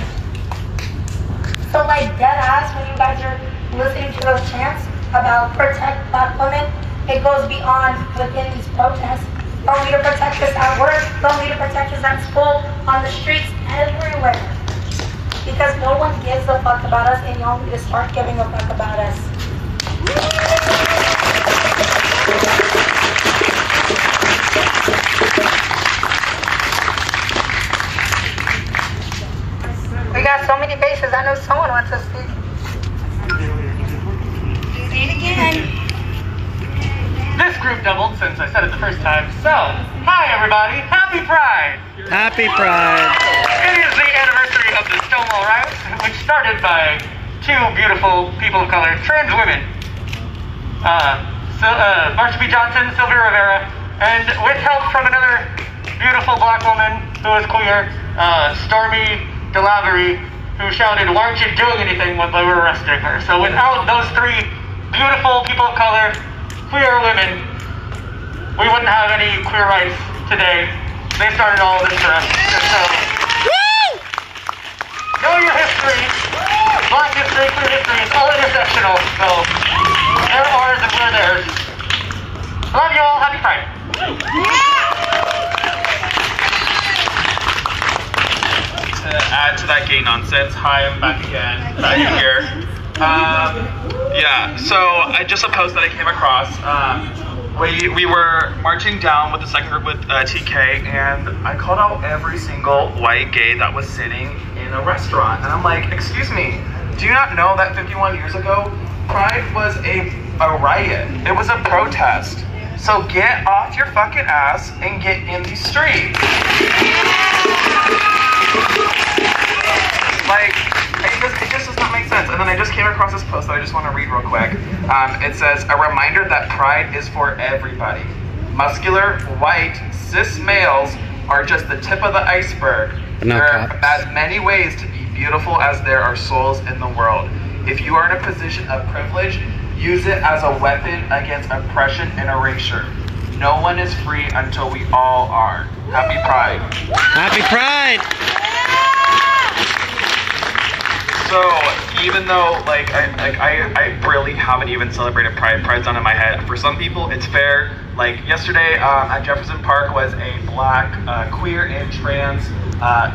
So like dead ass when you guys are listening to those chants about protect black women, it goes beyond within these protests. Y'all need to protect us at work, y'all need to protect us at school, on the streets, everywhere. Because no one gives a fuck about us and y'all need to start giving a fuck about us. We got so many faces, I know someone wants to speak. This group doubled since I said it the first time. So, hi everybody, happy Pride! Happy Pride! It is the anniversary of the Stonewall Riots, which started by two beautiful people of color, trans women. Marsha P. Johnson, Sylvia Rivera, and with help from another beautiful black woman who was queer, Stormy DeLavery, who shouted, "Why aren't you doing anything?" when they were arresting her. So without those three beautiful people of color, queer women, we wouldn't have any queer rights today. They started all of this for us. So, know your history. Black history, queer history is all intersectional. So, they're ours and we're theirs. Love you all. Happy Pride. To add to that gay nonsense, hi, I'm back again. Back here. Yeah, so just a post that I came across. We were marching down with the second group with TK, and I called out every single white gay that was sitting in a restaurant. And I'm like, excuse me, do you not know that 51 years ago, Pride was a riot? It was a protest. So get off your fucking ass and get in the street. Like, it just does not make sense. And then I just came across this post that I just want to read real quick. It says, a reminder that Pride is for everybody. Muscular, white, cis males are just the tip of the iceberg. There are as many ways to be beautiful as there are souls in the world. If you are in a position of privilege, use it as a weapon against oppression and erasure. No one is free until we all are. Happy Pride. Happy Pride! So even though I really haven't even celebrated Pride. Pride's not in my head. For some people, it's fair. Like yesterday at Jefferson Park was a black queer and trans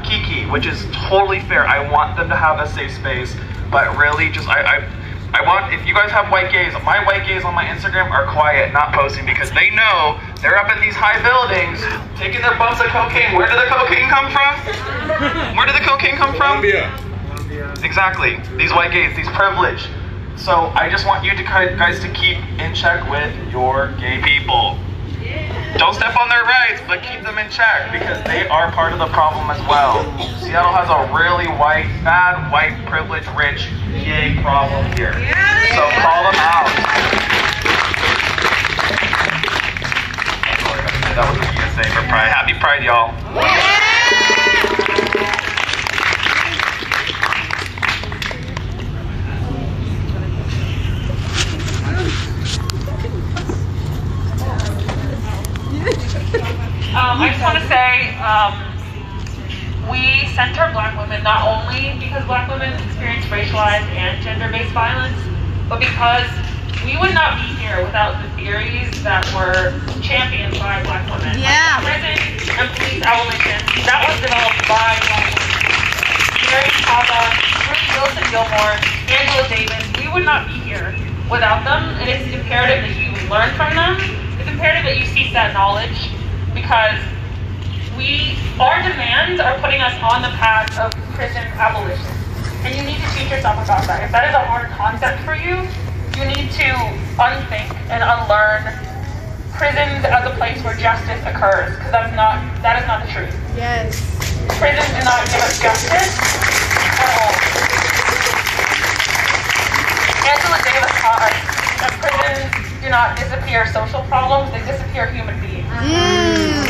Kiki, which is totally fair. I want them to have a safe space, but really just I want, if you guys have white gays, my white gays on my Instagram are quiet, not posting, because they know they're up in these high buildings taking their bumps of cocaine. Where did the cocaine come from? Where did the cocaine come from? Exactly. These white gays, these privileged. So I just want you to guys to keep in check with your gay people. Don't step on their rights, but keep them in check, because they are part of the problem as well. Seattle has a really bad white, privileged, rich gay problem here. So call them out. That was a PSA for Pride. Happy Pride, y'all. I just want to say we center Black women not only because Black women experience racialized and gender-based violence, but because we would not be here without the theories that were championed by Black women. Yeah. Like prison and police abolition, that was developed by Black women. Miriam Kaba, Ruth Wilson Gilmore, Angela Davis, we would not be here without them, and it's imperative that you learn from them. It's imperative that you seek that knowledge, because our demands are putting us on the path of prison abolition. And you need to teach yourself about that. If that is a hard concept for you, you need to unthink and unlearn prisons as a place where justice occurs, because that is not the truth. Yes. Prisons do not give us justice at all. Angela Davis taught us that prisons do not disappear social problems, they disappear human beings.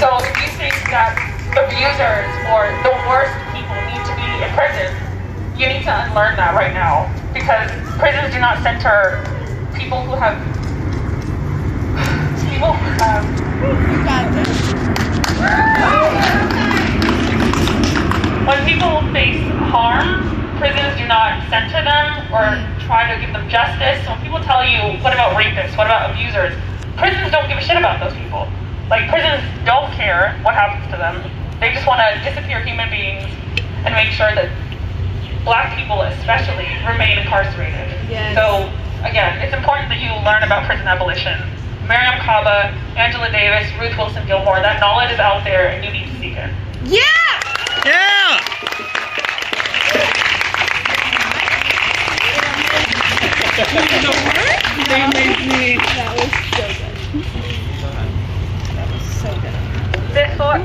So if you think that abusers or the worst people need to be in prison, you need to unlearn that right now, because prisons do not center people who have when people face harm, prisons do not center them or try to give them justice. So when people tell you, what about rapists, what about abusers, prisons don't give a shit about those people. Like, prisons don't care what happens to them. They just want to disappear human beings and make sure that Black people especially remain incarcerated. Yes. So again, it's important that you learn about prison abolition. Miriam Kaba, Angela Davis, Ruth Wilson Gilmore, that knowledge is out there and you need to seek it. Yeah! Yeah! They made me. That was so good. That was so good. Before,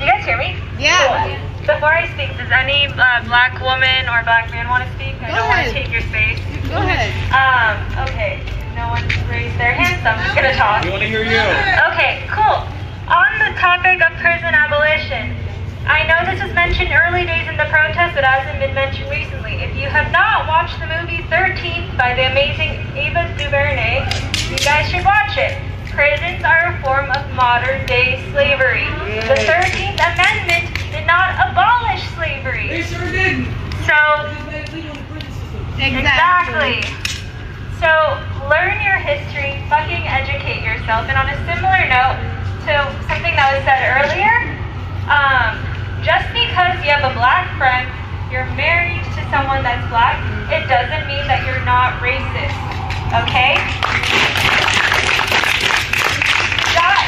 you guys hear me? Yeah. Cool. Before I speak, does any Black woman or Black man want to speak? I don't want to take your space. Go ahead. Okay. No one raised their hand, so I'm just gonna talk. We want to hear you. Okay, cool. On the topic of prison abolition, I know this was mentioned early days in the protest, but hasn't been mentioned recently. If you have not watched the movie 13th by the amazing Ava DuVernay, you guys should watch it. Prisons are a form of modern-day slavery. The 13th Amendment did not abolish slavery. They sure didn't. So, exactly. So, learn your history, fucking educate yourself. And on a similar note to something that was said earlier, just because you have a Black friend, you're married to someone that's Black, it doesn't mean that you're not racist, okay?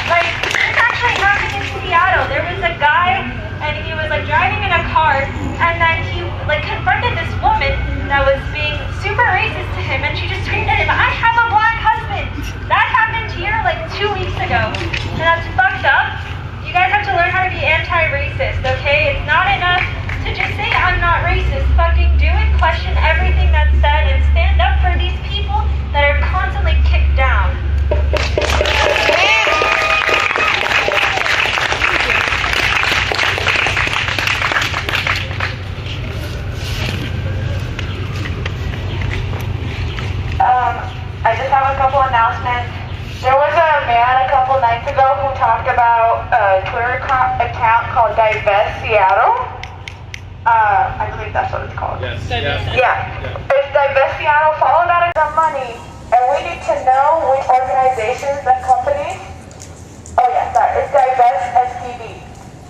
This actually happened in Seattle. There was a guy, and he was driving in a car, and then he confronted this woman that was being super racist to him, and she just screamed at him, "I have a Black husband!" That happened here 2 weeks ago, and that's fucked up. You guys have to learn how to be anti-racist, okay? It's not enough to just say, "I'm not racist." Fucking do it, question everything that's said, and stand up for these people that are constantly kicked down. announcement. There was a man a couple nights ago who talked about a Twitter account called Divest Seattle. I believe that's what it's called. Yes. Yeah. It's Divest Seattle. Follow that as money, and we need to know which organizations and companies. Oh yeah, sorry. It's Divest STD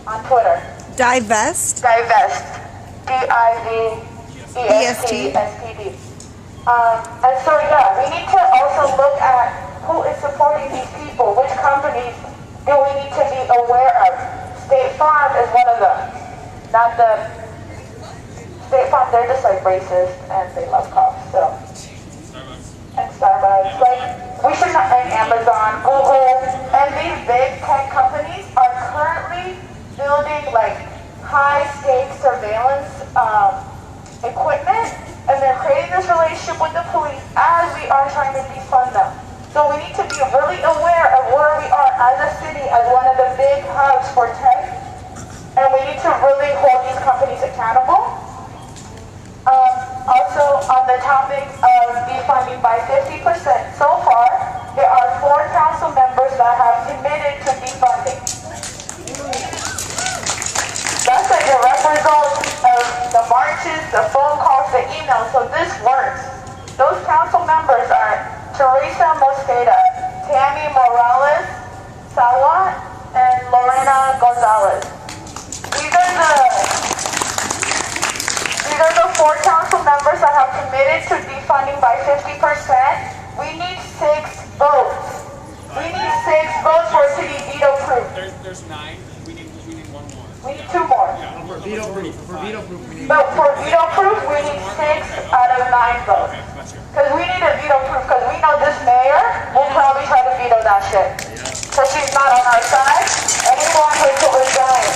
on Twitter. Divest? Divest. DIVEST STD. And so yeah, we need to also look at who is supporting these people. Which companies do we need to be aware of? State Farm is one of them. Not the State Farm. They're just like racist and they love cops. So. And Starbucks. Like we should not. And Amazon, Google, and these big tech companies are currently building like high-stakes surveillance equipment, and they're creating this relationship with the police as we are trying to defund them. So we need to be really aware of where we are as a city, as one of the big hubs for tech, and we need to really hold these companies accountable. Also, on the topic of defunding by 50%, so far, there are 4 council members that have committed to defunding. That's a direct result of the marches, the phone calls, the emails, so this works. Those council members are Teresa Mosqueda, Tammy Morales Salwa, and Lorena Gonzalez. These are the 4 council members that have committed to defunding by 50%. We need 6 votes. We need 6 votes for it to be veto-proof. There's 9. We need 1 more. We need 2 more. Yeah, for veto-proof. But for veto-proof, we need 6 out of 9 votes. Because we need a veto-proof, because we know this mayor will probably try to veto that shit. So she's not on our side, and we want her to resign.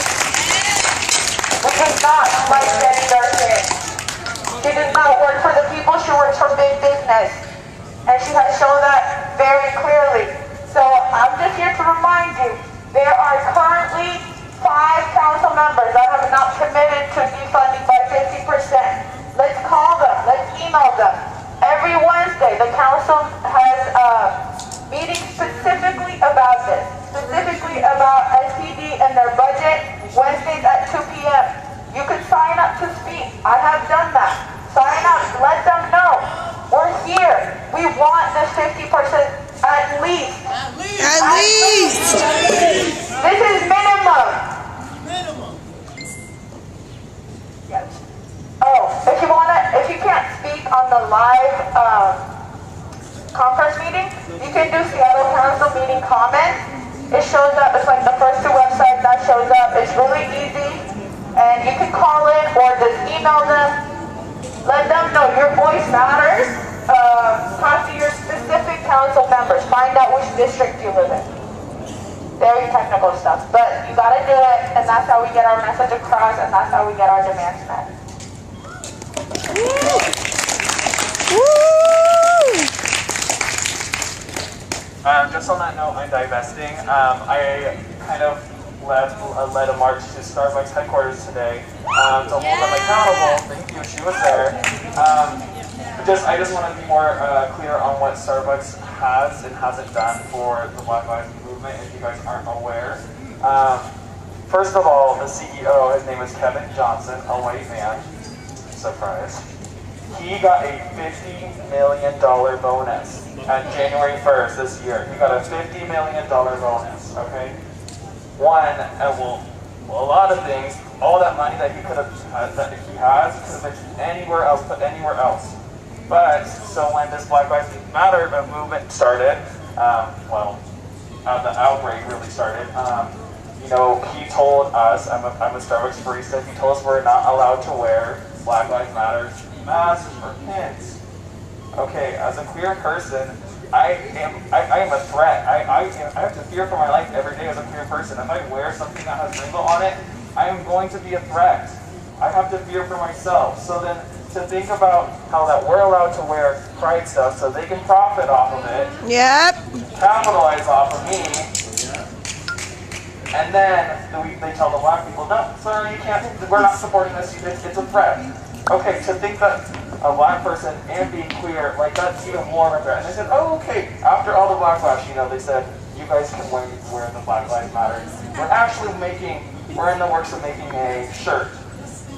We does not like Jenny Durkin. She does not work for the people, she works for big business. And she has shown that very clearly. So I'm just here to remind you, there are currently 5 council members that have not committed to defunding by 50%. Let's call them, let's email them. Every Wednesday, the council has meetings specifically about this, specifically about STD and their budget, Wednesdays at 2 p.m. You can sign up to speak. I have done that. Sign up, let them know. We're here. We want this 50% at least. At least. This is minimum. Yes. Oh, if you can't speak on the live conference meeting, you can do Seattle Council meeting comments. It shows up. It's like the first 2 websites that shows up. It's really easy, and you can call in or just email them. Let them know your voice matters. Talk to your specific council members. Find out which district you live in. Very technical stuff, but you gotta do it, and that's how we get our message across, and that's how we get our demands met. Just on that note, on divesting, I kind of led a march to Starbucks headquarters today to hold them accountable. Thank you, she was there. I just want to be more clear on what Starbucks has and hasn't done for the Black Lives Movement, if you guys aren't aware. First of all, the CEO, his name is Kevin Johnson, a white man. Surprise. He got a $50 million bonus on January 1st this year. He got a $50 million bonus, okay? A lot of things, all that money that he could have, that he has, could have been anywhere else, put anywhere else. But, so when this Black Lives Matter movement started, the outbreak really started, he told us, I'm a Starbucks barista, he told us we're not allowed to wear Black Lives Matter masks or pins. Okay, as a queer person, I am a threat. I have to fear for my life every day as a queer person. If I wear something that has rainbow on it, I am going to be a threat. I have to fear for myself. So then to think about how that we're allowed to wear pride stuff so they can profit off of it. Yep. Capitalize off of me. And then they tell the black people, no, sorry, you can't, we're not supporting this, it's a threat. Okay, to think that a black person and being queer, like that's even more of a threat. And they said, oh, okay, after all the backlash, you know, they said, you guys can wear the Black Lives Matter. We're in the works of making a shirt.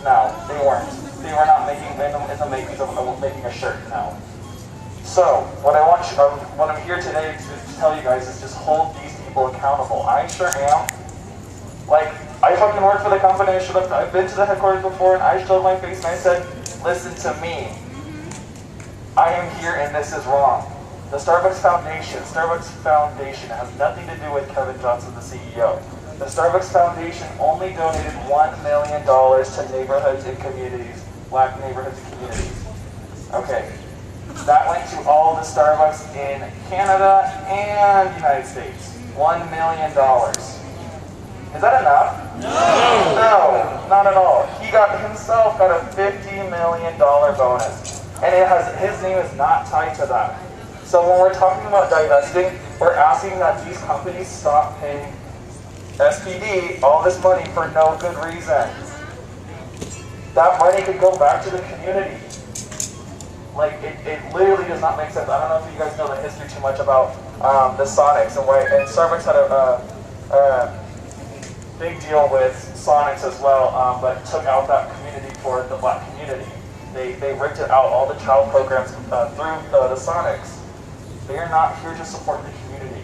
No, they weren't. They were not making, in the makings of making a shirt, no. So, what I'm here today to tell you guys is just hold these people accountable. I sure am. Like, I fucking work for the company, I've been to the headquarters before, and I showed my face and I said, listen to me. I am here and this is wrong. The Starbucks Foundation has nothing to do with Kevin Johnson, the CEO. The Starbucks Foundation only donated $1 million to neighborhoods and communities, black neighborhoods and communities. Okay, that went to all the Starbucks in Canada and the United States. $1 million. Is that enough? No, not at all. He himself got a $50 million bonus. And his name is not tied to that. So when we're talking about divesting, we're asking that these companies stop paying SPD all this money for no good reason. That money could go back to the community. Like, it literally does not make sense. I don't know if you guys know the history too much about the Sonics and Starbucks had a big deal with Sonics as well, but took out that community for the black community. They ripped it out, all the child programs through the Sonics. They are not here to support the community.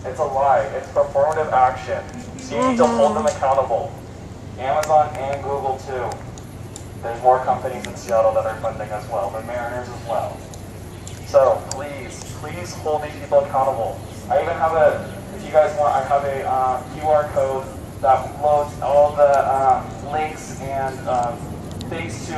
It's a lie. It's performative action. So you need to hold them accountable. Amazon and Google too. There's more companies in Seattle that are funding as well. The Mariners as well. So please hold these people accountable. I even have if you guys want, I have a QR code that loads all the links and things to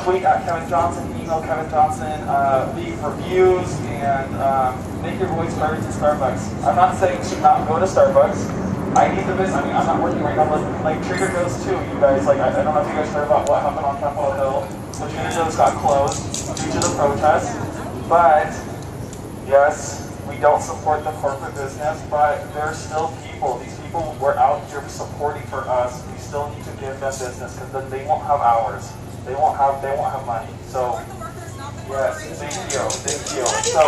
tweet at Kevin Johnson, email Kevin Johnson, leave reviews, and make your voice heard to Starbucks. I'm not saying you should not go to Starbucks. I need the business. I mean, I'm not working right now, but like Trader Joe's too. You guys, like, I don't know if you guys heard about what happened on Capitol Hill. So Trader Joe's got closed due to the protests. But yes, we don't support the corporate business, but there are still people. These people were out here supporting for us. We still need to give them business because then they won't have hours. They won't have money. So yes, thank you. So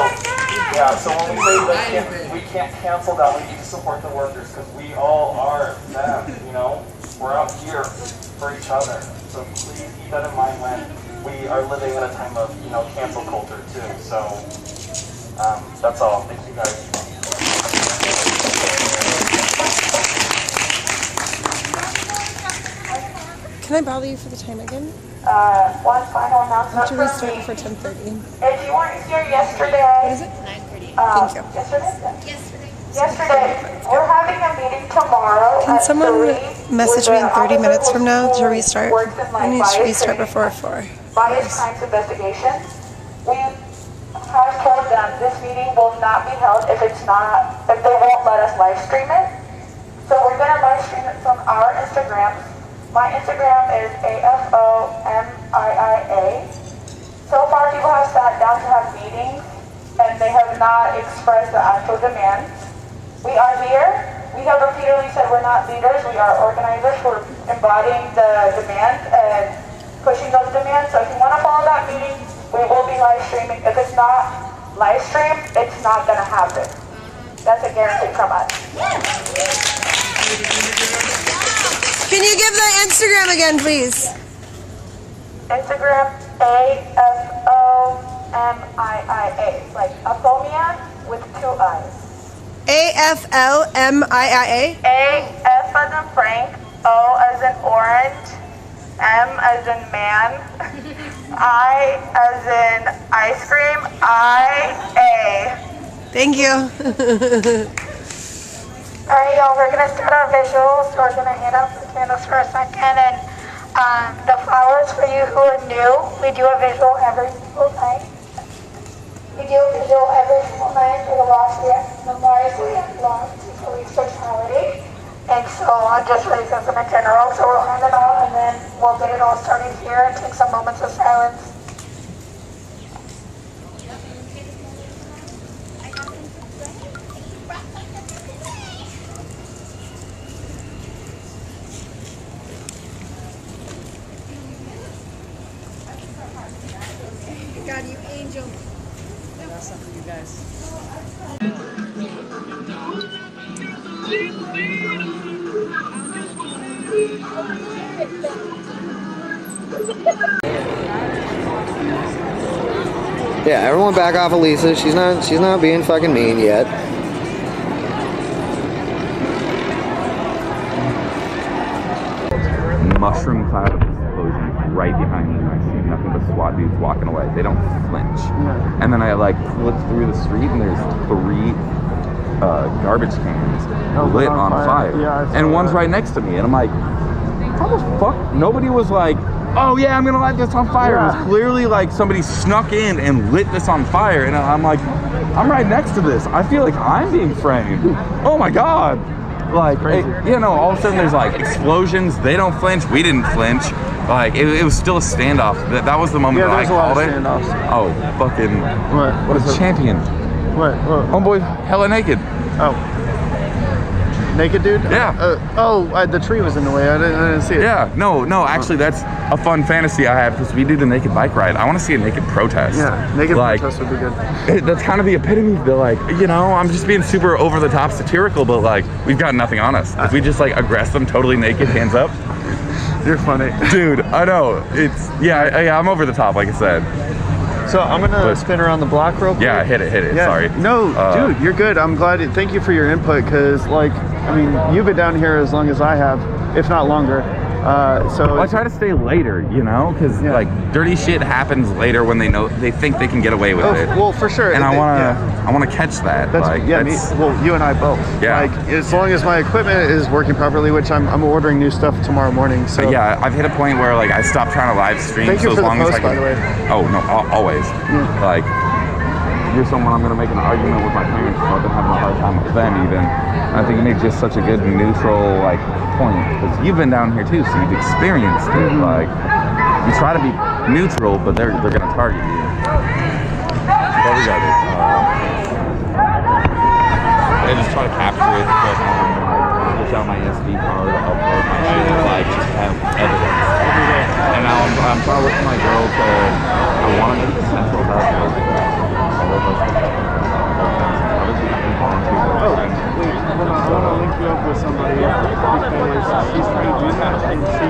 yeah, so when we say we can't cancel that, we need to support the workers because we all are them. You know, we're out here for each other. So please keep that in mind when we are living in a time of cancel culture too. So that's all. Thank you guys. Can I bother you for the time again? One final announcement. I have to restart for 10:30. If you weren't here yesterday, What is it? 9:30. Thank you. Yesterday, we're having a meeting tomorrow. Can at someone 3 message with me in the 30 minutes Office from of now to School restart? Works in I need to bias restart training, before 4. Bias crimes investigation. We have told them this meeting will not be held if they won't let us live stream it. So we're gonna live stream it from our Instagram. My Instagram is AFOMIIA. So far, people have sat down to have meetings, and they have not expressed the actual demands. We are here. We have repeatedly said we're not leaders. We are organizers. We're embodying the demands and pushing those demands. So if you want to follow that meeting, we will be live streaming. If it's not live streamed, it's not going to happen. That's a guarantee from us. Can you give the Instagram again, please? Instagram AFOMIIA, like Apomia with 2 I's. AFLMIIA? A, F as in Frank, O as in orange, M as in man, I as in ice cream, I-A. Thank you. Alright, y'all, we're gonna start our visuals. So we're gonna hand out the candles for a second, and the flowers for you who are new. We do a visual every single night. We do a visual every single night for the lost memories we have lost to police brutality. And so I'll just raise them in general. So we'll hand them out, and then we'll get it all started here and take some moments of silence. God, you angel. That's something for you guys. Yeah, everyone back off Elisa. She's not being fucking mean yet. Mushroom cloud of explosions right behind me. I see nothing but SWAT dudes walking away. They don't flinch. Yeah. And then I like flip through the street and there's 3 garbage cans lit on fire. Yeah, and one's right next to me. And I'm like, how the fuck? Nobody was like, oh yeah, I'm gonna light this on fire. Yeah. It was clearly like somebody snuck in and lit this on fire. And I'm like, I'm right next to this. I feel like I'm being framed. Oh my God. Like, you know, all of a sudden there's like explosions. They don't flinch. We didn't flinch. Like, it was still a standoff. That was the moment that I called it. Oh, fucking. What a champion. What? Homeboy, hella naked. Oh. Naked dude? Yeah. The tree was in the way. I didn't see it. Yeah. No. Actually, that's a fun fantasy I have because we did a naked bike ride. I want to see a naked protest. Yeah. Naked protest would be good. That's kind of the epitome of the, like, you know, I'm just being super over the top satirical, but like we've got nothing on us. If we just like aggress them totally naked, hands up. You're funny, dude. I know. It's I'm over the top, like I said. So I'm gonna spin around the block real quick. Yeah, hit it. Yeah. Sorry. No, dude, you're good. I'm glad. Thank you for your input, because like, I mean, you've been down here as long as I have, if not longer. So I try to stay later, you know, because like dirty shit happens later when they think they can get away with it. Well, for sure. And I wanna catch that. Well, you and I both. Yeah. Like, as long as my equipment is working properly, which I'm ordering new stuff tomorrow morning. So yeah, I've hit a point where like I stopped trying to live stream. Thank you so for as long the post, as I can, by the way. Oh no, always. Like, you're someone I'm gonna make an argument with my parents. So I've been having a hard time with them even. I think you make just such a good neutral like point, because you've been down here too, so you've experienced it. Like, you try to be neutral, but they're gonna target you. What we got is I just try to capture it, but push out my SD card, upload my shit, like just have evidence. And now I'm trying to work with my girl to I want to make the central hub. I want to link you up with somebody because she's trying to do that, and she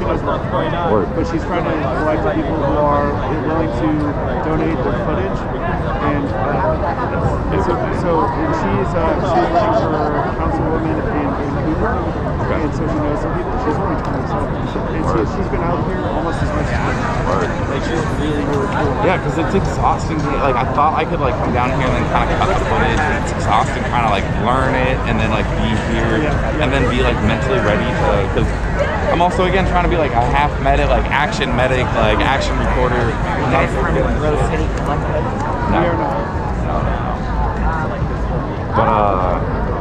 does not quite out, but she's trying to collect people who are willing to donate their footage, and she's running for councilwoman in Vancouver, and so she knows some people. She's only 27, and she's been out here almost as much as me. Like, she's really cool. Yeah, because it's exhausting. Like, I thought I could like come down here and then kind of cut the footage, and it's exhausting trying to like learn it and then like be here and then be like mentally ready to, because I'm also again trying to be like a half medic, like action medic, like action reporter. No. But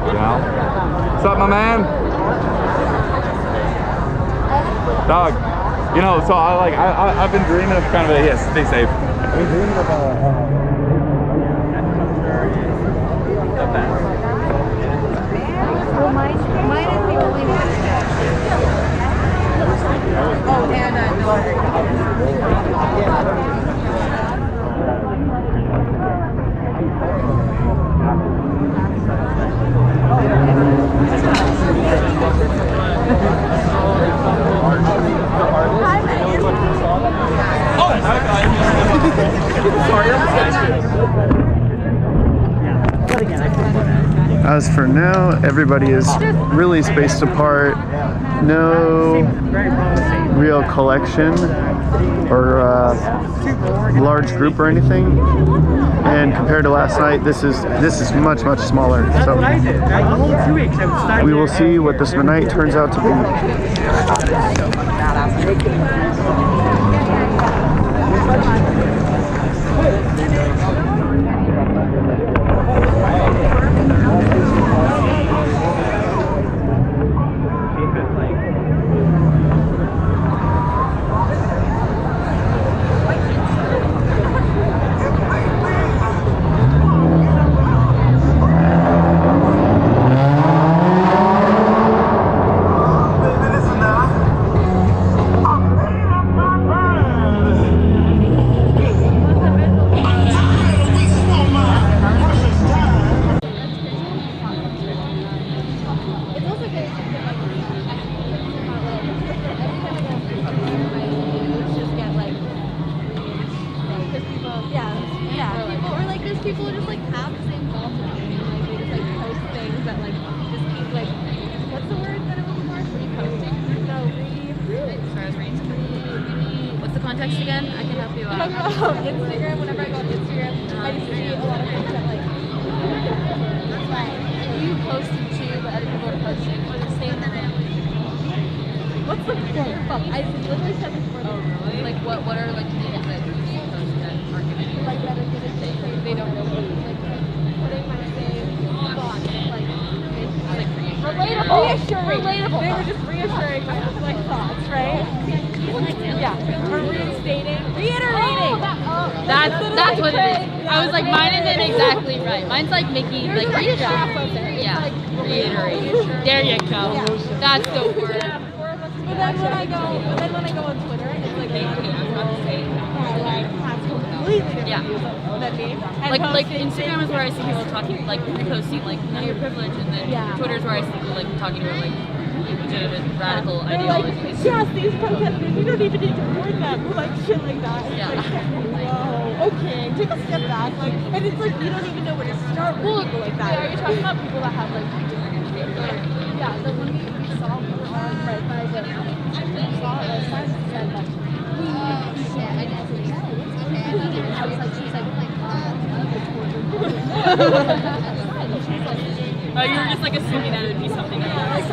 you know, what's up, my man? Dog, you know, so I've been dreaming of kind of a, stay safe. I've been dreaming of Well, mine is the only one. Oh, As for now, everybody is really spaced apart. No real collection or large group or anything. And compared to last night, this is much smaller. So we will see what this night turns out to be. context again? I can help you out. Instagram, whenever I go on Instagram, I just see a lot of things that like you posted too, but other people are posting or the same thing. What's the point? Fuck, I literally said this before. Oh, really? Like, what are, like, things that you post that are giving you? Like, that are gonna say, like, they don't know what, like, putting my same thoughts, like relatable. Relatable. They were just reassuring my, like, thoughts, right? Yeah. Or reinstating. Reiterating. That's what it is. I was like, mine isn't exactly right. Mine's like making, like, yeah, reiterating. There you go. That's the word. But then when I go on Twitter, it's like completely different than me. And Like Instagram is where I see people talking, like reposting, like none of your privilege, and then Twitter is where I see people like talking about like legitimate radical ideologies. Like, yes, these protesters, you don't even need to warn them, like shit like that. It's like, whoa, okay, take a step back, like, and it's like you don't even know where to start with people like that. Are you talking about people that have like different shit? Yeah, so when we saw right by the saw a sign that said like we I didn't say I was like she's like Oh, you were just like assuming that it would be something else.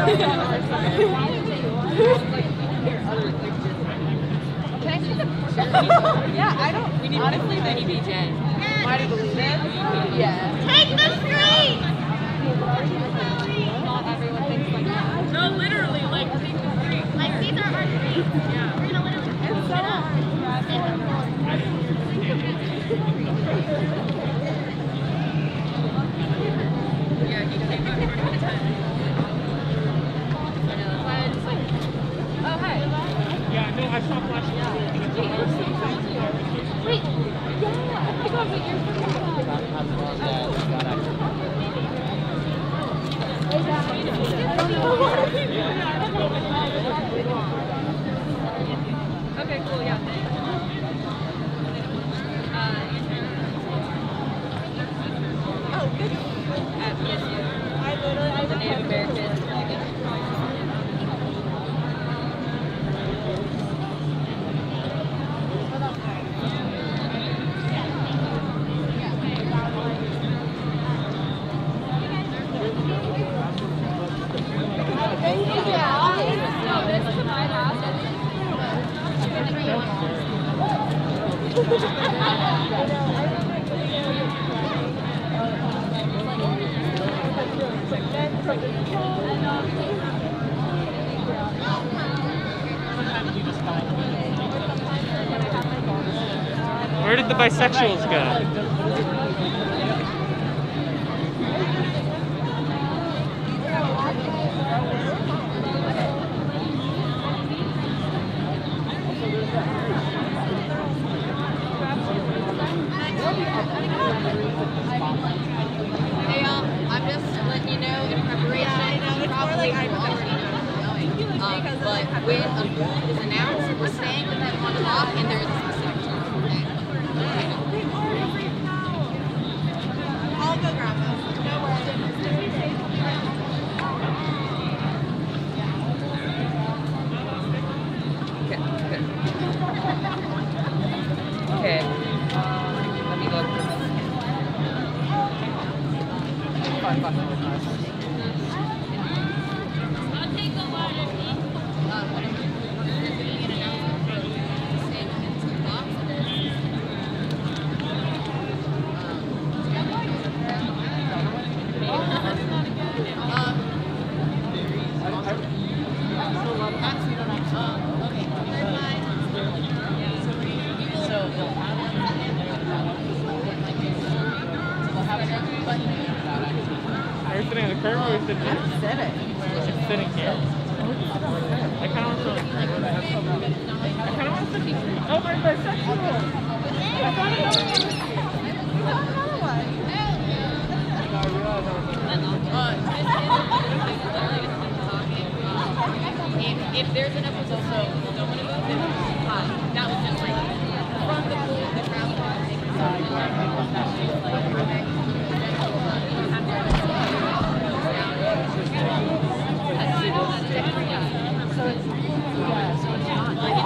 Can I see the yeah, I don't we need honestly Benny BJ. Why do you believe it? Yeah. Take the street! Not everyone thinks like that. No, literally, like take the street. Like these are our streets. Yeah. We're gonna literally it's so Yeah, he came up for the time. I know, that's why I just like, oh, hi. Yeah, no, I saw flashing. Wait, yeah, I forgot what you're talking Okay, cool, yeah. Oh, good. At BSU. I literally, The Native American. Where did the bisexuals go? Hey, I'm just letting you know in preparation. Probably but when a move is announced, we're staying with that 1 o'clock and there's a specific time. I'll go grab them. No worries. Okay. Let me look. Are we sitting in the curb or are we sitting here? Sitting. It's sitting here. I kind of want to sit here. Oh, my bisexual. I thought it was another one. If there's an episode, so don't want to move it. That was just like from the pool, the crowd. So it's not like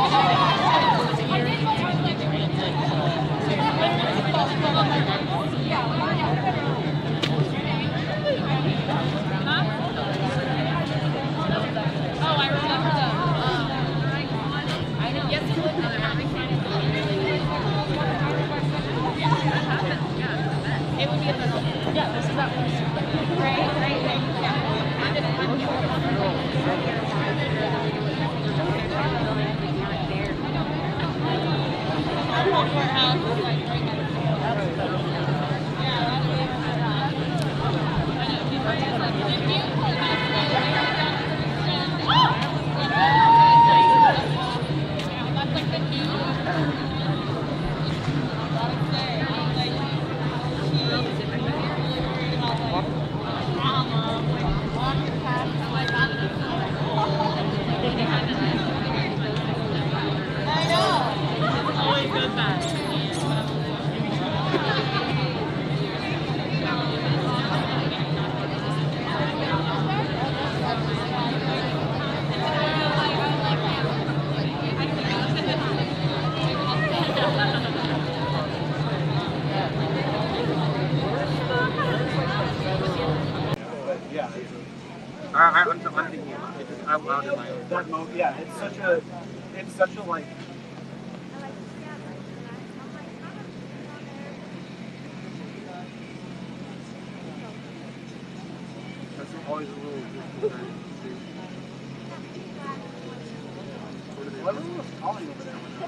I remember those. I know. Yes, you would. It would be a federal. Yeah, this is that one. Right. Yeah. I'm thinking about it just out loud in my own. That mode, yeah, it's such a like. That's always a little disconcerting too. Well, everyone was calling over there when the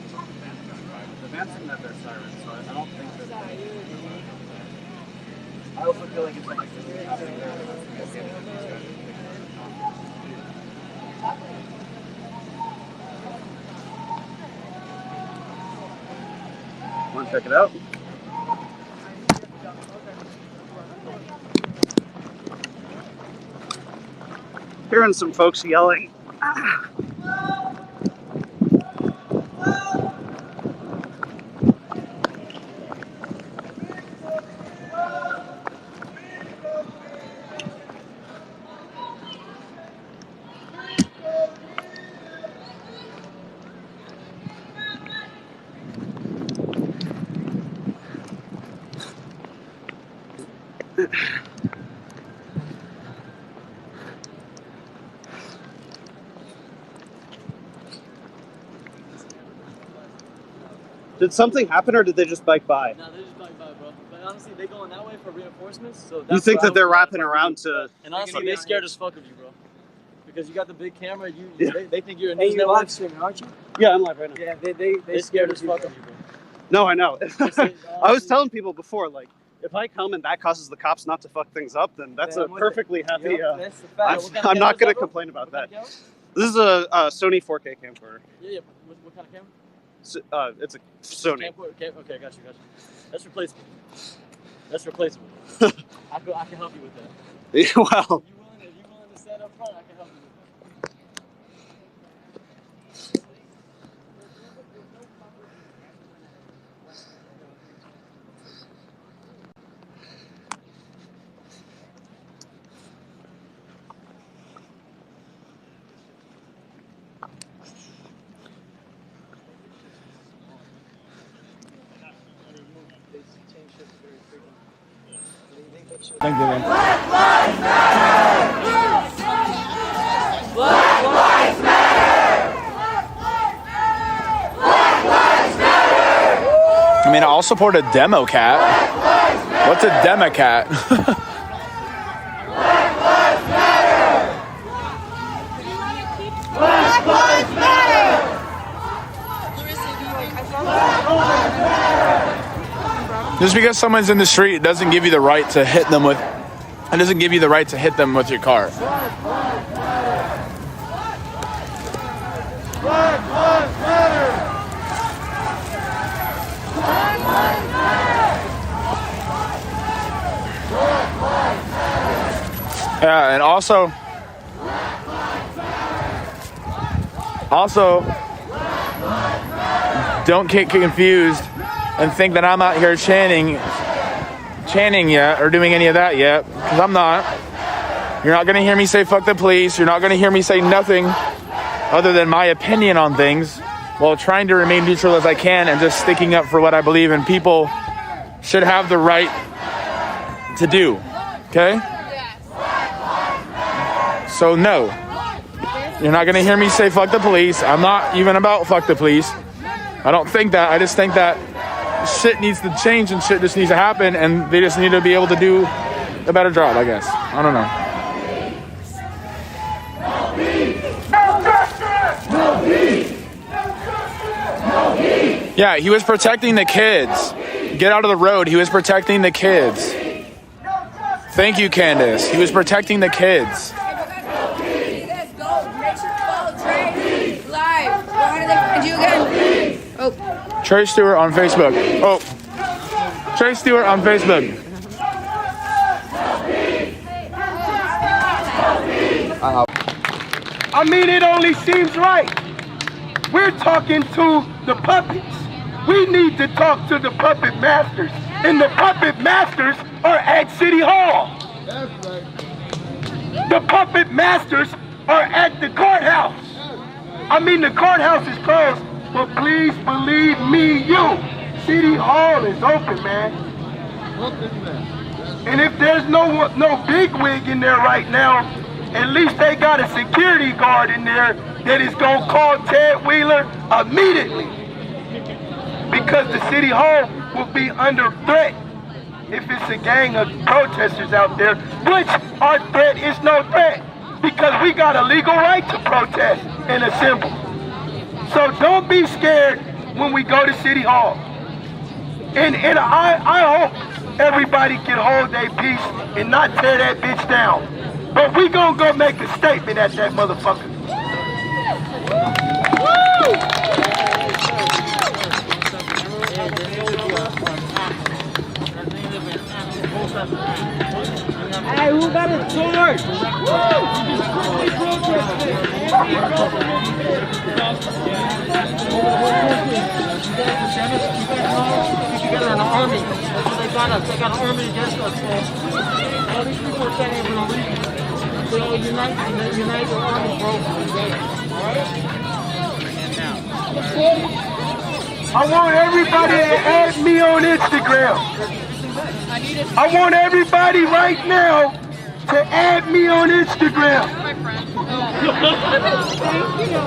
van got by. The van didn't have their sirens, so I don't think that. I also feel like it's like something happening there. Want to check it out? Hearing some folks yelling. Did something happen, or did they just bike by? No, they just bike by, bro. But honestly, they going that way for reinforcements. So You think that they're wrapping around to? And honestly, they scared as fuck of you, bro. Because you got the big camera. Yeah. They think you're a Hey, news you're network. live streaming, aren't you? Yeah, I'm live right now. Yeah, they scared as fuck of you, bro. No, I know. I was telling people before, like, if I come and that causes the cops not to fuck things up, then that's Then a I'm with perfectly it. happy. Yep, that's the fact. What kind of I'm not camera going is to that, bro? complain about What that. kind of camera? This is a Sony 4K camcorder. Yeah. What kind of camera? It's a Sony. Okay, got you. That's replaceable. I can help you with that. Yeah, well. If you're willing to set up front, I can help you with that. Thank you, man. Black Lives Matter! Black Lives Matter! Black Lives Matter! I mean, I'll support a Democat. What's a Democat? Black Lives Matter! Black Lives Matter! Just because someone's in the street, it doesn't give you the right to hit them with. It doesn't give you the right to hit them with your car. Black Lives Matter! Black Lives Matter! Yeah, and also, don't get confused and think that I'm out here chanting yet or doing any of that yet, because I'm not. You're not going to hear me say fuck the police. You're not going to hear me say nothing other than my opinion on things while trying to remain neutral as I can and just sticking up for what I believe in. People should have the right to do. Okay? So no. You're not gonna hear me say fuck the police. I'm not even about fuck the police. I don't think that. I just think that shit needs to change and shit just needs to happen, and they just need to be able to do a better job, I guess. I don't know. Yeah, he was protecting the kids. Get out of the road. He was protecting the kids. Thank you, Candace. He was protecting the kids. Trey Stewart on Facebook. Oh, Trey Stewart on Facebook. I mean, it only seems right. We're talking to the puppets. We need to talk to the puppet masters. And the puppet masters are at City Hall. That's right. The puppet masters are at the courthouse. I mean, the courthouse is closed, but please believe me, City Hall is open, man. And if there's no bigwig in there right now, at least they got a security guard in there that is gonna call Ted Wheeler immediately. Because the City Hall will be under threat if it's a gang of protesters out there, which our threat is no threat, because we got a legal right to protest and assemble. So don't be scared when we go to City Hall. And I hope everybody can hold their peace and not tear that bitch down. But we gonna go make a statement at that motherfucker. Hey, who got a sword? Together in the army. They got us. They got an army against us. All these people are saying for no reason. So unite your army, bro. I want everybody to add me on Instagram. I want everybody right now to add me on Instagram.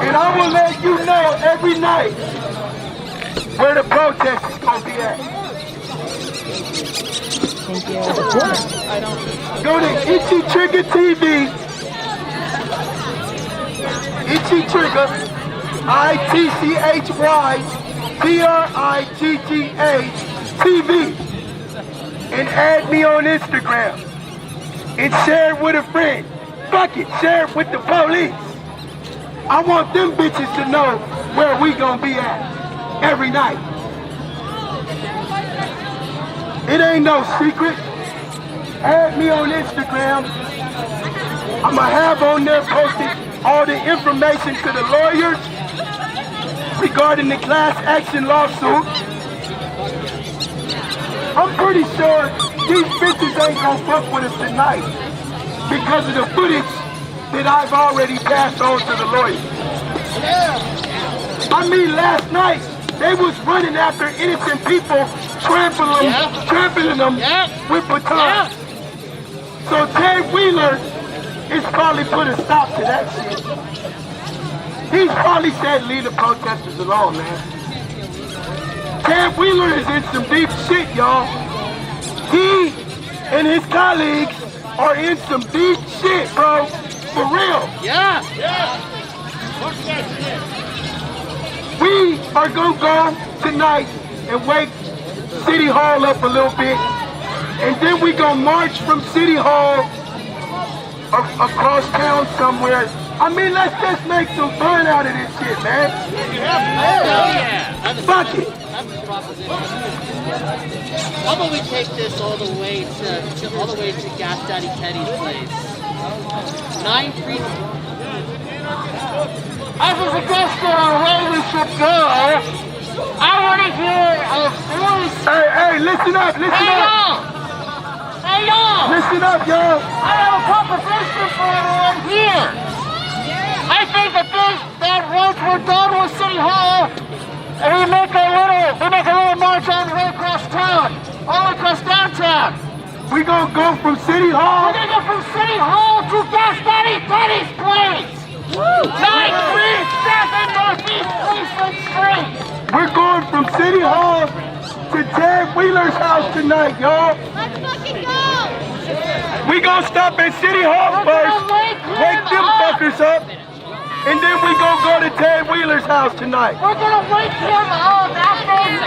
And I will let you know every night where the protest is going to be at. Go to Itchy Trigger TV. Itchy Trigger. ITCHYTRIGGA TV. And add me on Instagram. And share it with a friend. Fuck it, share it with the police. I want them bitches to know where we gonna be at every night. It ain't no secret. Add me on Instagram. I'ma have on there posted all the information to the lawyers regarding the class action lawsuit. I'm pretty sure these bitches ain't gonna fuck with us tonight because of the footage that I've already passed on to the lawyers. I mean, last night, they was running after innocent people, trampling them with batons. So Ted Wheeler is probably put a stop to that shit. He's probably said, leave the protesters alone, man. Ted Wheeler is in some deep shit, y'all. He and his colleagues are in some deep shit, bro. For real. Yeah. We are gonna go tonight and wake City Hall up a little bit. And then we gonna march from City Hall across town somewhere. I mean, let's just make some fun out of this shit, man. Fuck it. How about we take this all the way to Gas Daddy Teddy's place? 9 3. As a suggestion on where we should go, I want to hear a voice. Hey, listen up, listen up. Hey, y'all! Listen up, y'all. I have a proposition for everyone here. I think that once we're done with City Hall, and we make a little march all the way across town, all We gonna go from City Hall. We're gonna go from City Hall to Gas Daddy Betty's place. 937 Northeast Cleveland Street. We're going from City Hall to Ted Wheeler's house tonight, y'all. Let's fucking go. We gonna stop at City Hall first, wake them fuckers up, and then we gonna go to Ted Wheeler's house tonight. We're gonna wake him up after he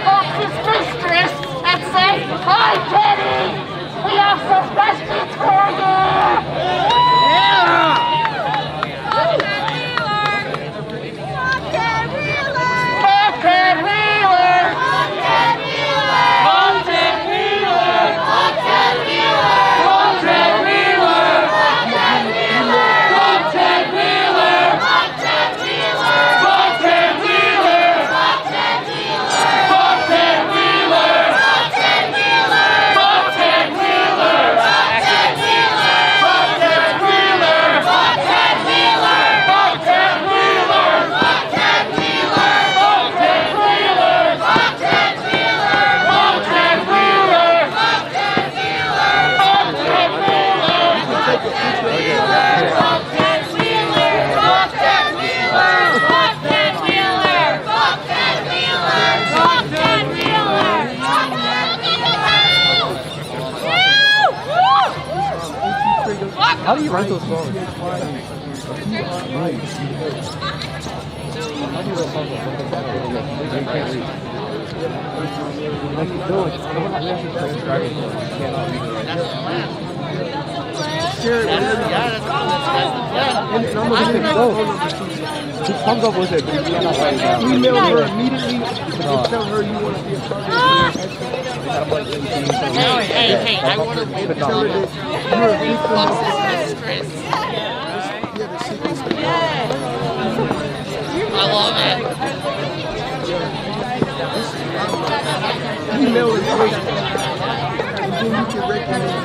talks his mistress and say, "Hi, Teddy. We have some questions for you." Yeah. How do you write those songs? He comes up with it, but he cannot write it down. Email her immediately and tell her you want to be a part of it. Hey, I want to be a part of it. You're a victim of mistress. I love it. Email it first. And then you can recommend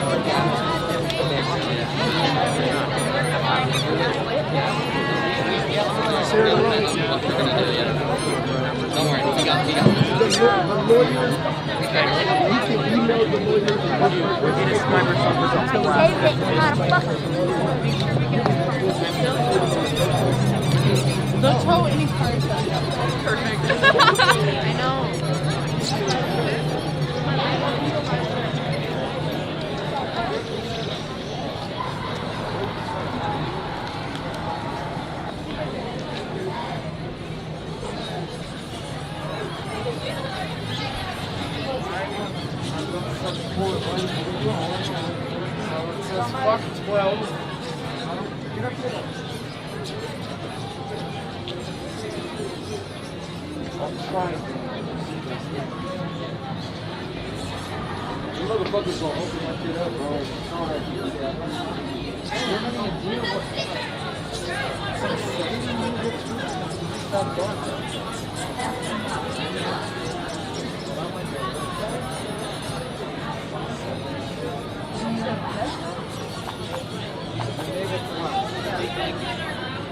Don't worry, we got the lawyer. We can email the lawyer. Don't throw any cards at them. Perfect. I know. Fuck 12. I'm trying. You motherfuckers gonna open that shit up, bro.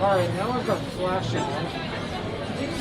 Alright, now I've got flashing on.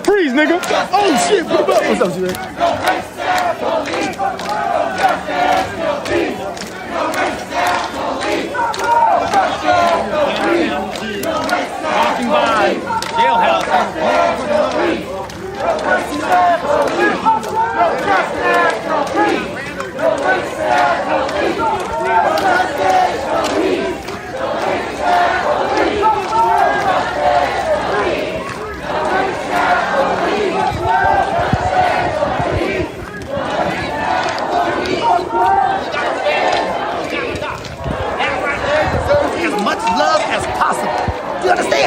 Freeze, nigga! Oh shit! What up? What's up, Jay? Walking by jailhouse.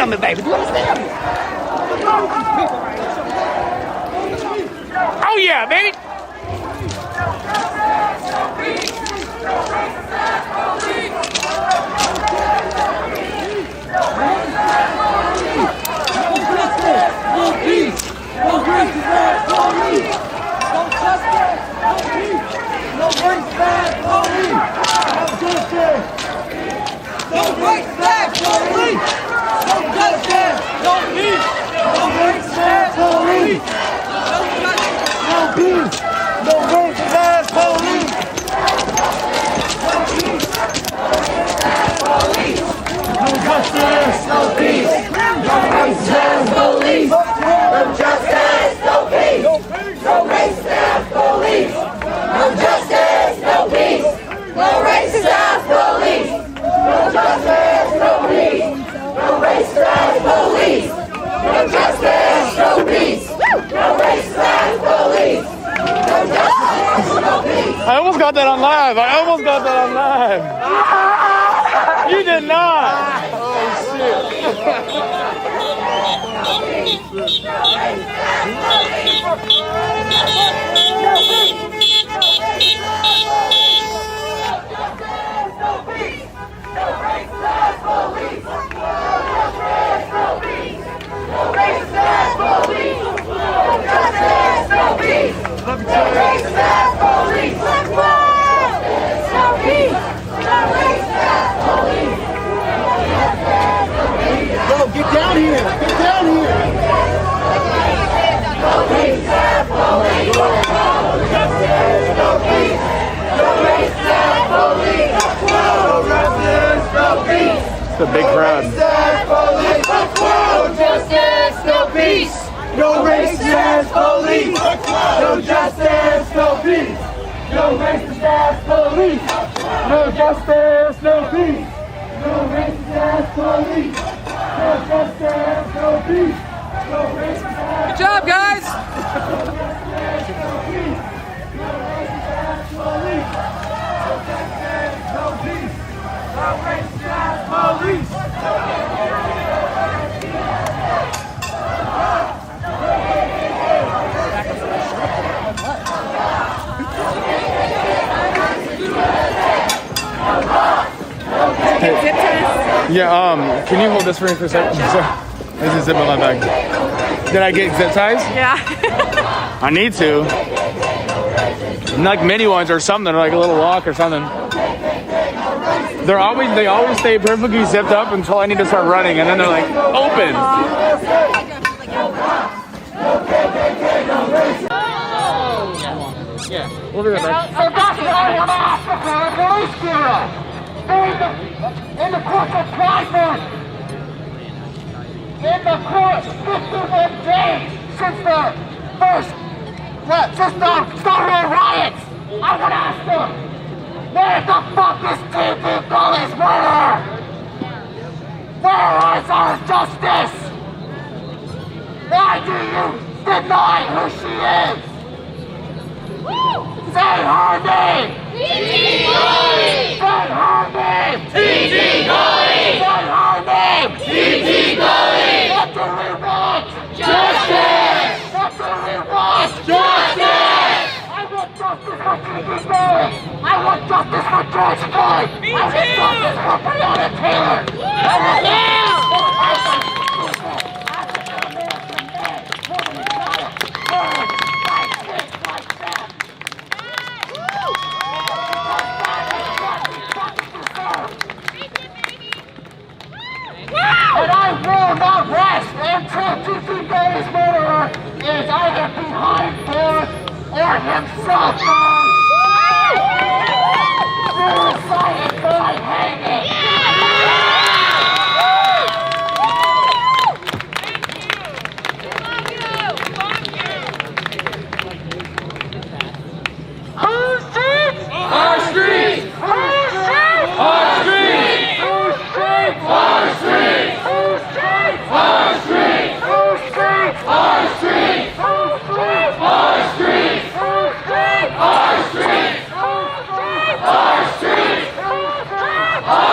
understand me, baby? Do you understand me? Oh yeah, baby. I almost got that on live. I almost got that on live. You did not. Go, get down here. Get down here. It's a big crowd. No justice, no peace. No racist police. No justice, no peace. No racist ass police. No justice, no peace. No racist ass police. No justice, no peace. No racist ass. Good job, guys. Yeah, can you hold this for me for a second? This is zip in my bag. Did I get zip ties? Yeah. I need to. Like mini ones or something, or like a little lock or something. They always stay perfectly zipped up until I need to start running, and then they're like open. Yeah, we'll do that. So that's what I want to ask the police bureau. In the course of Pride, in the course 51 days since the first, since the Stonewall riots, I want to ask them, where the fuck is T.T. Gully's murder? Where is our justice? Why do you deny who she is? Say her name! T.T. Gully! Say her name! T.T. Gully! Say her name! T.T. Gully! What do we want? Justice! What do we want? Justice! I want justice for T.T. Gully! I want justice for George Floyd! Me too! I want justice for Breonna Taylor! I want and I will not rest until T.T. Gully's murderer is either behind bars or himself found suicided by hanging. Whose streets? Our streets! Whose streets? Our streets! Whose streets? Our streets! Whose streets? Our streets! Whose streets? Our streets! Whose streets? Our streets! Whose streets? Our streets! Whose streets? Our streets! Whose streets? Our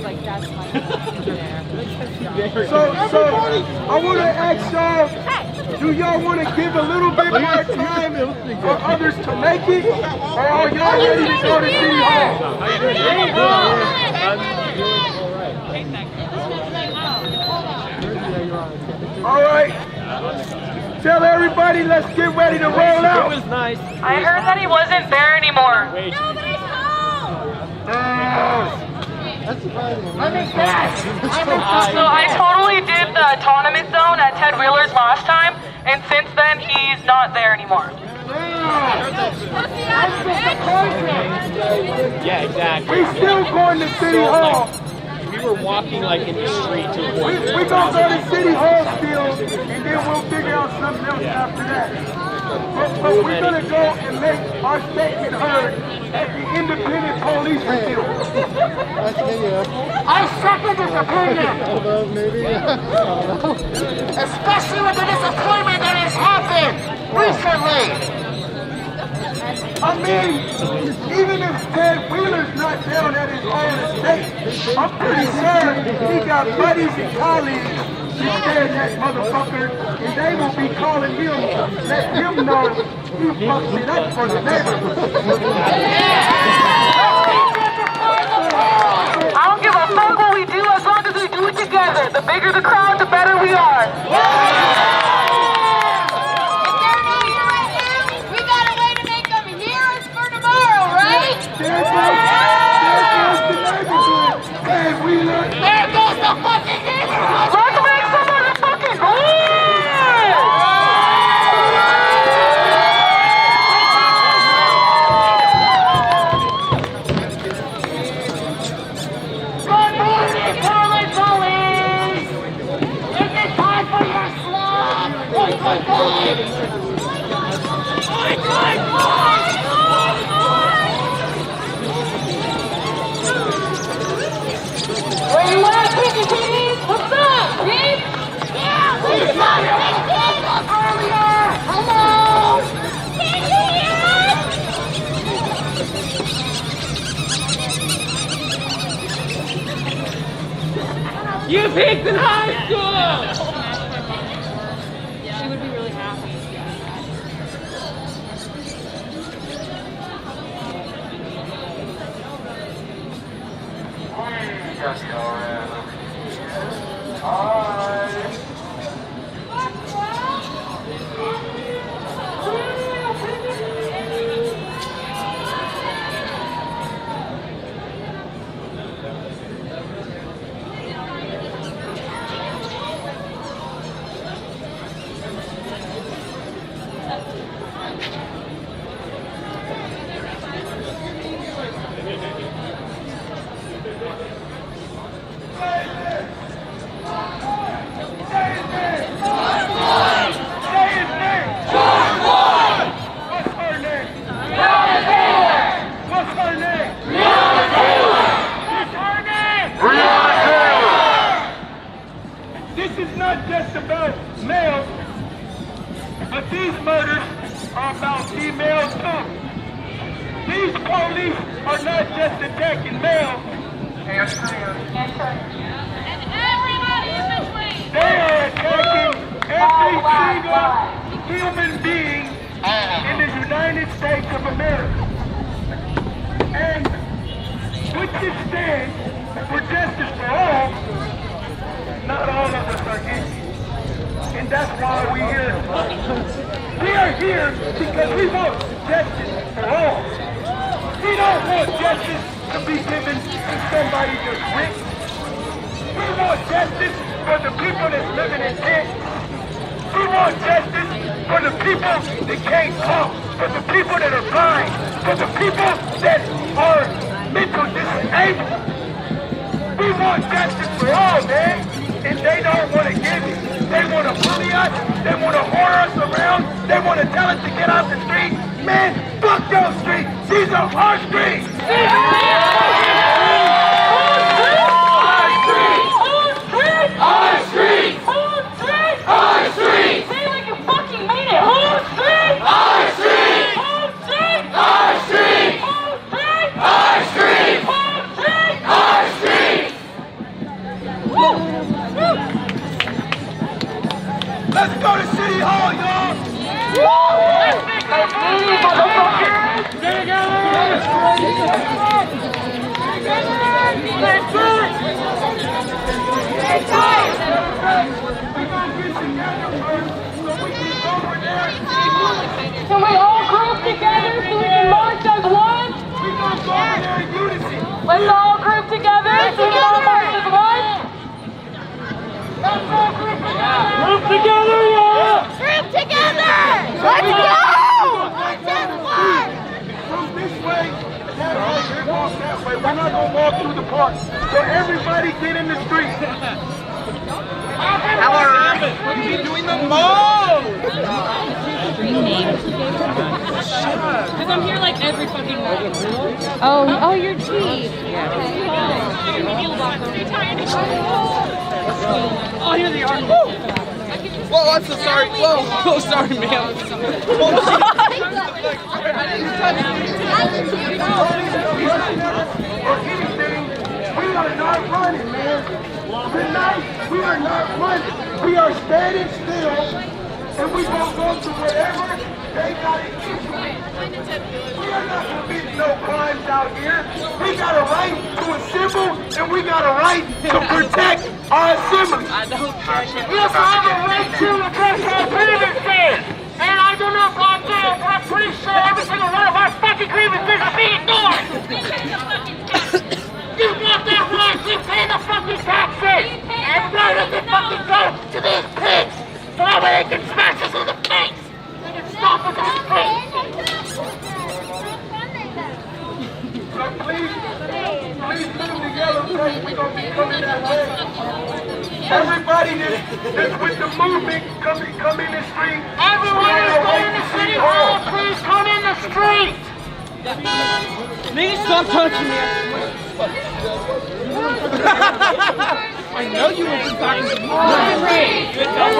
like, that's my So I want to ask y'all, do y'all want to give a little bit more time for others to make it, or are y'all ready to go to City Hall? All right. Tell everybody, let's get ready to roll out. It was nice. I heard that he wasn't there anymore. Nobody's home! That's surprising. Let me guess. So I totally did the autonomous zone at Ted Wheeler's last time, and since then he's not there anymore. Yeah, exactly. We still going to City Hall. We were walking like in the street to We're going to go to City Hall still, and then we'll figure out something else after that. But we're going to go and make our statement heard at the Independent Police Review. I second this opinion. Especially with the disappointment that has happened recently. I mean, even if Ted Wheeler's not down at his own estate, I'm pretty sure he got buddies and colleagues that stand that motherfucker, and they will be calling him, let him know he fucks it up for the neighborhood. I don't give a fuck what we do as long as we do it together. The bigger the crowd, the better we are. There goes the fucking neighborhood! Let's make some motherfucking noise! Good morning, Portland Police! Is it time for your slot? Where you at, Pinky Pinkies? What's up, Pete? Yeah, we saw your hand up earlier! Hello! You peaked in high school! She would be really happy. Just go around. This is not just about males, but these murders are about females too. These police are not just attacking males. And everybody in between. They are attacking every single human being in the United States of America. And with this stand for justice for all, not all of us are guilty. And that's why we're here. We are here because we want justice for all. We don't want justice to be given to somebody just rich. We want justice for the people that's living in debt. We want justice for the people that can't talk, for the people that are blind, for the people that are mental disabled. We want justice for all, man. And they don't want to give it. They want to bully us. They want to whore us around. They want to tell us to get off the street. Man, fuck those streets. These are our streets. Our street! Our street! Say it like you fucking mean it. Whose street? Our street! Whose street? Our street! Whose street? Our street! Whose street? Our street! Can we all group together so we can march as one? Let's all group together so we can all march as one. Let's all group together. Group together, yeah. Group together. Let's go. Just one. From this way, that way, here goes that way. We're not gonna walk through the park. So everybody get in the street. We're doing the most. Because I'm here like every fucking morning. Oh, you're cheap. Oh, here they are. Whoa, I'm so sorry. Whoa, oh, sorry, ma'am. We are not running, man. Tonight, we are not running. We are standing still, and we gonna go to wherever they got it. We are not committing no crimes out here. We got a right to assemble, and we got a right to protect our assembly. We also have a right to address our grievances. And I don't know if I'm there, but I'm pretty sure every single one of our fucking grievances are being ignored. You want that right, we pay the fucking taxes! And why does it fucking go to these pigs? So that way they can smash us in the face! They can stop us in the face! So please move together, because we're gonna be coming that way. Everybody that's with the movement, come in the street. Everyone is going to City Hall, please come in the street! Nigga, stop touching me. I know you were just talking to me. Good job.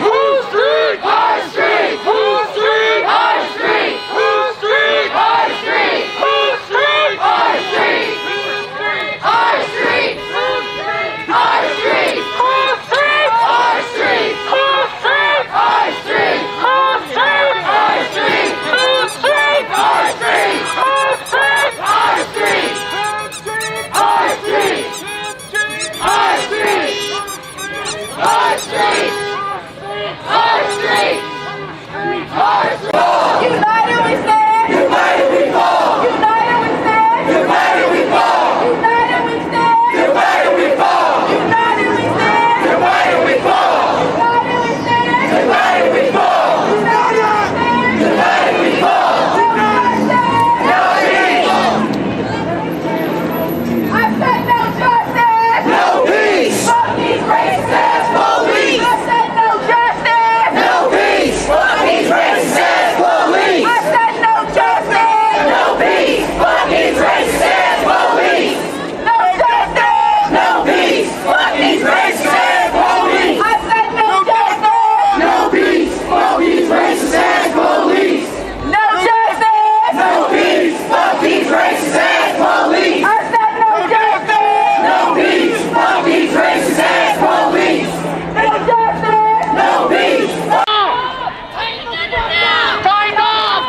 Who's street? High street. Who's street? High street. Who's street? High street. Who's street? High street. High street. High street. Who's street? High street. Who's street? High street. Who's street? High street. Who's street? High street. Who's street? High street. High street. High street. High street. High street. High street. United we stand. United we fall. United we stand. United we fall. United we stand. United we fall. United we stand. United we fall. United we stand. United we fall. United we fall. No peace. I said no justice. No peace. Fuck these racist police. I said no justice. No peace. Fuck these racist police. I said no justice. No peace. Fuck these racist police. No justice. No peace. Fuck these racist police. I said no justice. No peace. Fuck these racist police. No justice. No peace. Fuck these racist police. I said no justice. No peace. Fuck these racist police. No justice. No peace. Fight off!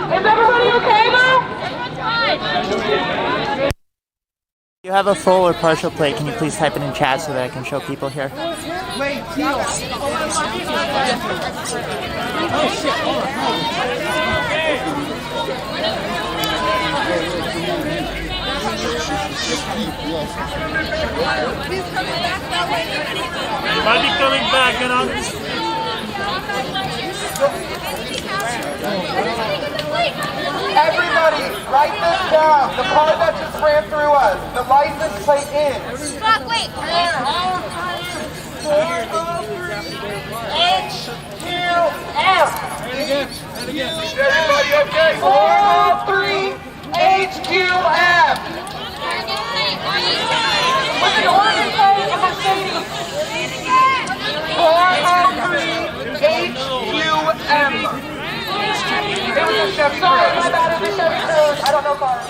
Is everybody okay though? If you have a full or partial plate, can you please type it in chat so that I can show people here? Wait, Teal. Oh Might be coming back, you know. Everybody, write this down. The car that just ran through us. The license plate in. Wait. HQF. Everybody okay? 403 HQF. With an orange plate and Mercedes. 403 HQM. It was a Chevy. Sorry, my bad. It was a Chevy Cruze. I don't know cars.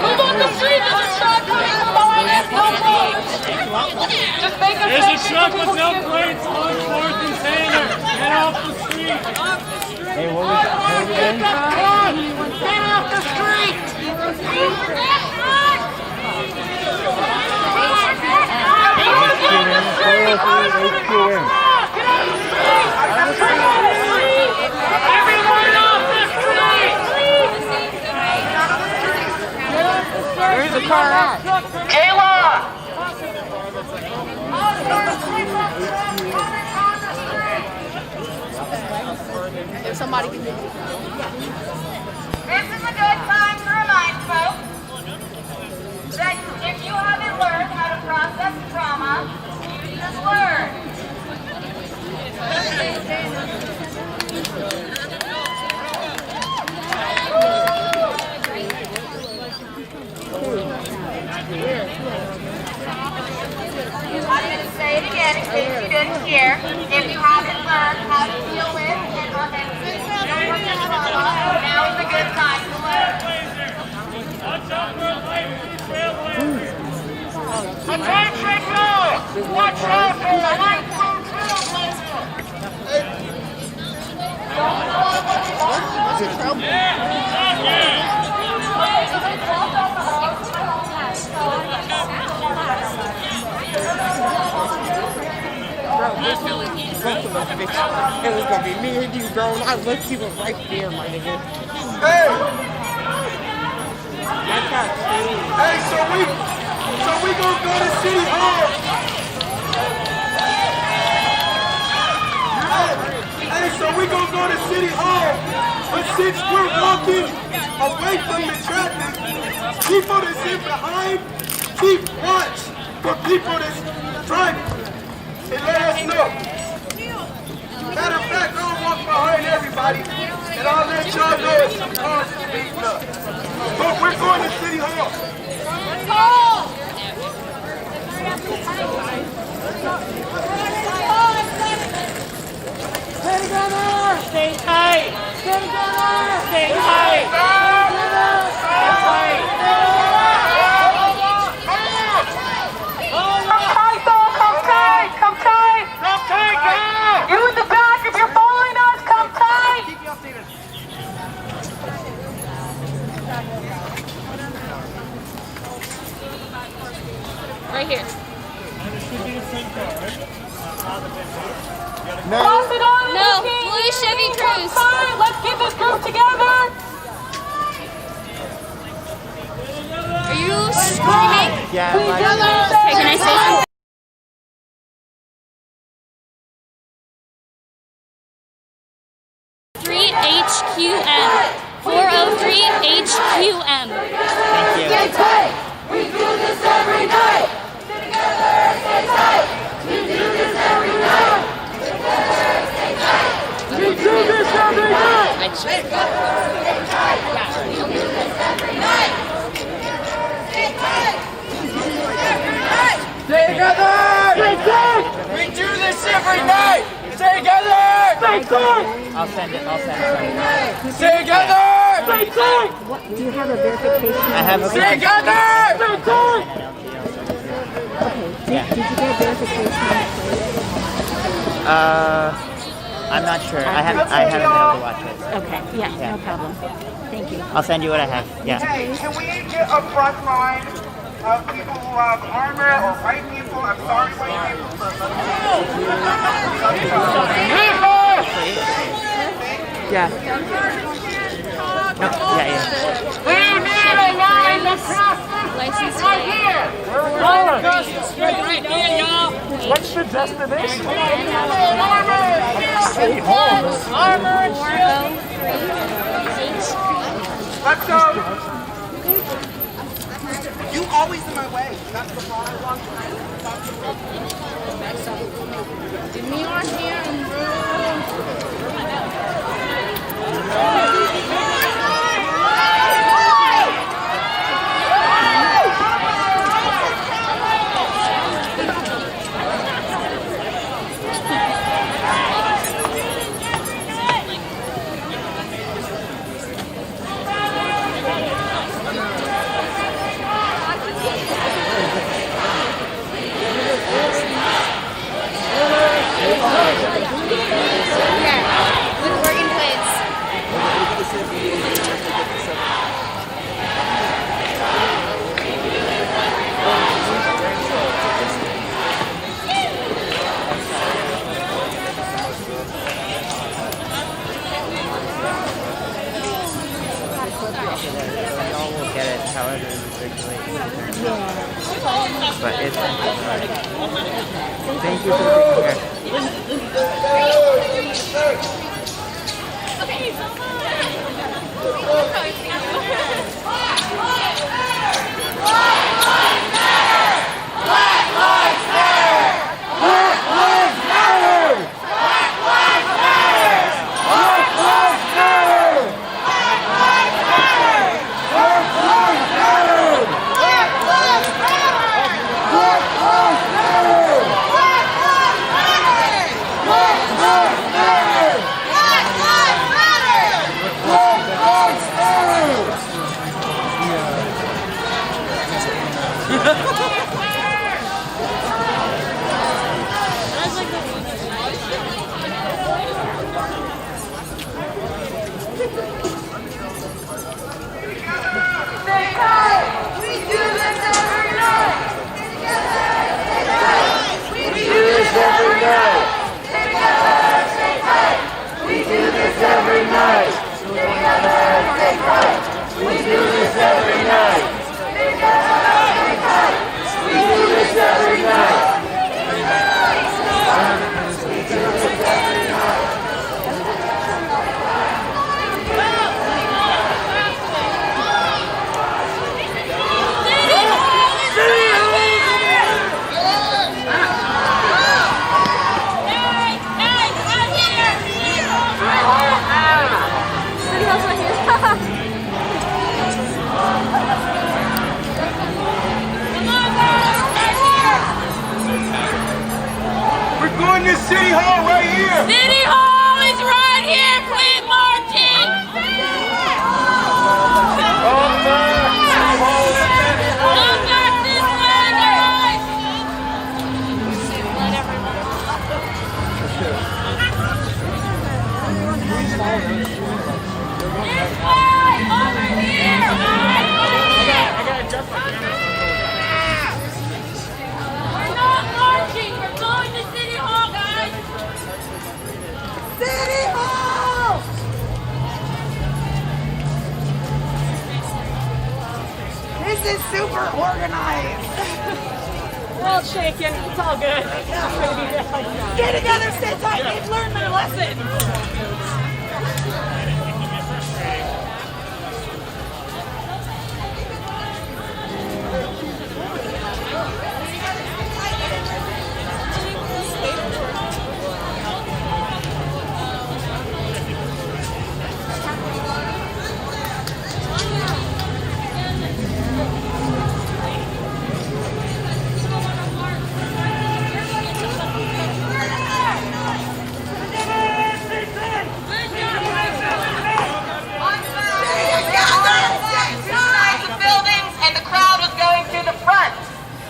Who's on the street? There's a shot coming from behind us. Just make a There's a truck with no plates on 4th and Sander. Get off the street. Hey, what was it? Get off the street! Where's the car at? Kayla! If somebody can do it. This is a good time to remind folks that if you haven't learned how to process trauma, you just learn. I'm going to say it again in case you didn't hear. If you haven't learned how to deal with and trauma, now is a good time to learn. Attention now! Watch out for the light blue trailblazer! Is it trouble? It was gonna be me and you, bro. I looked, you were right there, my nigga. Hey! That's not true. Hey, so we gonna go to City Hall. Hey, so we gonna go to City Hall. But since we're walking away from the traffic, people that's in behind, keep watch for people that's driving. And let us know. Matter of fact, I'll walk behind everybody and I'll let y'all know if some cars is beating up. But we're going to City Hall. Stay together! Stay tight! Stay together! Stay tight! Stay tight! You in the back, if you're following us, come tight! Right here. No. Pass it on No, blue Chevy Cruze. Let's get this group together! Are you screaming? Yeah, Okay, can I say something? HQM. 403 HQM. Thank you. Stay tight! We do this every night! Stay together, stay tight! We do this every night! Together, stay tight! We do this every night! Stay together, stay tight! We do this every night! Stay tight! Stay together! Stay tight! We do this every night! Stay together! Stay tight! I'll send it. Stay together! Stay tight! What, do you have a verification? I have a Stay together! Stay tight! Okay, did you get a verification? I'm not sure. I haven't been able to watch it. Okay, yeah, no problem. Thank you. I'll send you what I have. Yeah. Hey, can we get a front line of people who have armor or white people? I'm sorry, white people. Yeah. No, yeah. We need a line across the street right here. Line across the street right here, y'all. What's the destination? Armor and shield. Let's go. You always in my way. That's the problem. Give me your hand, bro. however regulated. But it's alright. Thank you for being here. We're going to City Hall right here. City Hall is right here, please, marching. This is super organized. We're all shaking. It's all good. Get together, sit tight. They've learned their lesson.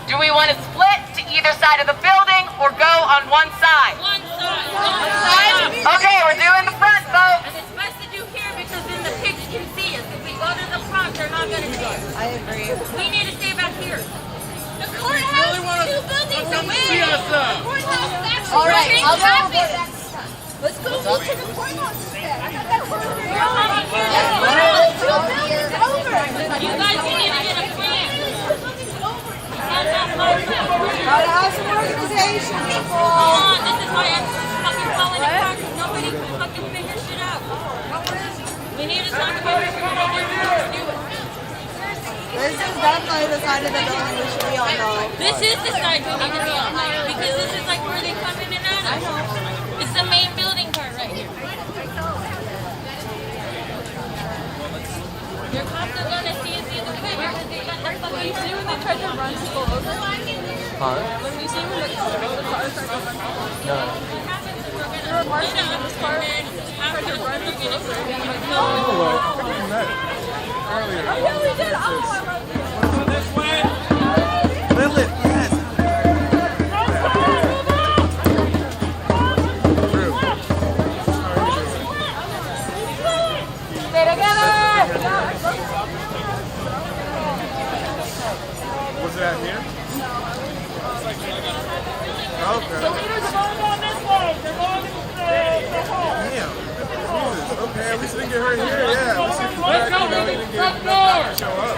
Do we want to split to either side of the building or go on one side? One side. One side? Okay, we're doing the front, folks. And it's best to do here because then the pigs can see us. If we go to the front, they're not going to see us. I agree. We need to stay back here. The courthouse, two buildings away. The courthouse is actually All right, I'll go happy. Let's go look to the courthouse instead. I got that word. You guys need to get a plan. Gotta have some organization, people. Come on, this is why I'm fucking falling apart. Nobody can fucking figure shit out. We need to talk about it. Do it. This is definitely the side of the building we should be on, though. This is the side we need to be on, because this is like where they come in and out of. It's the main building part right here. Your cops are gonna see us the other way because they got their fucking. You see when they tried to run people over? Huh? When you see when the cars tried to run people over? No. There were marching in this car tried to run people over. Earlier. Oh yeah, we did. Oh, This way. Lilith, yes. stay together. Was it out here? Okay. The leaders are going down this way. They're going to the hall. Damn. Jesus. Okay, at least we didn't get hurt here. Yeah. Let's see if we back, you know, we didn't get nothing to show up.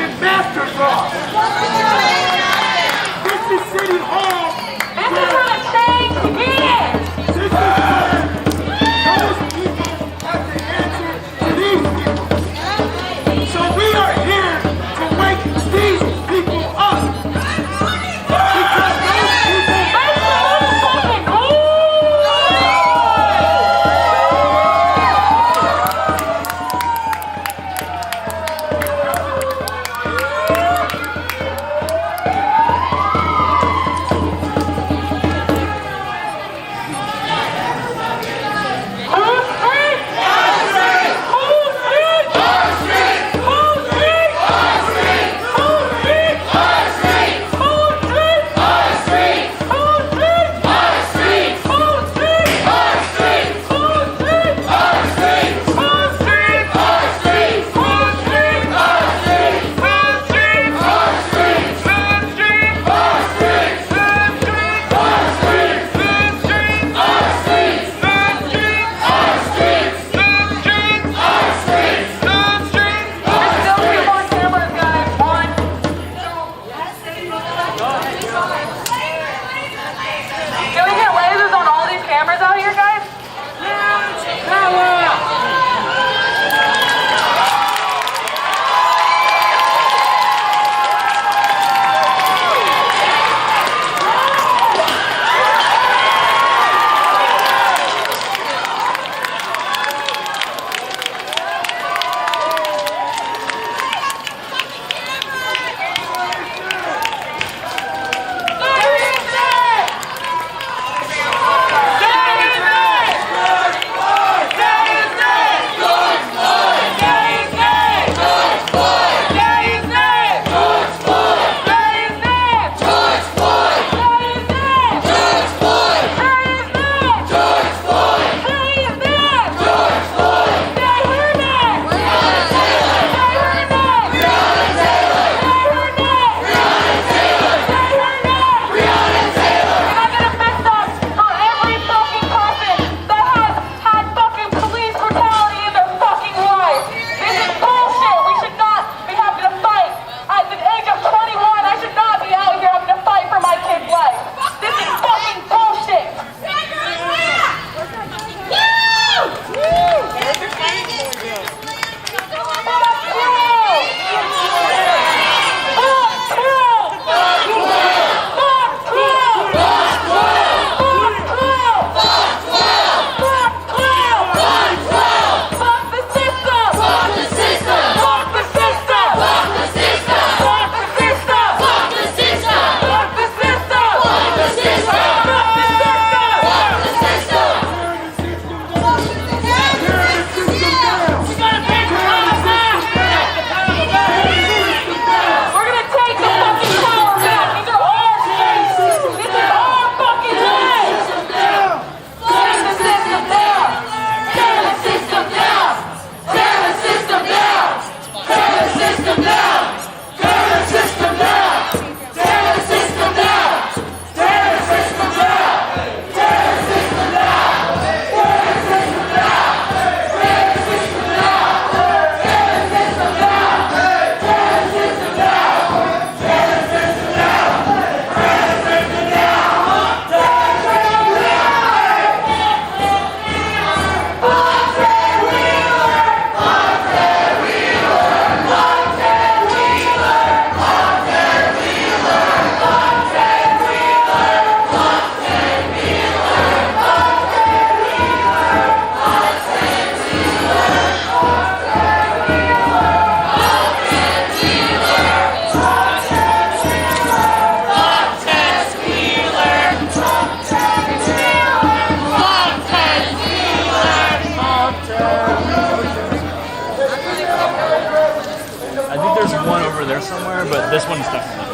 I think there's one over there somewhere, but this one's definitely.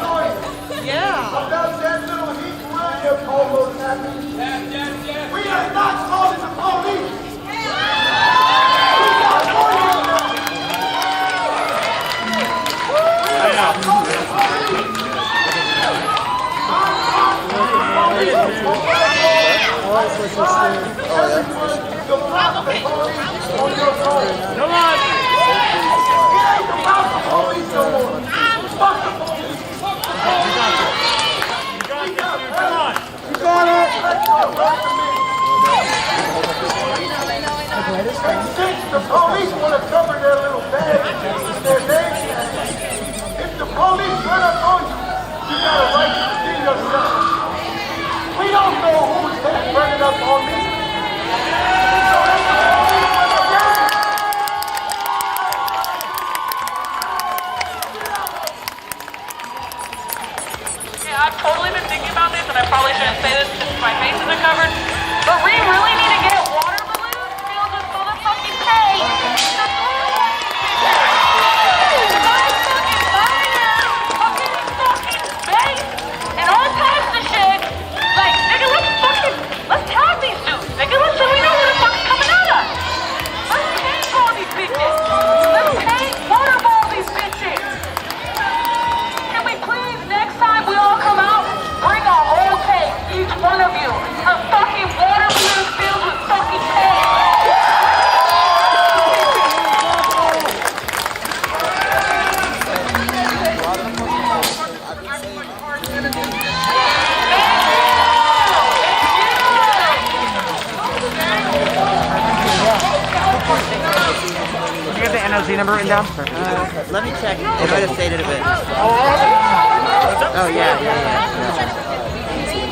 We are not calling the police! Come on! The police want to cover their little badge, their names. If the police run up on you, you got a right to defend yourself. We don't know who's running up on me. Yeah, I've totally been thinking about this, and I probably shouldn't say this since my face isn't covered, but we really need to get water balloons filled with full of fucking paint. And all types of shit. Like, nigga, let's have these dudes. Nigga, so we know where the fuck is coming at us. Let's paintball these bitches. Let's paint waterball these bitches. Can we please, next time we all come out, bring a whole tank, each one of you, of fucking water balloons filled with fucking paint. You have the NOZ number written down? Let me check. I might have stated a bit. Oh, yeah.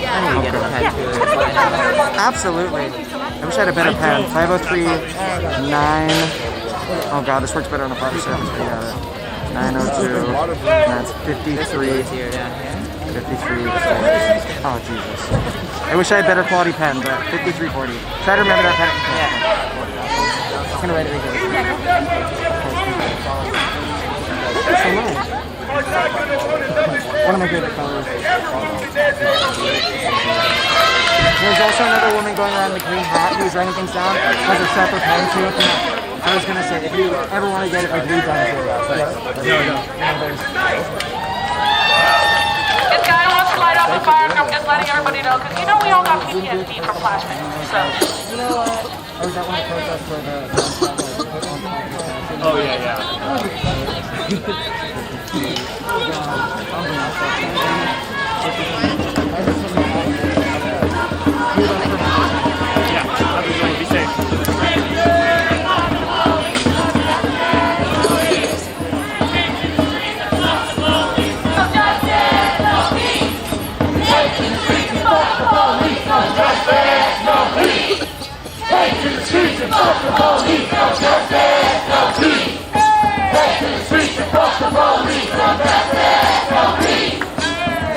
I need to get a tattoo. Absolutely. I wish I had a better pen. 503-9. Oh, God, this works better on a party surface. We got it. 902. That's 53. 53. Oh, Jesus. I wish I had better quality pen, but 5340. Try to remember that pen. Yeah. I'm gonna write it again. It's so nice. One of my favorite colors. There's also another woman going around in the green hat who's writing things down. Has a separate pen too. I was gonna say, if you ever want to get it, like read down to it. This guy wants to light up a fire, and I'm just letting everybody know, because you know we all got PTSD from flashbang, so. You know what? I was at one protest for the... Oh, yeah. Be safe. Take to the streets and fuck the police, no justice, no peace. Take to the streets and fuck the police, no justice, no peace. Take to the streets and fuck the police, no justice, no peace.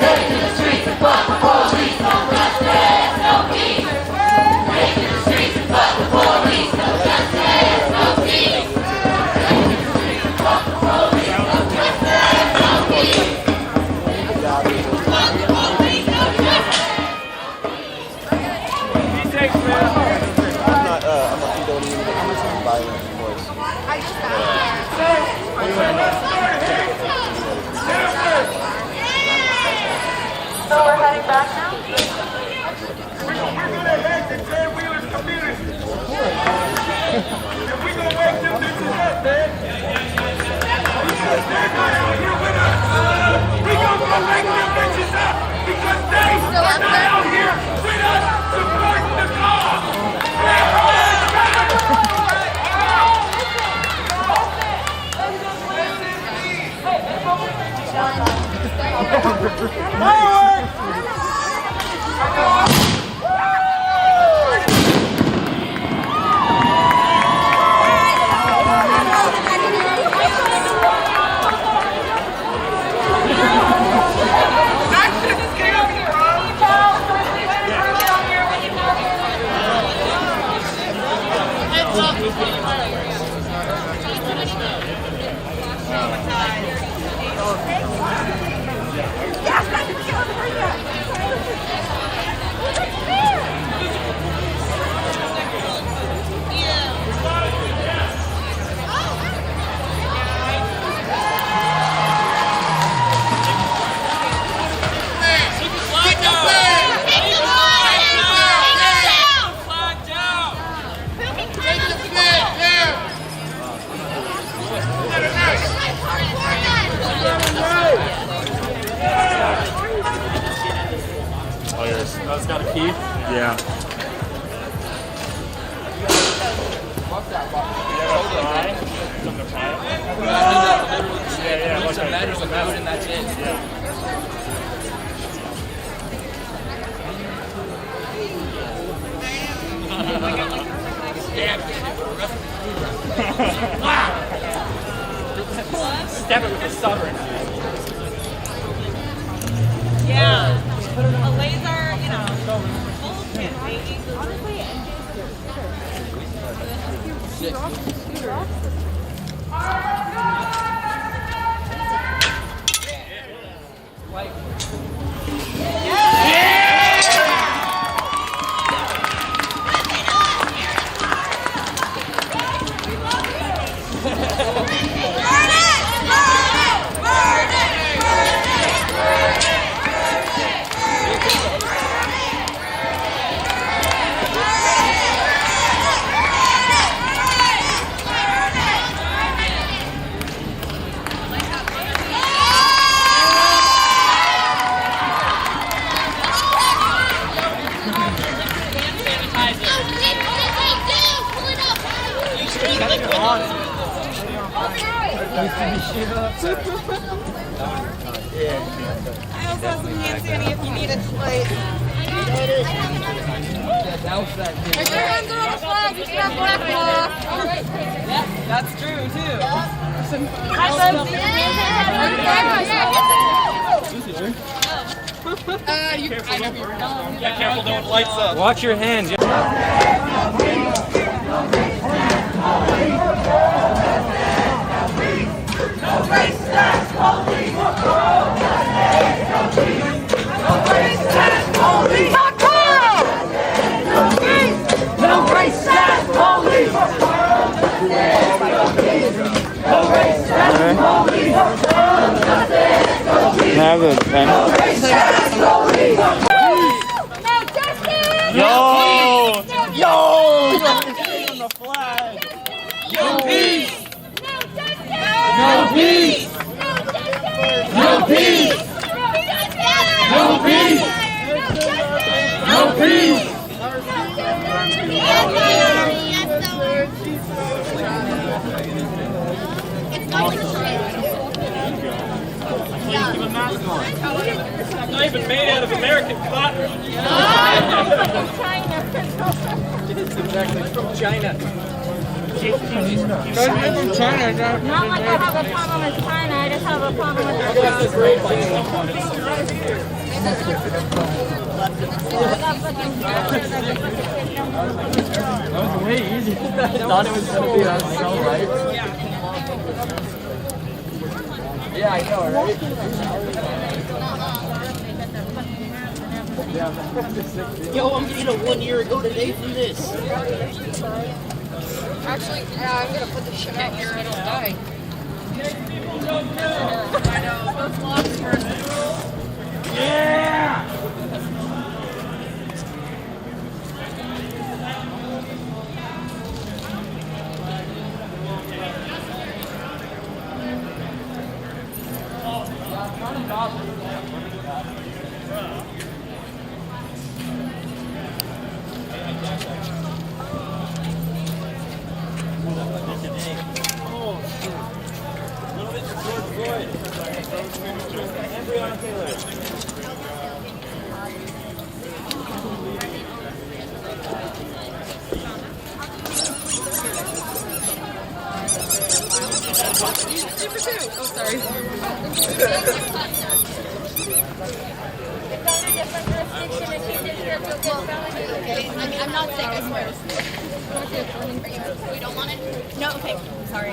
Take to the streets and fuck the police, no justice, no peace. Take to the streets and fuck the police, no justice, no peace. So we're heading back now? We're gonna head to Jay Wheeler's community. And we're gonna wake them bitches up, man. We're gonna go wake them bitches up because they are not out here with us supporting the cause. They're all Forward! Oh, yes. That's got a key? Yeah. Stab it with a sovereign. Yeah. A laser, you know. Bullshit, baby. I also have some hand sanitizer if you need it, please. If your hands are on the flag, you should have black cloth. That's true, too. Yeah, careful, don't lights up. Watch your hands. Have a pen. Yo! Yo! Yo, peace! No peace! No peace! No peace! No peace! It's not even made out of American cotton. It's exactly from China. From China. Not like I have a problem with China, I just have a problem with That was way easy. I thought it was going to be on so right. Yeah, I know, right? Yo, I'm getting a 1 year ago today from this. Actually, I'm gonna put this shit out here and it'll die. I know, those lobsters. Yeah! Super two. Oh, sorry. different jurisdiction if you did here to a good felony. Okay, I'm not sick, I swear. We don't want it? No, okay. Sorry.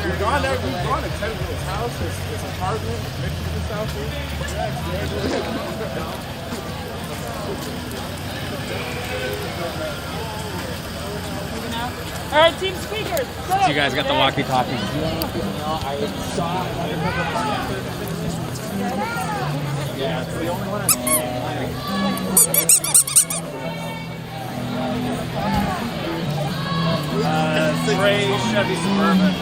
You're good. We've gone to Ted Will's house, his apartment, his house. All right, team speakers. So you guys got the walkie-talkies. Yeah, it's the only one Gray Chevy Suburban.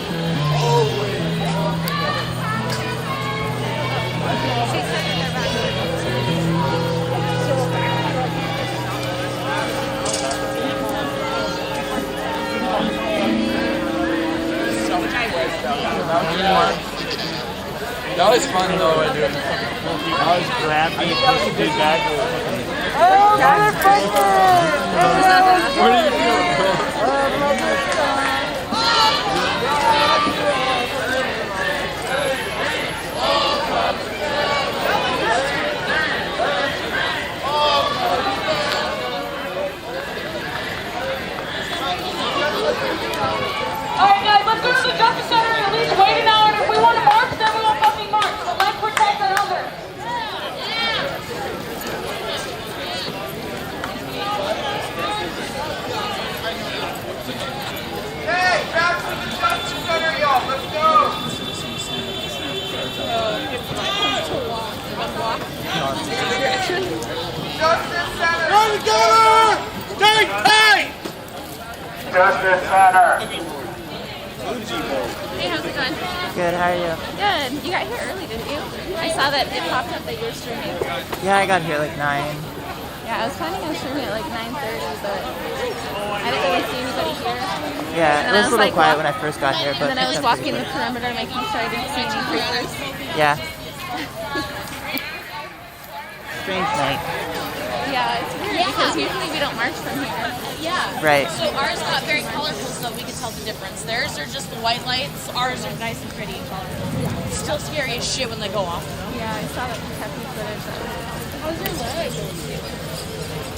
That was fun though, dude. I was grabbed me, pushed me back. What are you doing, bro? Alright guys, let's go to the Justice Center and at least wait an hour. And if we want to march, then we won't fucking march. But let's protect our elders. Hey, back to the Justice Center, y'all. Let's go. Justice Center. Go together. Stay tight. Justice Center. Hey, how's it going? Good, how are you? Good. You got here early, didn't you? I saw that it popped up that you were streaming. Yeah, I got here like 9. Yeah, I was planning on streaming at like 9:30, but I didn't really see anybody here. Yeah, And it was a little quiet walk- when I first got here, but And then I was walking the perimeter making sure I didn't see any creepers. yeah. Strange night. Yeah, it's weird because usually we don't march from here. Yeah. Right. So ours got very colorful, so we could tell the difference. Theirs are just the white lights. Ours are nice and pretty and colorful. Still scary as shit when they go off. Yeah, I saw that Kentucky footage. How's your leg?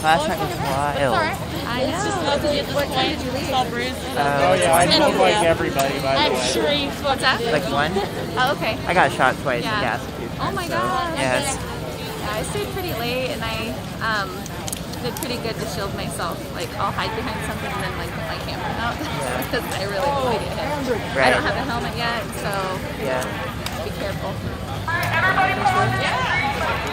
Last night was wild. I know. It's just ugly at this point. It's all bruised. Oh yeah, I smoked like everybody, by the I'm way. sure you fucked up. Like 1? Oh, okay. I got shot twice Yeah. in gas a few times. Oh my so, god. Yes. Yeah, I stayed pretty late and I did pretty good to shield myself. Like I'll hide behind something and then like put my camera out because I really don't want to get hit. I don't have a helmet yet, so yeah. Be careful. Everybody forward.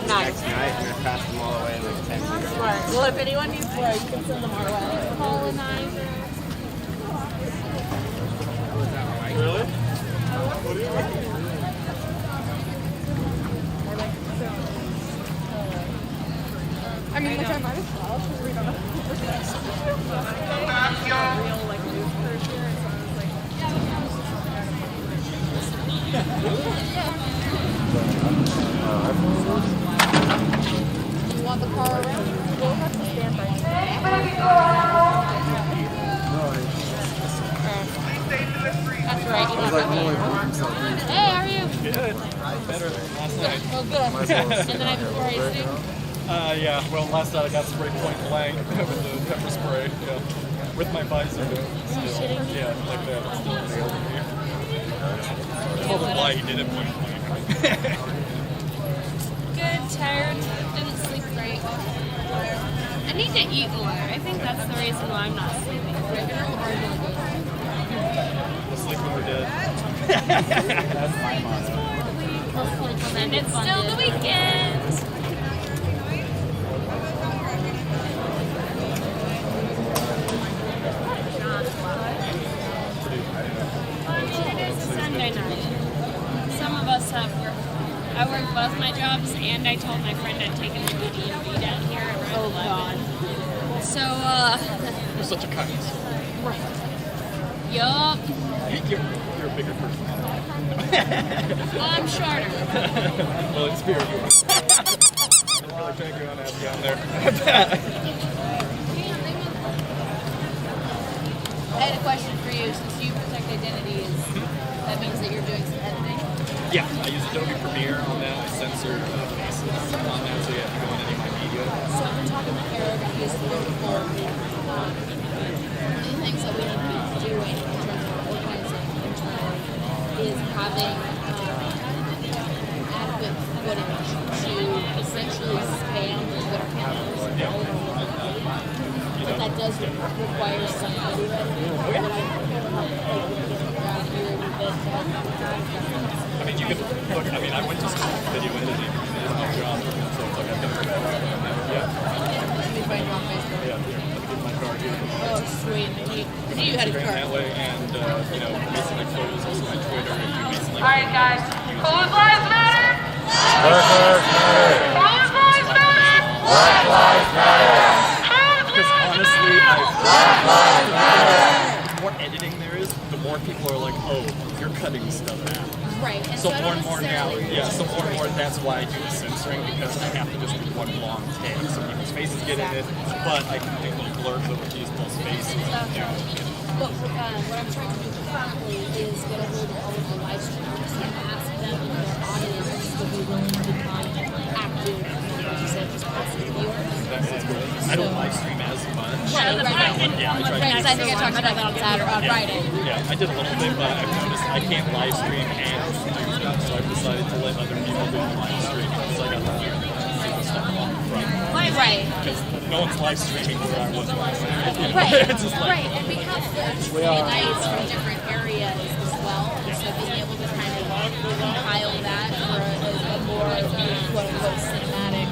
Nice. Night and I passed them all away in like 10 minutes. Smart. Well, if anyone needs more, you can send them our way. Colonizer. Really? What do you like? I mean, like, I might as well, because we don't know. You want the car around? We'll have to stand by. That's right. You don't Hey, how are you? Good. Better than last night. Oh, good. And the night before, I assume? Yeah, well, last night I got sprayed point blank with the pepper spray. Yeah. With my visor. Still. Yeah, like that. It's still nailed me. I told him why he did it point blank. Good, tired, didn't sleep great. I need to eat more. I think that's the reason why I'm not sleeping. We'll sleep when we're dead. That's my motto. And it's still the weekend. It is Sunday night. Some of us have work. I work both my jobs, and I told my friend I'd taken the DMV down here around 11. So, You're such a cunt. yup. You're a bigger person. I'm shorter. Well, in spirit, you are. I'm really trying to go and have you on there. I had a question for you. Since you protect identities, that means that you're doing some editing? Yeah, I use Adobe Premiere on that. I censor faces on that, so you have to go in any of my media. So we're talking about Eric. He's political. Things that we need to be doing in terms of organizing internally is having adequate footage to essentially spam the Twitter handles of all of our local media. But that does require some video editing. I mean, you can look. I mean, I went to school for video editing. It's my job, so it's like I've got to go back on that. Yeah. Let me find you on Facebook. Yeah, here. Let me get my card here. Oh, sweet. I knew you had a Instagram card. that way, and you know, Mason Lake Photos, also my Twitter. If you Mason Lake. All right, guys. Whose lives matter? Black lives matter. Whose lives matter? Black lives matter. Because honestly, Black lives matter. the more editing there is, the more people are like, oh, you're cutting stuff out. Right. And So I more don't and more now, necessarily- yeah, so more and more that's why I do the censoring, because I have to just do one long take. So people's faces get in it, but I can do little blurbs over people's faces. But what I'm trying to do currently is get a hold of all of the live streamers and ask them and their audience to be willing to become active, like you said, just passive viewers. I don't live stream as much. Right. Yeah, I try Right, 'cause I think I talked about that on Saturday, on Friday. Yeah, I did a little bit, but I've noticed I can't live stream and do stuff, so I've decided to let other people do the live stream because I got the stuff on the front. Right. Because no one's live streaming where I was last night. You know? Right, It's just like, right, and we have the nights from different areas as well, so being able to kind of compile that for a more quote-unquote cinematic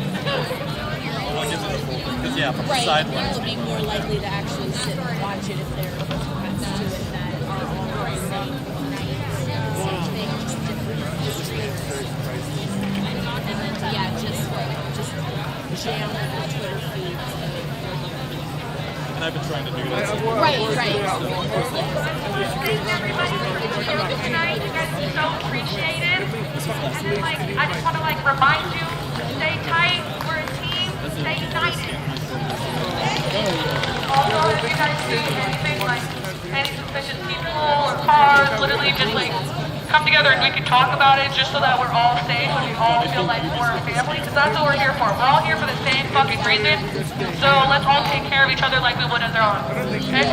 I'll get to the full thing. Because, yeah, from the right, sidelines, people will be more likely to actually sit and watch it if they're fans to it that are all the same night, same thing, just different histories. And then, yeah, just jam the Twitter feed. and I've been trying to do that. Right. Tonight, you guys are so appreciated. And then, like, I just want to, like, remind you, stay tight. We're a team. Stay united. Also, if you guys see anything, like, any suspicious people or cars, literally just, like, come together and we can talk about it just so that we're all safe and we all feel like we're a family. Because that's what we're here for. We're all here for the same fucking reason. So let's all take care of each other like we would as our own. Okay?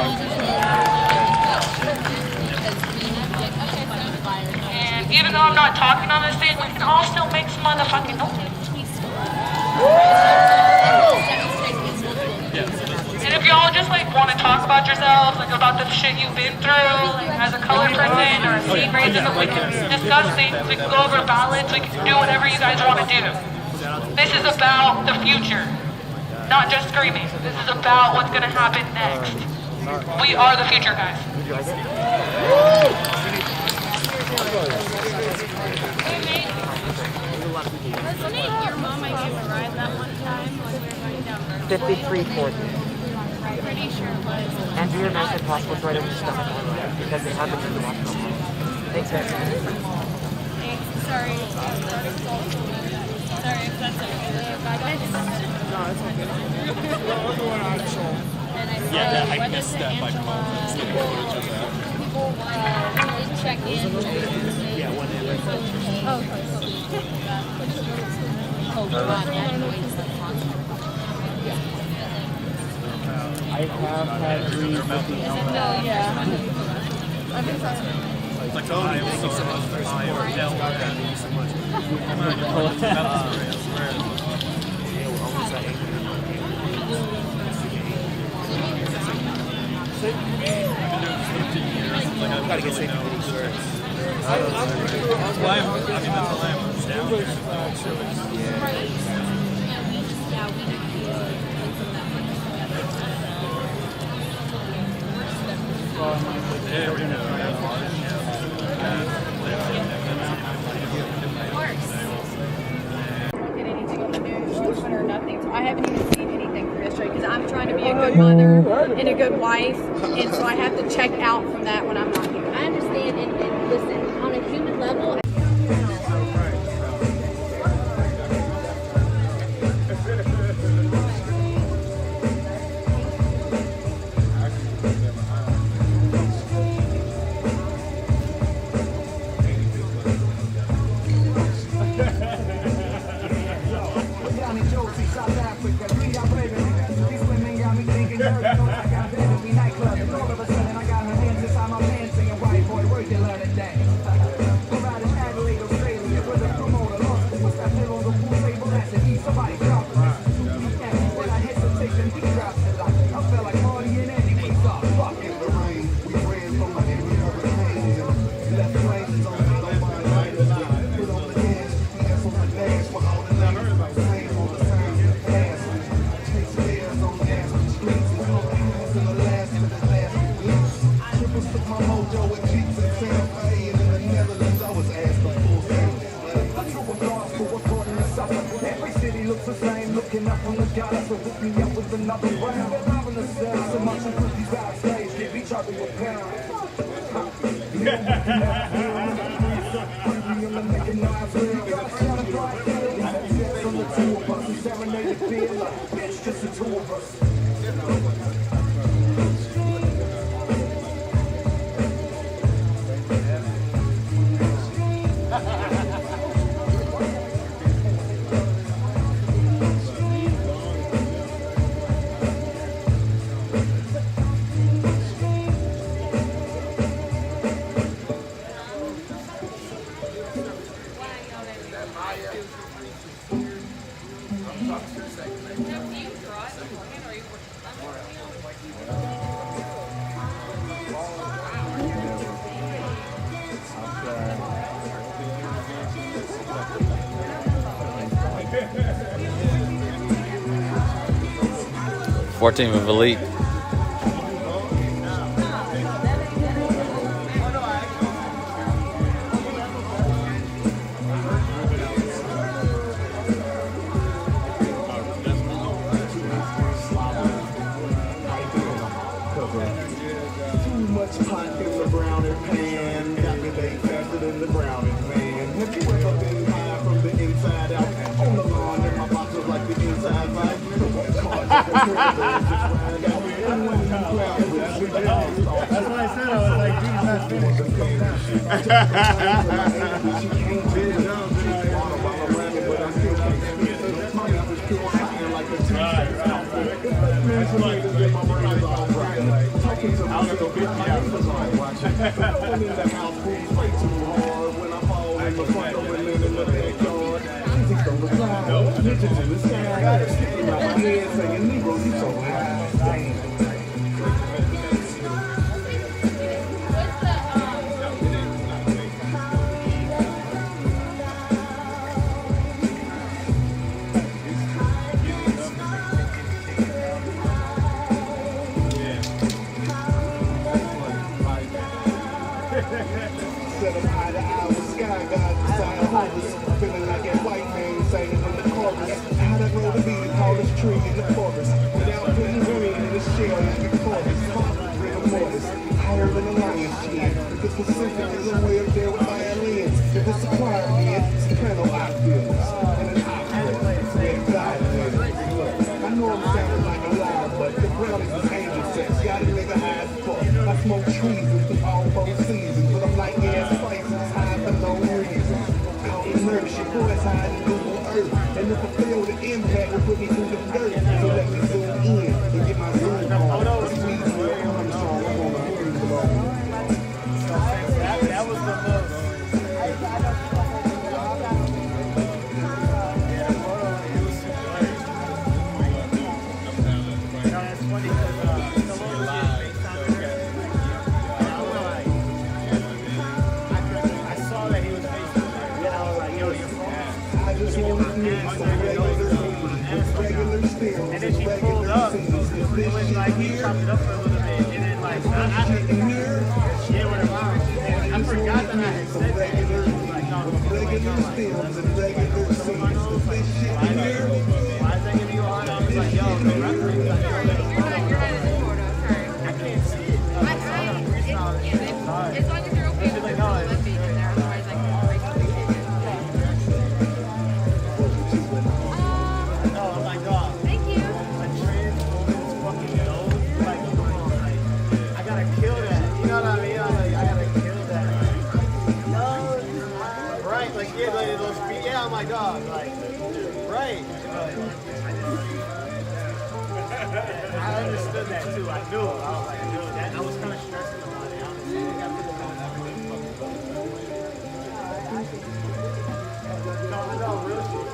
And even though I'm not talking on this thing, we can all still make some motherfucking noise. And if y'all just like want to talk about yourselves, like about the shit you've been through, like as a colored person or a scene racism, we can discuss things, we can go over ballots, we can do whatever you guys want to do. This is about the future, not just screaming. This is about what's going to happen next. We are the future, guys. Wasn't it your mom I gave a ride that one time when we were going down Berkeley? 5340. I'm pretty sure it was. And do your best if possible, try to stop it because it happens in the Washington. Thanks, guys. Thanks. Sorry. Sorry if that's a No, it's okay. Yeah, I missed that by phone. Just getting footage of that. People check in. Yeah, one day. Oh, God, that noise is constant. I have had dreams with the Yeah. It's like the Iowa Gotta get sick of these shirts. That's why I'm down here. Yeah, we're Did anything on the news, Twitter, nothing. So I haven't even seen anything for yesterday because I'm trying to be a good mother and a good wife, and so I have to check out from that when I'm not here. I understand, and listen, on a human level. Team of elite. And then she pulled up. It was like he chopped it up for a little bit. And then like, yeah, whatever. And I forgot that I had said that. And then she was like, no, why is that giving you a hard time? I was like, yo, the referee got I can't see it. As long as you're okay with the lip being in there, otherwise I can break it. Oh my god. Thank you. A trans woman's fucking nose. Like, I gotta kill that. You know what I mean? I'm like, I gotta kill that. No. Right, like, yeah, like those feet. Yeah, oh my god. Like, right. I understood that too. I knew it. I was like, I knew that. I was kind of stressing about it. I was like, I got no, real shit.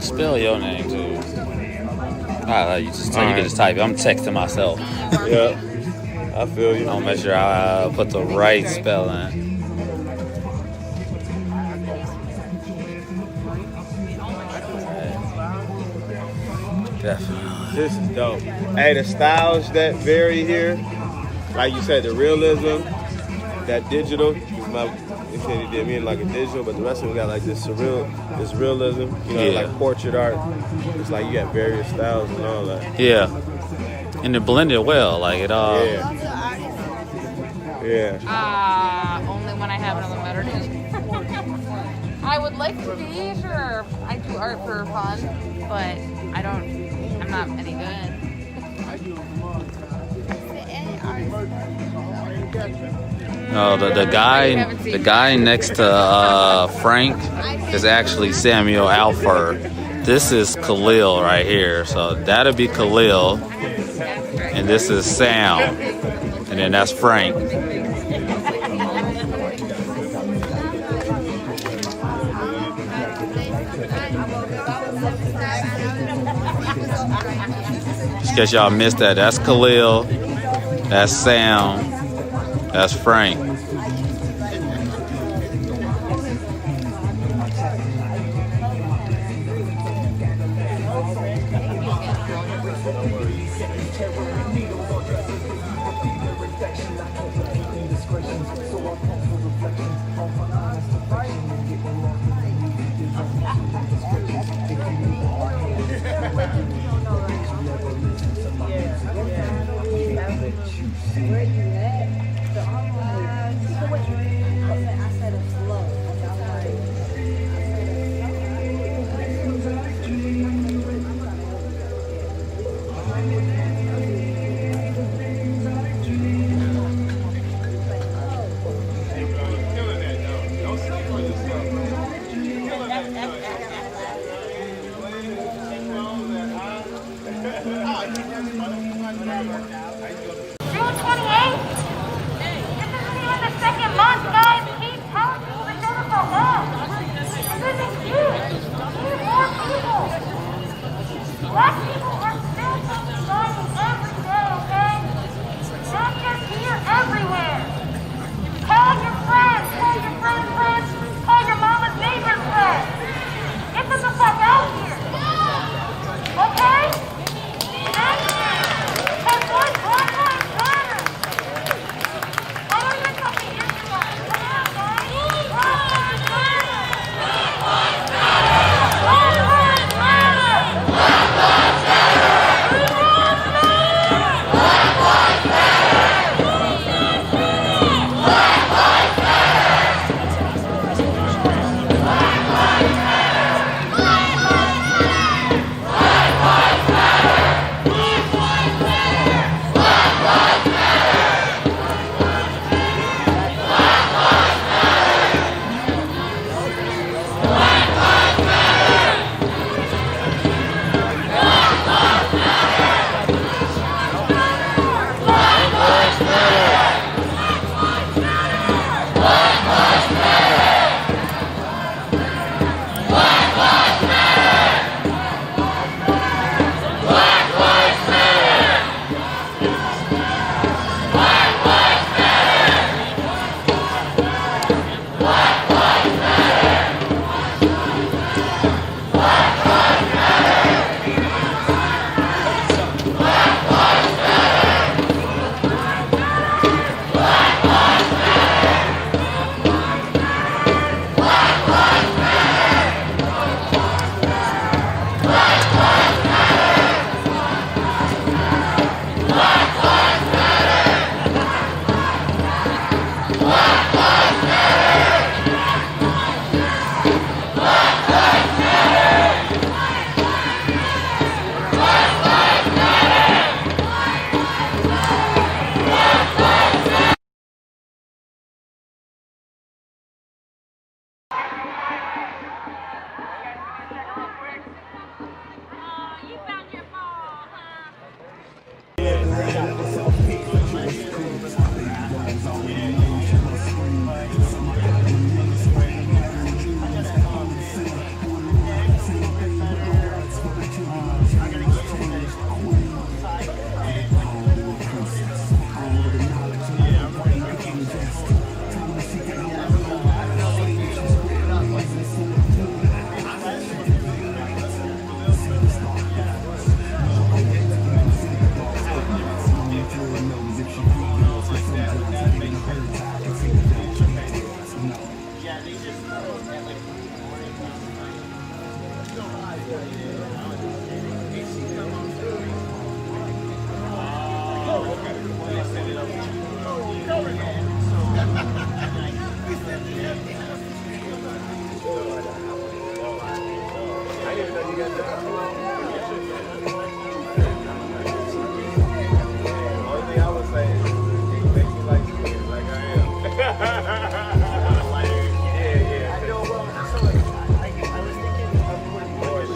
Spell your name too. You just you can just type it. I'm texting myself. Yeah, I feel you. I'll make sure I put the right spelling. Definitely. This is dope. Hey, the styles that vary here, like you said, the realism, that digital. They said he did me in like a digital, but the rest of them got like this surreal, this realism, you know, like portrait art. It's like you got various styles and all that. Yeah, and it blended well, like it all. Yeah. Only when I have another Saturday. I would like to be sure. I do art for fun, but I'm not any good. No, the guy next to Frank is actually Samuel Alford. This is Khalil right here. So that'll be Khalil, and this is Sam, and then that's Frank. Just in case y'all missed that, that's Khalil, that's Sam, that's Frank. Where you at? Black people are still dying every day, okay? Not just here, everywhere. Call your friends, call your friends' friends, call your mama's neighbor's friends. Get them the fuck out here. Okay? Thank you. Because Black Lives Matter. I don't even talk to you guys. Come on, guys. Black Lives Matter. Black Lives Matter. Black Lives Matter. Black Lives Matter. Black Lives Matter. Black Lives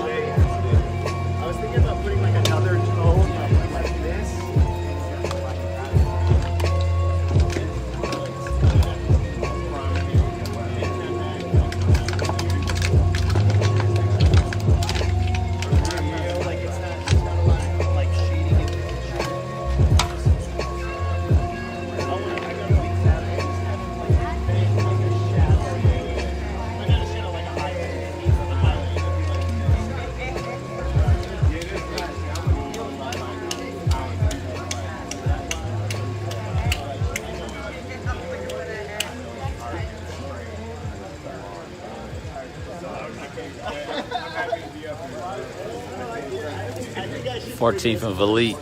.14th and Valete,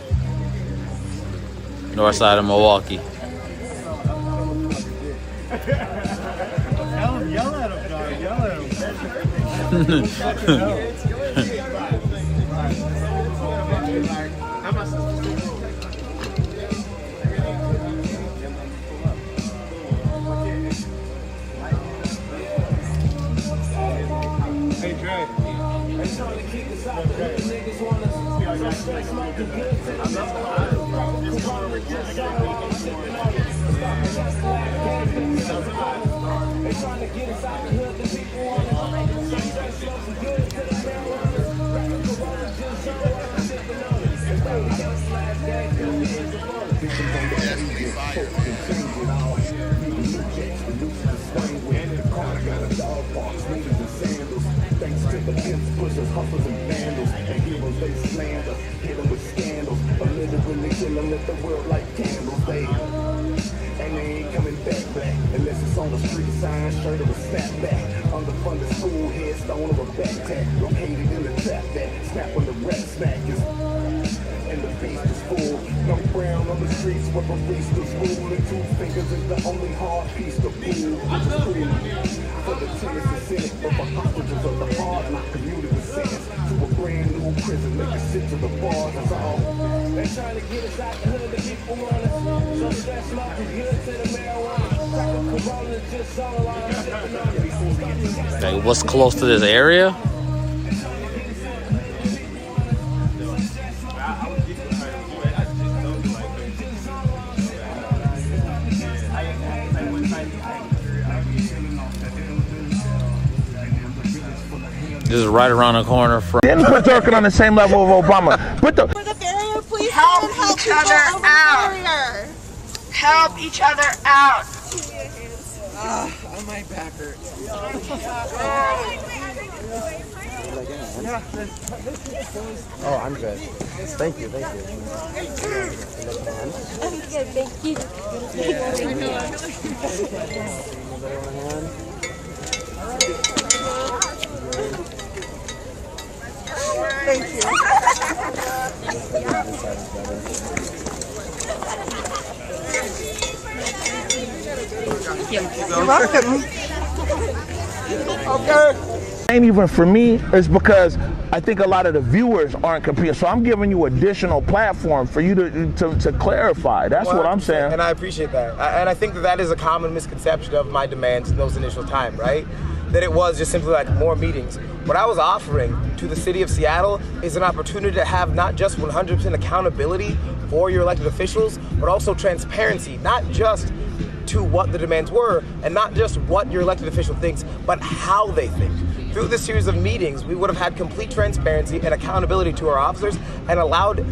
north side of Milwaukee. Yell at him, dog. Yell at him. Hey, Dre. sign, shirt of a snapback. Underfunded school head, stone of a backpack. Located in the trap that snap when the rap smack is. And the beast is full. No brown on the streets where the beast is rule. And 2 fingers is the only hard piece to pull. For the tenants and cynics, but for hostages of the heart, and I commuted the sentence to a brand new prison. Make it sit to the bars, that's all. They trying to get us out the hood to keep them honest. So that smoke is good to the marijuana. Crack Corona is just so alive. Okay, what's close to this area? This is right around the corner from. Didn't put Durkin on the same level of Obama. But the barrier, please help each other out. Help each other out. Oh, my back hurts. Oh, I'm good. Thank you. I'm good, thank you. Thank you. You're welcome. Okay. Ain't even for me, it's because I think a lot of the viewers aren't competing. So I'm giving you additional platform for you to clarify. That's what I'm saying. And I appreciate that. And I think that is a common misconception of my demands in those initial time, right? That it was just simply like more meetings. What I was offering to the city of Seattle is an opportunity to have not just 100% accountability for your elected officials, but also transparency, not just to what the demands were, and not just what your elected official thinks, but how they think. Through this series of meetings, we would have had complete transparency and accountability to our officers and allowed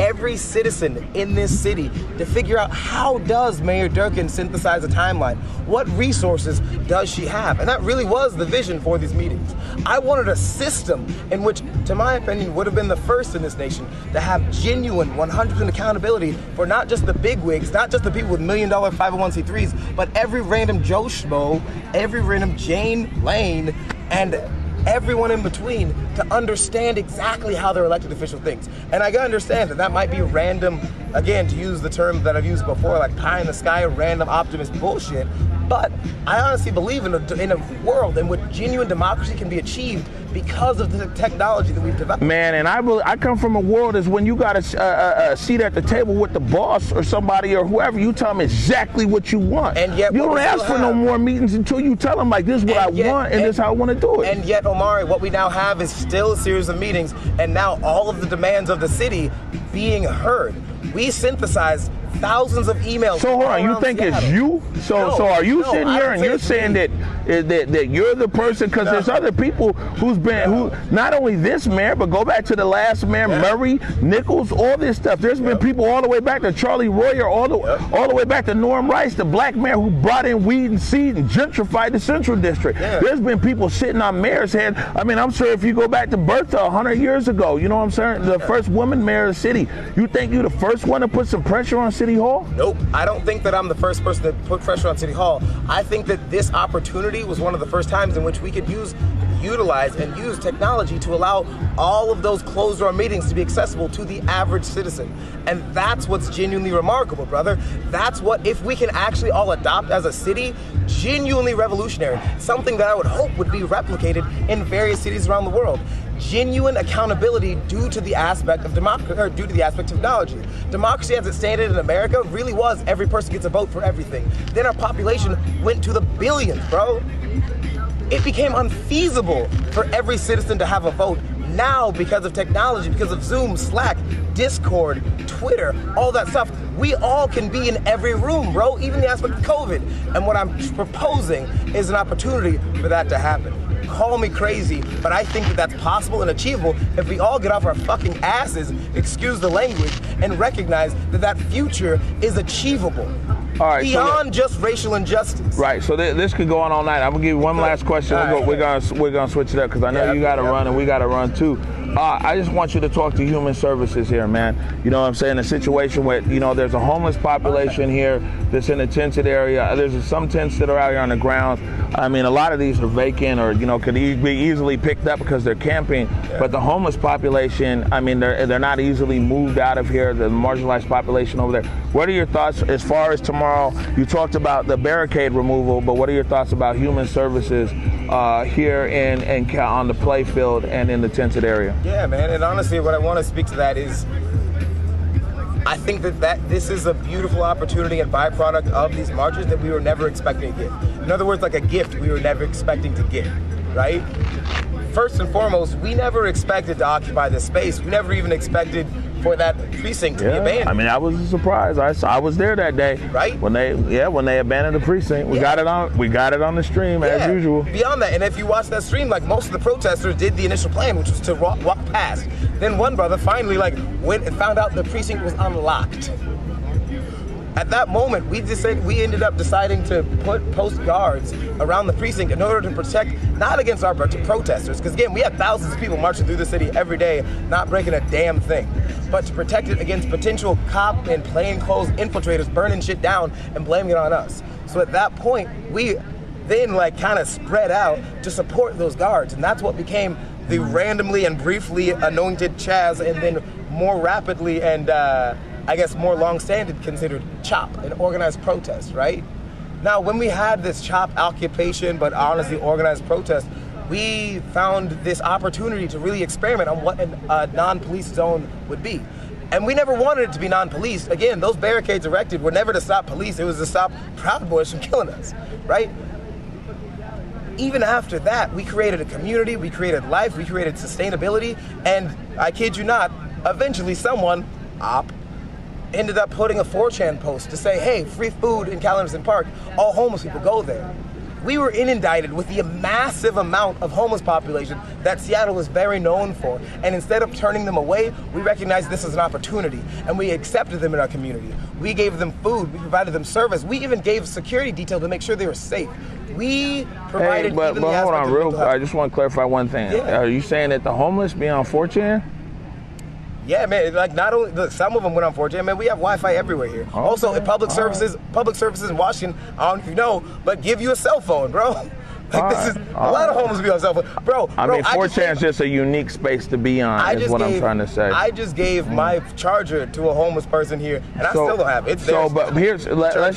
every citizen in this city to figure out how does Mayor Durkin synthesize a timeline? What resources does she have? And that really was the vision for these meetings. I wanted a system in which, to my opinion, would have been the first in this nation to have genuine 100% accountability for not just the bigwigs, not just the people with $1 million 501c3s, but every random Joe Schmo, every random Jane Lane, and everyone in between to understand exactly how their elected official thinks. And I can understand that that might be random, again, to use the term that I've used before, like pie in the sky, random optimist bullshit. But I honestly believe in a world in which genuine democracy can be achieved because of the technology that we've developed. Man, and I come from a world is when you got a seat at the table with the boss or somebody or whoever, you tell them exactly what you want. And yet, you don't ask for no more meetings until you tell them, like, this is what I want and this is how I want to do it. And yet, Omari, what we now have is still a series of meetings, and now all of the demands of the city being heard. We synthesized thousands of emails. So hold on, you think Seattle. It's you? So are you sitting here and you're saying that you're the person? Because there's other people who not only this mayor, but go back to the last mayor, Murray, Nichols, all this stuff. There's been people all the way back to Charlie Royer, all the way back to Norm Rice, the black mayor who brought in weed and seed and gentrified the Central District. There's been people sitting on mayor's head. I mean, I'm sure if you go back to Bertha 100 years ago, you know what I'm saying? The first woman mayor of the city. You think you're the first one to put some pressure on City Hall? Nope. I don't think that I'm the first person to put pressure on City Hall. I think that this opportunity was one of the first times in which we could utilize and use technology to allow all of those closed-door meetings to be accessible to the average citizen. And that's what's genuinely remarkable, brother. That's what, if we can actually all adopt as a city, genuinely revolutionary, something that I would hope would be replicated in various cities around the world. Genuine accountability due to the aspect of democracy, or due to the aspect of technology. Democracy as it standard in America really was every person gets a vote for everything. Then our population went to the billions, bro. It became unfeasible for every citizen to have a vote. Now, because of technology, because of Zoom, Slack, Discord, Twitter, all that stuff, we all can be in every room, bro, even the aspect of COVID. And what I'm proposing is an opportunity for that to happen. Call me crazy, but I think that that's possible and achievable if we all get off our fucking asses, excuse the language, and recognize that that future is achievable. All right, beyond just racial injustice. Right. So this could go on all night. I'm gonna give you one last question. We're gonna switch it up because I know you got to run and we got to run too. I just want you to talk to Human Services here, man. You know what I'm saying? A situation where, you know, there's a homeless population here that's in a tented area. There's some tents that are out here on the ground. I mean, a lot of these are vacant or, you know, could be easily picked up because they're camping. But the homeless population, I mean, they're not easily moved out of here, the marginalized population over there. What are your thoughts as far as tomorrow? You talked about the barricade removal, but what are your thoughts about Human Services here on the play field and in the tented area? Yeah, man, and honestly, what I want to speak to that is, I think that this is a beautiful opportunity and byproduct of these marches that we were never expecting to get. In other words, like a gift we were never expecting to get, right? First and foremost, we never expected to occupy this space. We never even expected for that precinct to be abandoned. I mean, I was surprised. I was there that day. Right? When they abandoned the precinct. We got it on the stream as usual. Beyond that, and if you watch that stream, like most of the protesters did the initial plan, which was to walk past. Then one brother finally went and found out the precinct was unlocked. At that moment, we ended up deciding to post guards around the precinct in order to protect, not against our protesters, because again, we have thousands of people marching through the city every day, not breaking a damn thing, but to protect it against potential cop and plainclothes infiltrators burning shit down and blaming it on us. So at that point, we then kind of spread out to support those guards, and that's what became the randomly and briefly anointed Chaz, and then more rapidly and I guess more long-standing considered CHOP, an organized protest, right? Now, when we had this CHOP occupation, but honestly organized protest, we found this opportunity to really experiment on what a non-police zone would be. And we never wanted it to be non-police. Again, those barricades erected were never to stop police, it was to stop Proud Boys from killing us, right? Even after that, we created a community, we created life, we created sustainability, and I kid you not, eventually someone, ended up putting a 4chan post to say, hey, free food in Calenderson Park, all homeless people go there. We were inundated with the massive amount of homeless population that Seattle is very known for, and instead of turning them away, we recognized this as an opportunity, and we accepted them in our community. We gave them food, we provided them service, we even gave security detail to make sure they were safe. We provided but hold on, real quick, I just want to clarify one thing. Are you saying that the homeless be on 4chan? Yeah, man, not only, some of them went on 4chan, man, we have Wi-Fi everywhere here. Okay. Also, in public services in Washington, I don't know if you know, but give you a cell phone, bro. This is a lot of homeless people on cell phone. Bro, I mean, 4chan is just a unique space to be on, is what I'm trying to say. I just gave my charger to a homeless person here, and I still don't have it. It's there. But here's, let's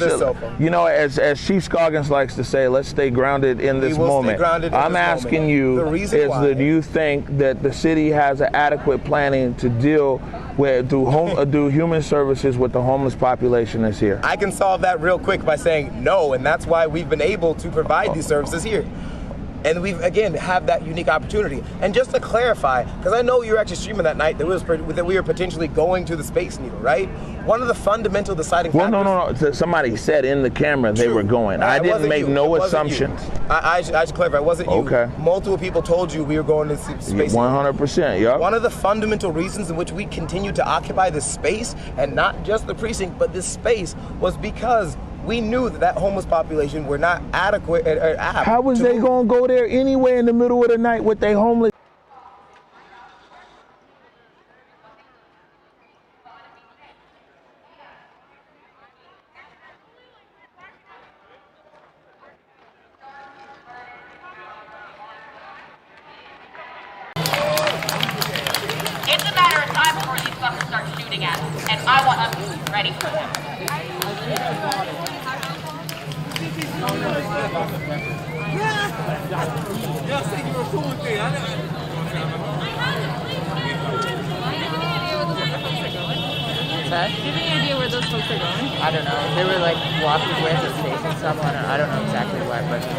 you know, as Chief Scoggins likes to say, let's stay grounded in this moment. I'm asking you, do you think that the city has an adequate planning to deal with, do Human Services with the homeless population that's here? I can solve that real quick by saying no, and that's why we've been able to provide these services here. And we've, again, have that unique opportunity. And just to clarify, because I know you were actually streaming that night, that we were potentially going to the Space Needle, right? One of the fundamental deciding factors... No. Somebody said in the camera they were going. I didn't make no assumptions. I should clarify, it wasn't you. Okay. Multiple people told you we were going to Space Needle. 100%, yeah. One of the fundamental reasons in which we continued to occupy this space, and not just the precinct, but this space, was because we knew that homeless population were not adequate or apt. How was they going to go there anyway in the middle of the night with their homeless? It's a matter of time before these fuckers start shooting at us, and I want us to be ready for them. Do you have any idea where those folks are going? I don't know. They were walking away from the station somewhere. I don't know exactly why, but yeah.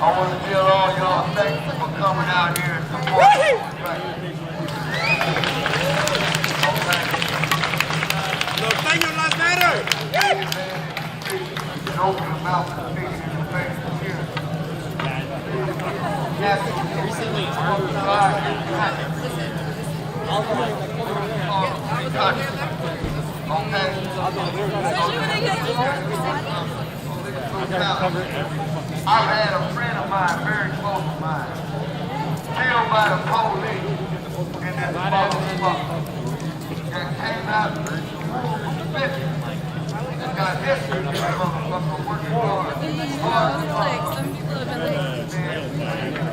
I want to tell all y'all thank you for coming out here and supporting Los Peños Las Vegas! Open the mouth and speak in the face of here. Recently, our I've had a friend of mine, very close to mine, killed by the police in this motherfucker. That came out from 50 and got history in this motherfucker working hard.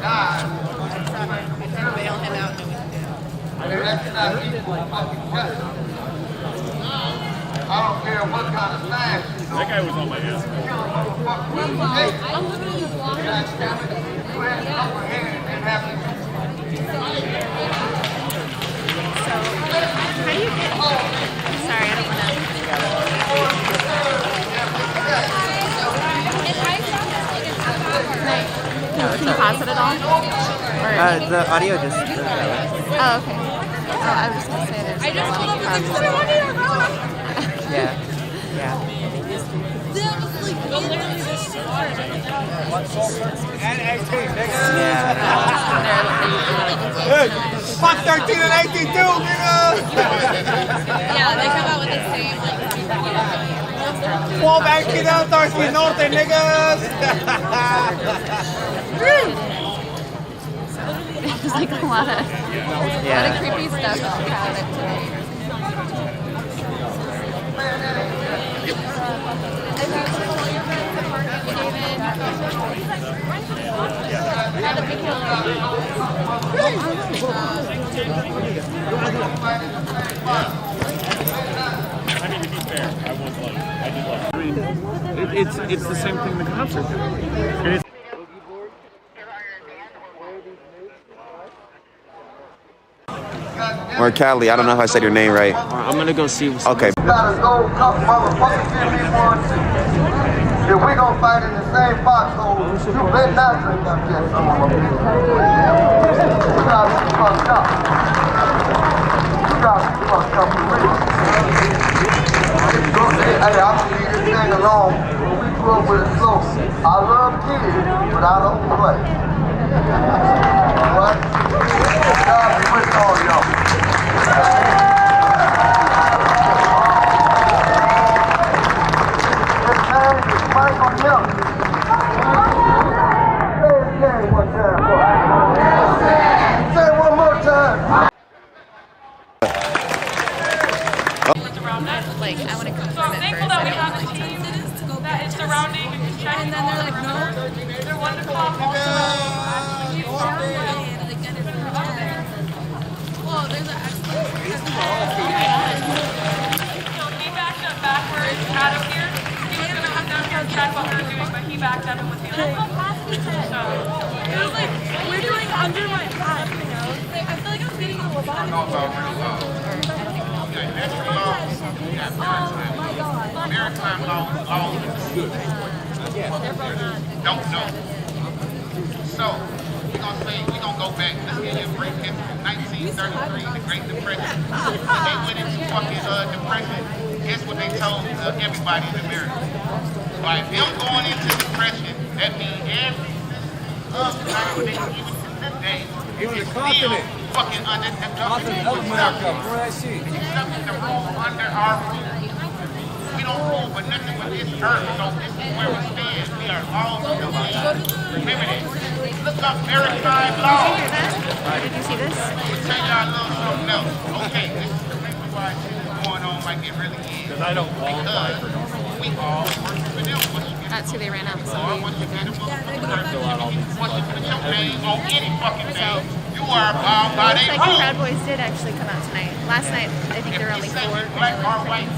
Died. Bail him out. That's not equal fucking justice. I don't care what kind of science you know. That guy was on my ass. Sorry, I don't want to. Can you pause it at all? Or The audio just. oh, okay. Oh, I was just gonna say there's. I just told him Yeah. Yeah. Fuck 13 and 18 too, nigga! Yeah, they come out with the same, like, Fall back, get out, Darcy Norte, niggas! There's like a lot of creepy stuff about it today. I mean, to be fair, I was like, I did like. I mean, it's the same thing the cops are doing. It is. Or Cali, I don't know if I said your name right. I'm gonna go see what's okay. Gotta go, motherfuckers, give me one. If we gon' fight in the same foxhole, you better not drink up yet, some of them. You gotta be fucked up. You gotta be fucked up for real. Hey, I'm gonna leave this thing alone. When we grew up with a slogan, I love kids, but I don't play. Alright? God be with all y'all. Michael Milk. Say it again one time, boy. Say it one more time. Like, I want to confirm So I'm thankful that we have a team that is surrounding and checking. And then they're like, no. They're one to call. well, there's an excellent. So he backed up backwards out of here. He was going to come down here and check what we were doing, but he backed up and was the other one. So It was like, we're doing under my hat, you know? Like, I feel like I'm getting a lobotomy. Oh my god. Maritime law is good. Don't know. So, we're gonna go back. Let's give you a brief history. 1933, the Great Depression. When they went into fucking depression, guess what they told everybody in America? By them going into depression, that means every time they even to this day, it is still fucking under the government. Except the rule under our rule. We don't rule for nothing but this earth, so this is where we stand. We are all limited. Look up maritime law. Did you see this? We'll tell y'all a little something else. Okay, this is the reason why shit is going on like it really is. Because I don't qualify for normal. We all work for them. That's who they ran out. So Once you get your name on any fucking thing, you are bound by their looks like the rules. Proud Boys did actually come out tonight. Last night, I think there were only 4. Black or white,